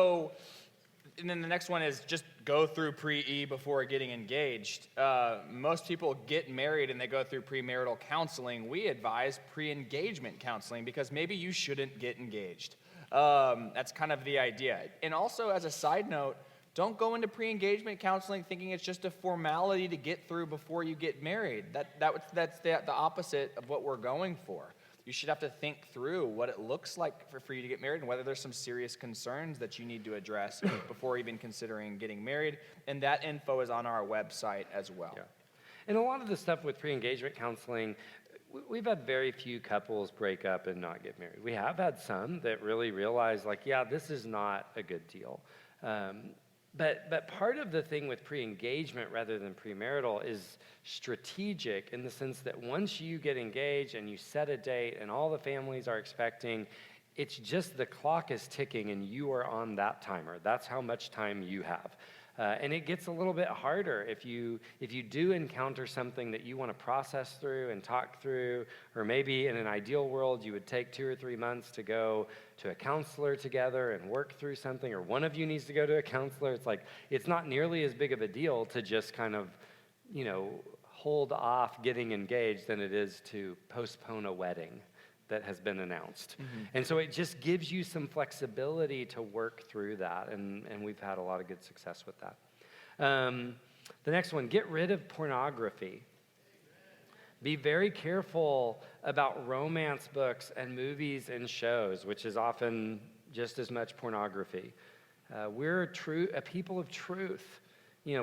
And then the next one is just go through pre-E before getting engaged. Most people get married and they go through premarital counseling. We advise pre-engagement counseling because maybe you shouldn't get engaged. That's kind of the idea. And also, as a side note, don't go into pre-engagement counseling thinking it's just a formality to get through before you get married. That's the opposite of what we're going for. You should have to think through what it looks like for you to get married and whether there's some serious concerns that you need to address before even considering getting married. And that info is on our website as well. Yeah. And a lot of the stuff with pre-engagement counseling, we've had very few couples break up and not get married. We have had some that really realize, like, yeah, this is not a good deal. But part of the thing with pre-engagement rather than premarital is strategic in the sense that once you get engaged and you set a date and all the families are expecting, it's just the clock is ticking and you are on that timer. That's how much time you have. And it gets a little bit harder if you do encounter something that you want to process through and talk through, or maybe in an ideal world you would take 2 or 3 months to go to a counselor together and work through something, or one of you needs to go to a counselor. It's like, it's not nearly as big of a deal to just kind of, hold off getting engaged than it is to postpone a wedding that has been announced. Mm-hmm. And so it just gives you some flexibility to work through that, and we've had a lot of good success with that. The next one, get rid of pornography. Be very careful about romance books and movies and shows, which is often just as much pornography. We're a people of truth.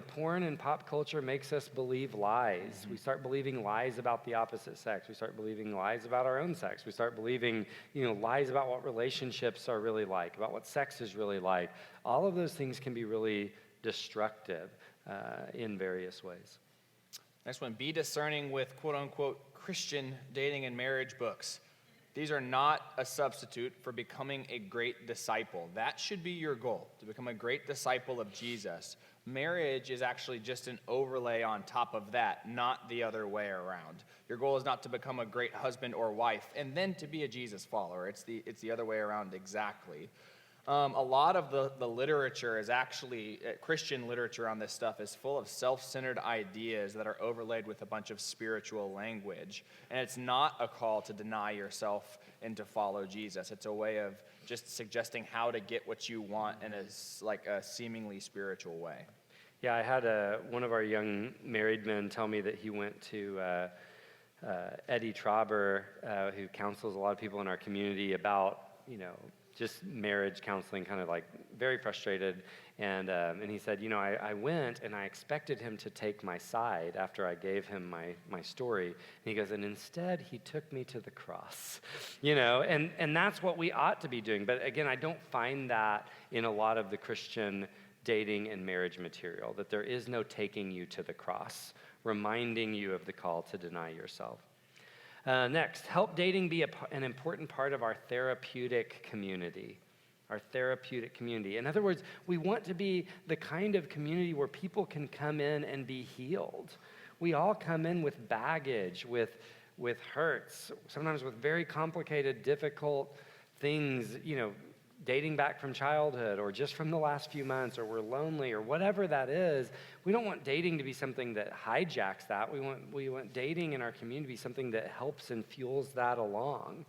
Porn and pop culture makes us believe lies. We start believing lies about the opposite sex. We start believing lies about our own sex. We start believing, lies about what relationships are really like, about what sex is really like. All of those things can be really destructive in various ways. Next one, be discerning with quote-unquote Christian dating and marriage books. These are not a substitute for becoming a great disciple. That should be your goal, to become a great disciple of Jesus. Marriage is actually just an overlay on top of that, not the other way around. Your goal is not to become a great husband or wife and then to be a Jesus follower. It's the other way around exactly. A lot of the literature is actually, Christian literature on this stuff is full of self-centered ideas that are overlaid with a bunch of spiritual language. And it's not a call to deny yourself and to follow Jesus. It's a way of just suggesting how to get what you want in a seemingly spiritual way. Yeah, I had one of our young married men tell me that he went to Eddie Trauber, who counsels a lot of people in our community about, just marriage counseling, kind of like very frustrated. And he said, I went and I expected him to take my side after I gave him my story. And he goes, and instead he took me to the cross, and that's what we ought to be doing. But again, I don't find that in a lot of the Christian dating and marriage material, that there is no taking you to the cross, reminding you of the call to deny yourself. Next, help dating be an important part of our therapeutic community. Our therapeutic community. In other words, we want to be the kind of community where people can come in and be healed. We all come in with baggage, with hurts, sometimes with very complicated, difficult things, dating back from childhood or just from the last few months, or we're lonely or whatever that is. We don't want dating to be something that hijacks that. We want dating in our community to be something that helps and fuels that along.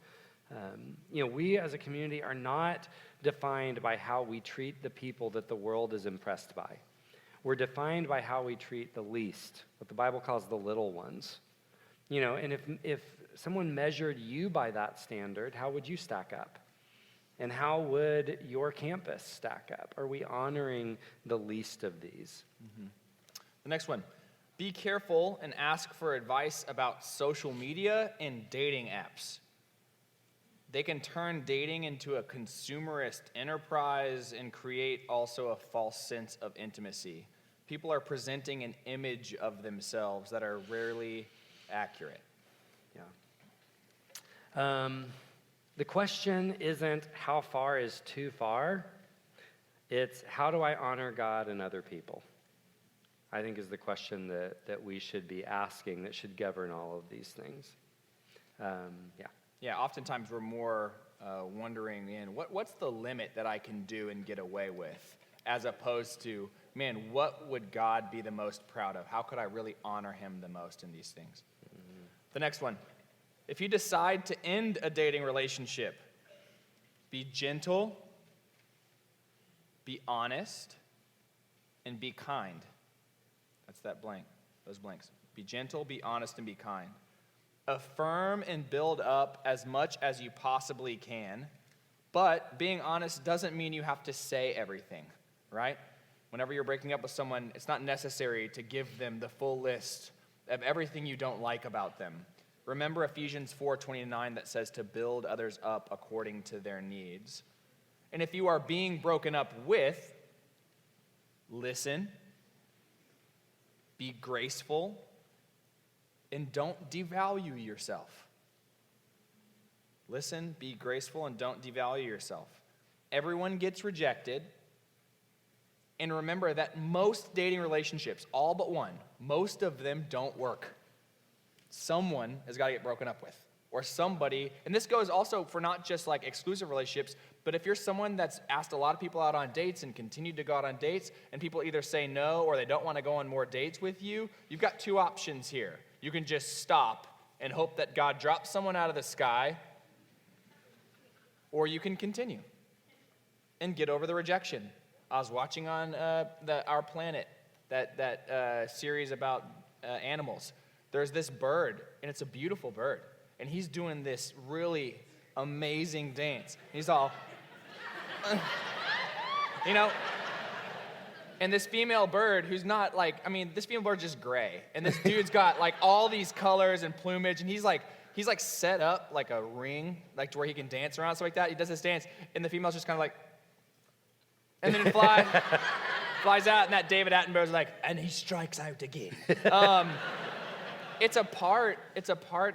We as a community are not defined by how we treat the people that the world is impressed by. We're defined by how we treat the least, what the Bible calls the little ones. And if someone measured you by that standard, how would you stack up? And how would your campus stack up? Are we honoring the least of these? The next one. Be careful and ask for advice about social media and dating apps. They can turn dating into a consumerist enterprise and create also a false sense of intimacy. People are presenting an image of themselves that are rarely accurate. Yeah. The question isn't how far is too far. It's how do I honor God and other people? I think is the question that we should be asking that should govern all of these things. Yeah, oftentimes we're more wondering, man, what's the limit that I can do and get away with? As opposed to, man, what would God be the most proud of? How could I really honor him the most in these things? Mm-hmm. The next one. If you decide to end a dating relationship, be gentle, be honest, and be kind. That's that blank, those blanks. Be gentle, be honest, and be kind. Affirm and build up as much as you possibly can, but being honest doesn't mean you have to say everything, right? Whenever you're breaking up with someone, it's not necessary to give them the full list of everything you don't like about them. Remember Ephesians 4:29 that says to build others up according to their needs. And if you are being broken up with, listen, be graceful, and don't devalue yourself. Listen, be graceful, and don't devalue yourself. Everyone gets rejected. And remember that most dating relationships, all but one, most of them don't work. Someone has got to get broken up with. Or somebody, and this goes also for not just like exclusive relationships, but if you're someone that's asked a lot of people out on dates and continued to go out on dates, and people either say no or they don't want to go on more dates with you, you've got two options here. You can just stop and hope that God drops someone out of the sky, or you can continue and get over the rejection. I was watching on Our Planet, that series about animals. There's this bird, and it's a beautiful bird, and he's doing this really amazing dance. He's all, and this female bird who's not this female bird's just gray, and this dude's got like all these colors and plumage, and he's like set up like a ring, like to where he can dance around, stuff like that. He does this dance, and the female's just kind of like, and then it flies out, and that David Attenborough's like, and he strikes out again. It's a part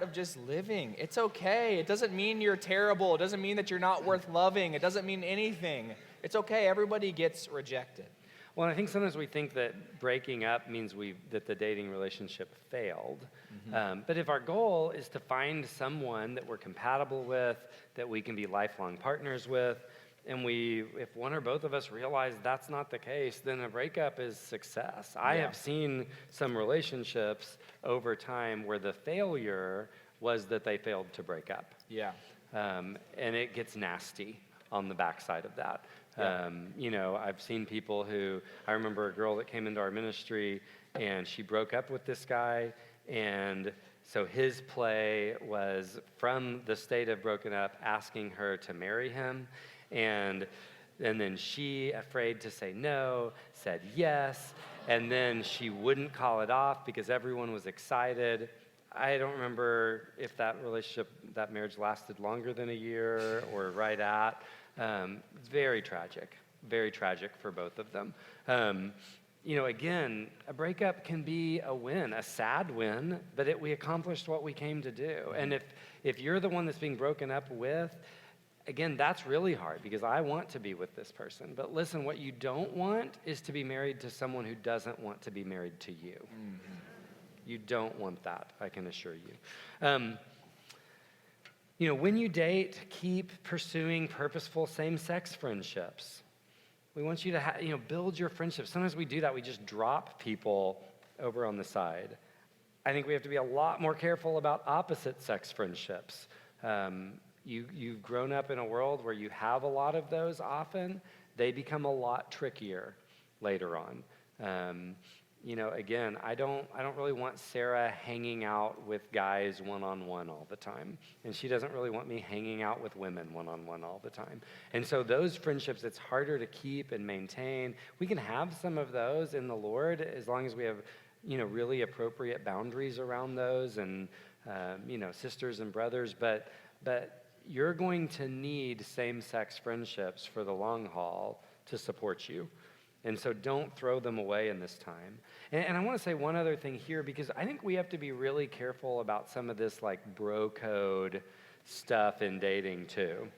of just living. It's okay. It doesn't mean you're terrible. It doesn't mean that you're not worth loving. It doesn't mean anything. It's okay. Everybody gets rejected. Well, I think sometimes we think that breaking up means that the dating relationship failed. Mm-hmm. But if our goal is to find someone that we're compatible with, that we can be lifelong partners with, and if one or both of us realize that's not the case, then a breakup is success. Yeah. I have seen some relationships over time where the failure was that they failed to break up. Yeah. And it gets nasty on the backside of that. Yeah. I've seen people I remember a girl that came into our ministry, and she broke up with this guy, and so his play was from the state of broken up, asking her to marry him. And then she, afraid to say no, said yes, and then she wouldn't call it off because everyone was excited. I don't remember if that marriage lasted longer than a year or right at. Very tragic for both of them. Again, a breakup can be a win, a sad win, but we accomplished what we came to do. And if you're the one that's being broken up with, again, that's really hard because I want to be with this person. But listen, what you don't want is to be married to someone who doesn't want to be married to you. Mm-hmm. You don't want that, I can assure you. When you date, keep pursuing purposeful same-sex friendships. We want you to build your friendships. Sometimes we do that. We just drop people over on the side. I think we have to be a lot more careful about opposite-sex friendships. You've grown up in a world where you have a lot of those often. They become a lot trickier later on. Again, I don't really want Sarah hanging out with guys one-on-one all the time. And she doesn't really want me hanging out with women one-on-one all the time. And so those friendships, it's harder to keep and maintain. We can have some of those in the Lord as long as we have, really appropriate boundaries around those and, sisters and brothers. But you're going to need same-sex friendships for the long haul to support you. And so don't throw them away in this time. And I want to say one other thing here, because I think we have to be really careful about some of this like bro code stuff in dating too.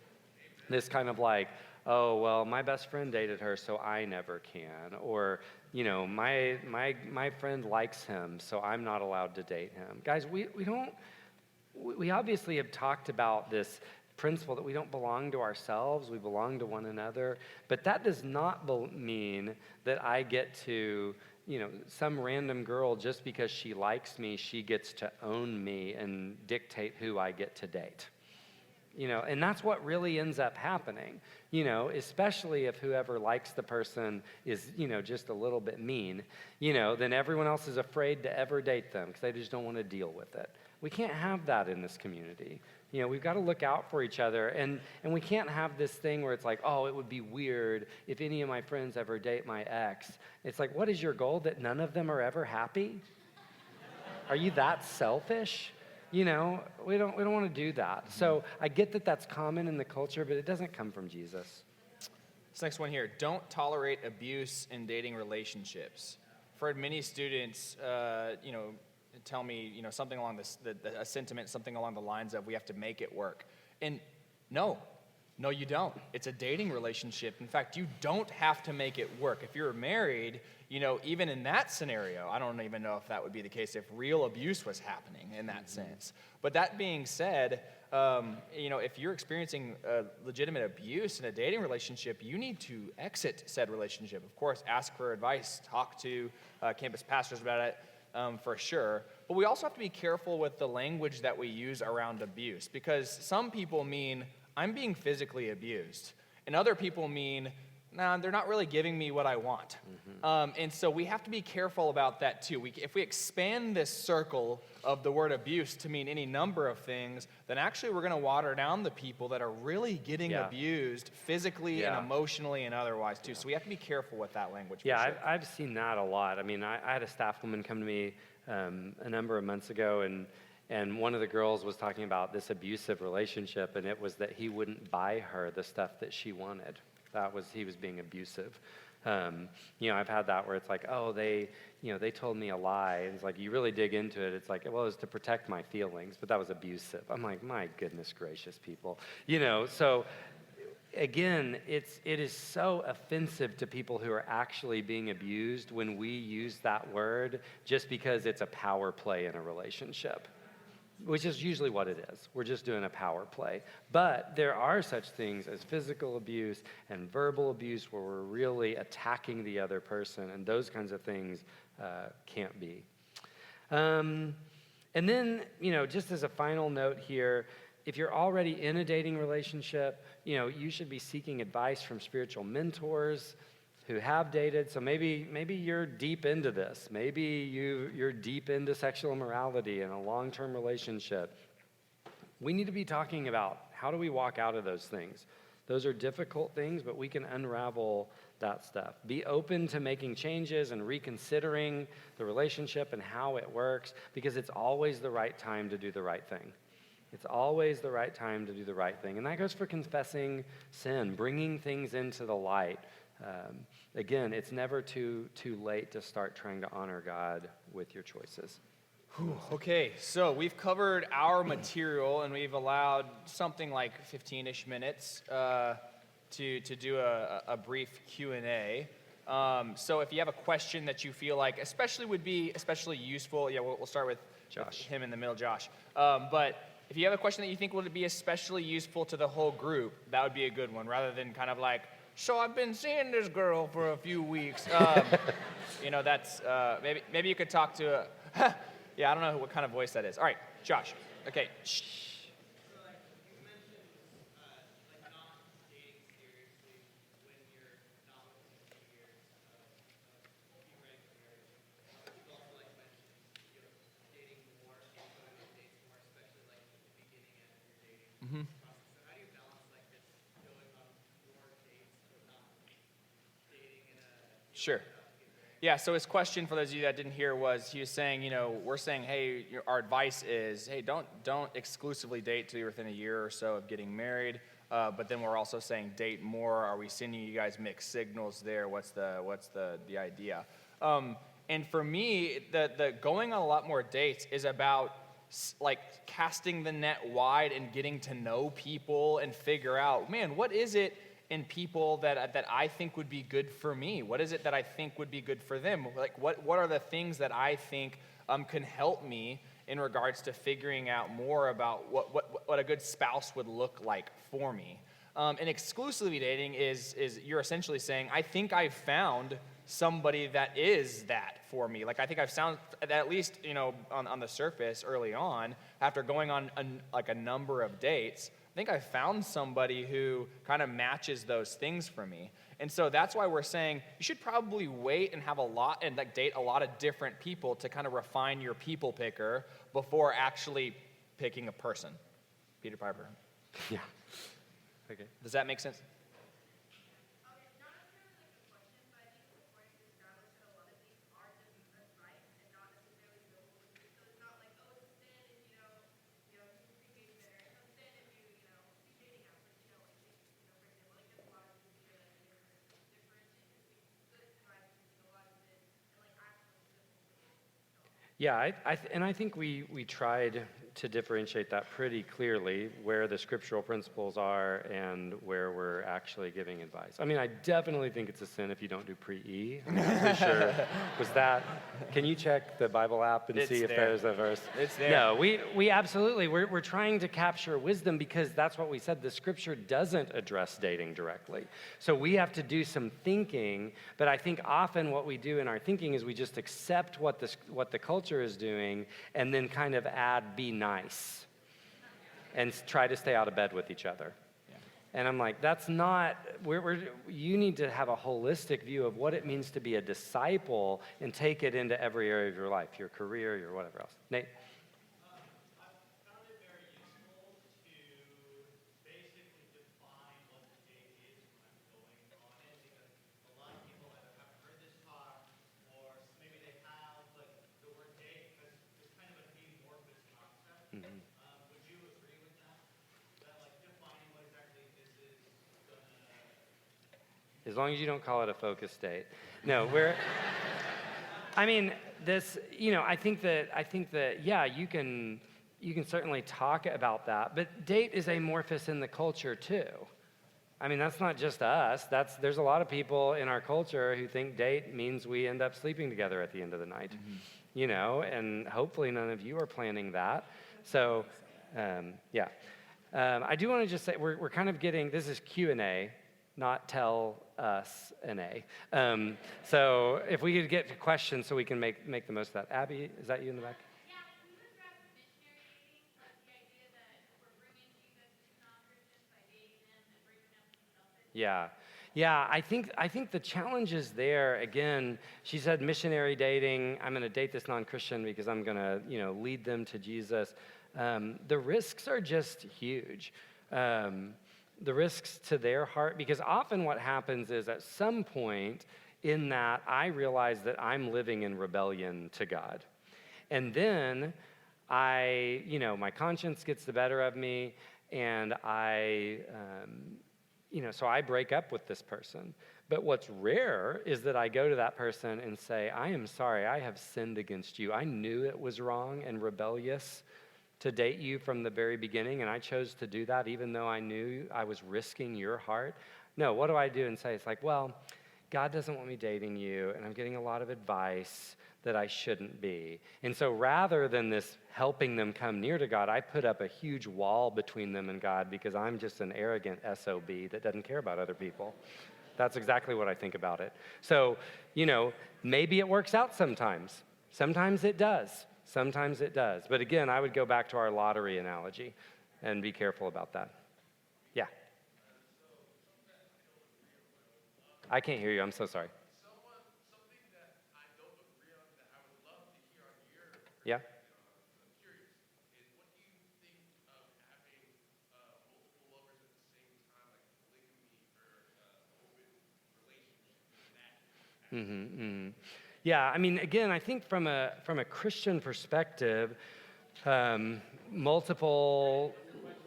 This kind of like, oh, well, my best friend dated her, so I never can. Or, my friend likes him, so I'm not allowed to date him. Guys, we obviously have talked about this principle that we don't belong to ourselves, we belong to one another. But that does not mean that I get to, some random girl, just because she likes me, she gets to own me and dictate who I get to date. And that's what really ends up happening, especially if whoever likes the person is, just a little bit mean, then everyone else is afraid to ever date them because they just don't want to deal with it. We can't have that in this community. We've got to look out for each other, and we can't have this thing where it's like, oh, it would be weird if any of my friends ever date my ex. It's like, what is your goal, that none of them are ever happy? Are you that selfish? We don't want to do that. So I get that that's common in the culture, but it doesn't come from Jesus. This next one here, don't tolerate abuse in dating relationships. I've heard many students, tell me, something along a sentiment, something along the lines of, we have to make it work. And no, you don't. It's a dating relationship. In fact, you don't have to make it work. If you're married, even in that scenario, I don't even know if that would be the case if real abuse was happening in that sense. But that being said, if you're experiencing legitimate abuse in a dating relationship, you need to exit said relationship. Of course, ask for advice, talk to campus pastors about it. For sure. But we also have to be careful with the language that we use around abuse, because some people mean, I'm being physically abused, and other people mean, nah, they're not really giving me what I want. And so we have to be careful about that too. If we expand this circle of the word abuse to mean any number of things, then actually we're going to water down the people that are really getting abused physically and emotionally and otherwise too. So we have to be careful with that language. Yeah, for sure. I've seen that a lot. I mean, I had a staff woman come to me a number of months ago, and one of the girls was talking about this abusive relationship, and it was that he wouldn't buy her the stuff that she wanted. He was being abusive. I've had that where it's like, oh, they told me a lie. And it's like, you really dig into it. It's like, well, it was to protect my feelings, but that was abusive. I'm like, my goodness gracious, people. So again, it is so offensive to people who are actually being abused when we use that word just because it's a power play in a relationship, which is usually what it is. We're just doing a power play. But there are such things as physical abuse and verbal abuse where we're really attacking the other person, and those kinds of things can't be. And then, just as a final note here, if you're already in a dating relationship, you should be seeking advice from spiritual mentors who have dated. So maybe you're deep into this. Maybe you're deep into sexual immorality in a long-term relationship. We need to be talking about how do we walk out of those things. Those are difficult things, but we can unravel that stuff. Be open to making changes and reconsidering the relationship and how it works, because it's always the right time to do the right thing. It's always the right time to do the right thing. And that goes for confessing sin, bringing things into the light. Again, it's never too late to start trying to honor God with your choices. Okay, so we've covered our material, and we've allowed something like 15-ish minutes to do a brief Q&A. So if you have a question that you feel like would be especially useful, we'll start with Josh. Him in the middle, Josh. But if you have a question that you think would be especially useful to the whole group, that would be a good one, rather than kind of like, so I've been seeing this girl for a few weeks. That's maybe you could talk to I don't know what kind of voice that is. All right, Josh. Okay. Shh. Sure. Yeah, so his question for those of you that didn't hear was, he was saying, we're saying, hey, our advice is, hey, don't exclusively date till you're within a year or so of getting married. But then we're also saying date more. Are we sending you guys mixed signals there? What's the idea? And for me, the going on a lot more dates is about like casting the net wide and getting to know people and figure out, man, what is it in people that I think would be good for me? What is it that I think would be good for them? Like, what are the things that I think can help me in regards to figuring out more about what a good spouse would look like for me? And exclusively dating is you're essentially saying, I think I've found somebody that is that for me. Like, I think I've found, at least, on the surface early on, after going on a number of dates, I think I found somebody who kind of matches those things for me. And so that's why we're saying you should probably wait and have date a lot of different people to kind of refine your people picker before actually picking a person. Peter Piper. Yeah. Okay. Does that make sense? Yeah, I think we tried to differentiate that pretty clearly, where the scriptural principles are and where we're actually giving advice. I mean, I definitely think it's a sin if you don't do pre-E. I'm not really sure. Was that? Can you check the Bible app and see if there's a verse? It's there. No, we absolutely, we're trying to capture wisdom because that's what we said. The scripture doesn't address dating directly. So we have to do some thinking, but I think often what we do in our thinking is we just accept what the culture is doing and then kind of add be nice and try to stay out of bed with each other. Yeah. And I'm like, that's not, you need to have a holistic view of what it means to be a disciple and take it into every area of your life, your career, your whatever else. Nate? As long as you don't call it a focus date. No, I mean, I think that, yeah, you can certainly talk about that, but date is amorphous in the culture too. I mean, that's not just us. There's a lot of people in our culture who think date means we end up sleeping together at the end of the night, and hopefully none of you are planning that. So, yeah. I do want to just say, we're kind of getting, this is Q&A, not tell us an A. So if we could get to questions so we can make the most of that. Abby, is that you in the back? Yeah, can you address missionary dating, like the idea that we're bringing Jesus to non-Christians by dating them and bringing them to selfish? Yeah, I think the challenge is there. Again, she said missionary dating. I'm going to date this non-Christian because I'm going to, lead them to Jesus. The risks are just huge. The risks to their heart, because often what happens is at some point in that I realize that I'm living in rebellion to God. And then my conscience gets the better of me, and so I break up with this person. But what's rare is that I go to that person and say, I am sorry, I have sinned against you. I knew it was wrong and rebellious to date you from the very beginning, and I chose to do that even though I knew I was risking your heart. No, what do I do and say? It's like, well, God doesn't want me dating you, and I'm getting a lot of advice that I shouldn't be. And so rather than this helping them come near to God, I put up a huge wall between them and God because I'm just an arrogant SOB that doesn't care about other people. That's exactly what I think about it. So, maybe it works out sometimes. Sometimes it does. Sometimes it does. But again, I would go back to our lottery analogy and be careful about that. Yeah. I can't hear you. I'm so sorry. Something that I don't agree on that I would love to hear on your Yeah. I'm curious, is what do you think of having Yeah, I mean, again, I think from a Christian perspective, multiple.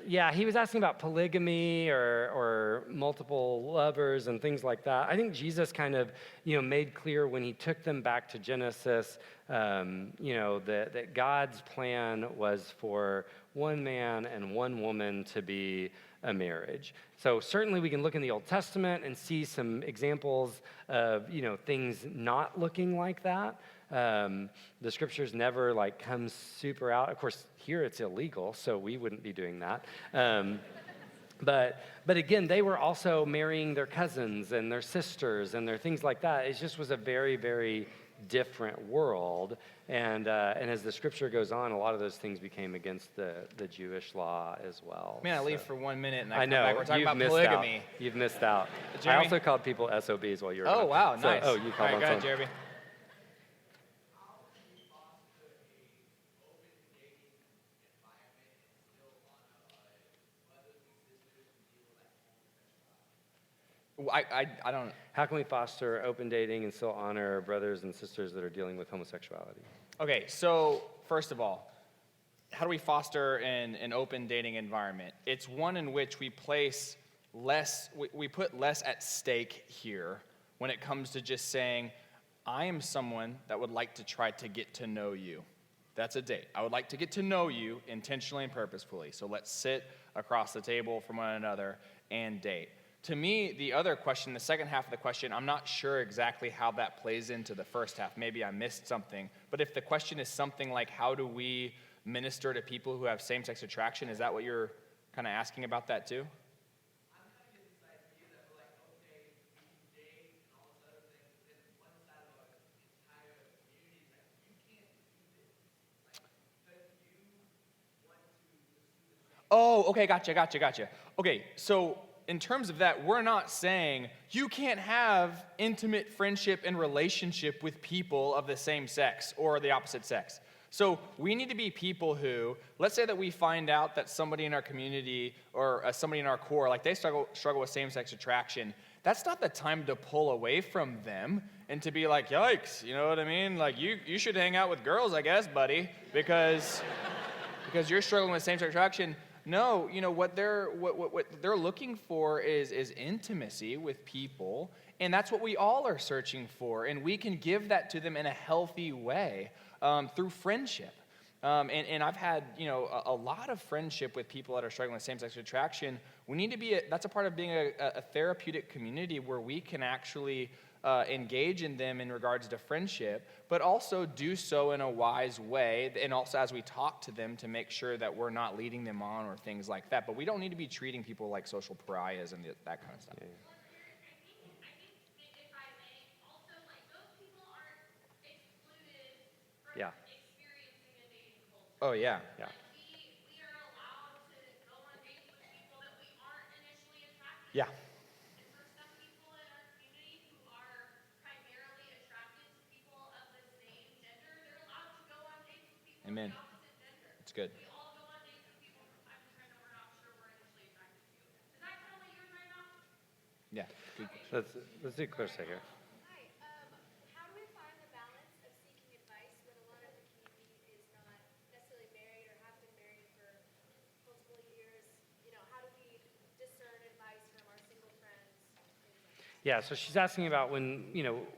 Yeah, he was asking about polygamy or multiple lovers and things like that. I think Jesus kind of, made clear when he took them back to Genesis, that God's plan was for one man and one woman to be a marriage. So certainly we can look in the Old Testament and see some examples of, things not looking like that. The scriptures never come super out. Of course, here it's illegal, so we wouldn't be doing that. But again, they were also marrying their cousins and their sisters and their things like that. It just was a very, very different world. And as the scripture goes on, a lot of those things became against the Jewish law as well. Man, I leave for 1 minute and I come know, back. We're talking you've about missed polygamy. out. You've missed out. Jeremy? I also called people SOBs while you were Oh, gone. wow, So- nice. Oh, you All called right, on go ahead, someone. Jeremy. I don't. How can we foster open dating and still honor our brothers and sisters that are dealing with homosexuality? Okay, so first of all, how do we foster an open dating environment? It's one in which we place less, we put less at stake here when it comes to just saying, I am someone that would like to try to get to know you. That's a date. I would like to get to know you intentionally and purposefully. So let's sit across the table from one another and date. To me, the other question, the second half of the question, I'm not sure exactly how that plays into the first half. Maybe I missed something. But if the question is something like, how do we minister to people who have same-sex attraction, is that what you're kind of asking about that too? Oh, okay, gotcha. Okay, so in terms of that, we're not saying you can't have intimate friendship and relationship with people of the same sex or the opposite sex. So we need to be people who, let's say that we find out that somebody in our community or somebody in our core, like they struggle with same-sex attraction. That's not the time to pull away from them and to be like, yikes, you know what I mean? Like you should hang out with girls, I guess, buddy, because you're struggling with same-sex attraction. No, what they're looking for is intimacy with people, and that's what we all are searching for, and we can give that to them in a healthy way through friendship. And I've had a lot of friendship with people that are struggling with same-sex attraction. We need to be that's a part of being a therapeutic community where we can actually engage in them in regards to friendship, but also do so in a wise way, and also as we talk to them to make sure that we're not leading them on or things like that. But we don't need to be treating people like social pariahs and that kind of stuff. I think if I may, also those people aren't excluded from Yeah. experiencing a dating culture. Oh, yeah. Yeah. We are allowed to go on dates with people that we aren't initially attracted Yeah. to. And for some people in our community who are primarily attracted to people of the same gender, they're allowed to go on dates with people Amen. of the opposite gender. It's good. We all go on dates with people from time to time that we're not sure we're initially attracted to. Is that kind of what you're right now? Yeah. Good. Let's do Clarissa here. Hi. How do we find the balance of seeking advice when a lot of the community is not necessarily married or have been married for multiple years? How do we discern advice from our single friends? Yeah, so she's asking about when,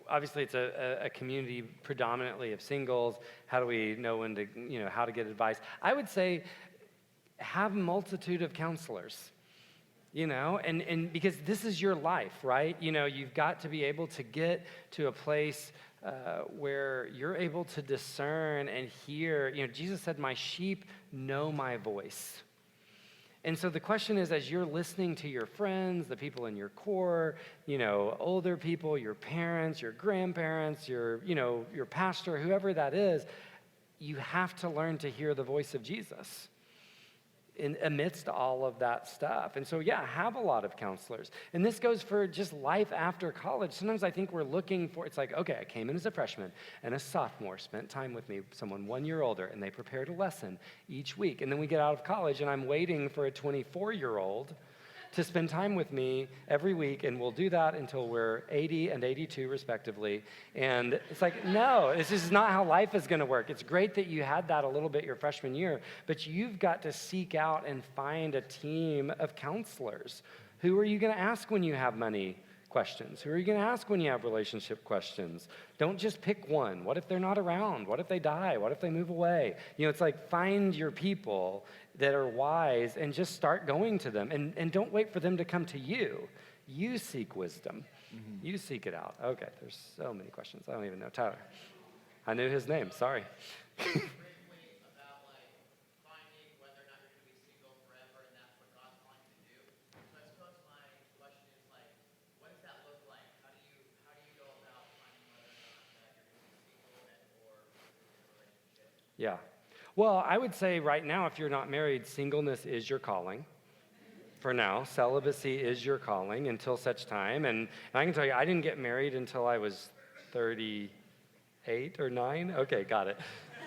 obviously it's a community predominantly of singles. How do we know when to, how to get advice? I would say have a multitude of counselors, and because this is your life, right? You've got to be able to get to a place where you're able to discern and hear. Jesus said, my sheep know my voice. And so the question is, as you're listening to your friends, the people in your core, older people, your parents, your grandparents, your pastor, whoever that is, you have to learn to hear the voice of Jesus amidst all of that stuff. And so, have a lot of counselors. And this goes for just life after college. Sometimes I think we're looking for, it's like, okay, I came in as a freshman and a sophomore, spent time with me, someone 1 year older, and they prepared a lesson each week. And then we get out of college and I'm waiting for a 24-year-old to spend time with me every week, and we'll do that until we're 80 and 82 respectively. And it's like, no, this is not how life is going to work. It's great that you had that a little bit your freshman year, but you've got to seek out and find a team of counselors. Who are you going to ask when you have money questions? Who are you going to ask when you have relationship questions? Don't just pick one. What if they're not around? What if they die? What if they move away? You know, it's like find your people that are wise and just start going to them. And don't wait for them to come to you. You seek wisdom. You seek it out. Okay, there's so many questions. I don't even know. Tyler. I knew his name. Sorry. Yeah. Well, I would say right now, if you're not married, singleness is your calling. For now, celibacy is your calling until such time. And I can tell you, I didn't get married until I was 38 or 9. Okay, got it.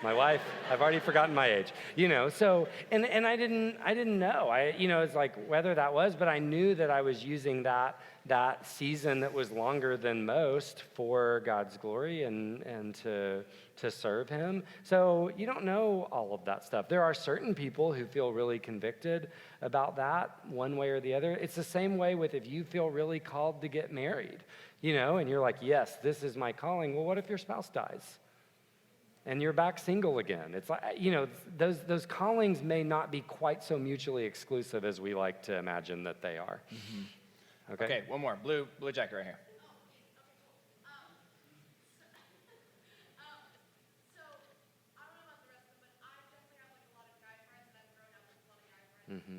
My wife, I've already forgotten my age. You know, so, and I didn't know. It's like whether that was, but I knew that I was using that season that was longer than most for God's glory and to serve him. So you don't know all of that stuff. There are certain people who feel really convicted about that one way or the other. It's the same way with if you feel really called to get married, you know, and you're like, yes, this is my calling. Well, what if your spouse dies? And you're back single again. It's like, you know, those callings may not be quite so mutually exclusive as we like to imagine that they are. Mm-hmm. Okay, one more. Blue jacket right here. Mm-hmm.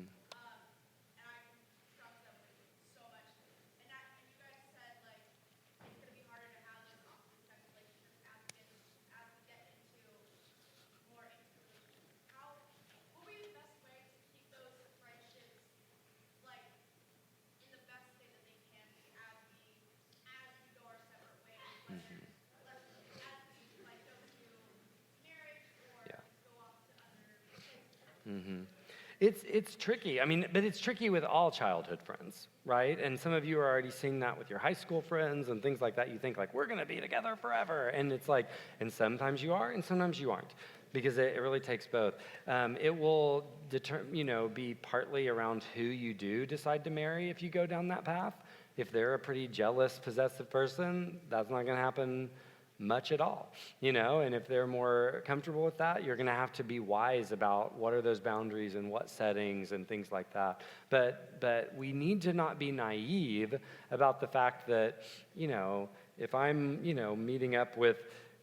Mm-hmm. It's tricky. I mean, but it's tricky with all childhood friends, right? And some of you are already seeing that with your high school friends and things like that. You think like, we're going to be together forever. And it's like, and sometimes you are and sometimes you aren't, because it really takes both. It will be partly around who you do decide to marry if you go down that path. If they're a pretty jealous, possessive person, that's not going to happen much at all, you know, and if they're more comfortable with that, you're going to have to be wise about what are those boundaries and what settings and things like that. But we need to not be naive about the fact that, you know, if I'm, you know, meeting up with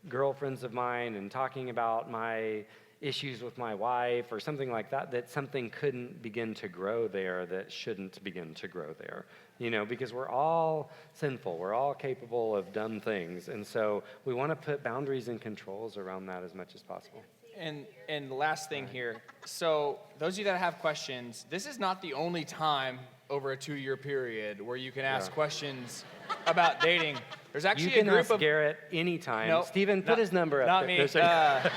girlfriends of mine and talking about my issues with my wife or something like that, that something couldn't begin to grow there that shouldn't begin to grow there, you know, because we're all sinful. We're all capable of dumb things. And so we want to put boundaries and controls around that as much as possible. And the last thing here, so those of you that have questions, this is not the only time over a 2-year period where you can ask questions about dating. There's actually you can a group ask of Garrett anytime. Nope, Stephen, put his number up. Not there. me.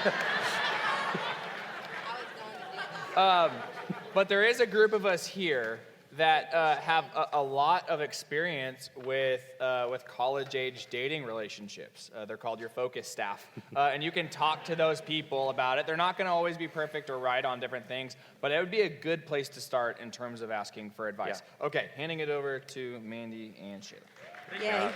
But there is a group of us here that have a lot of experience with college-age dating relationships. They're called your focus staff. And you can talk to those people about it. They're not going to always be perfect or right on different things, but it would be a good place to start in terms of asking for advice. Yeah. Okay, handing it over to Mandy and Shayla. Yay.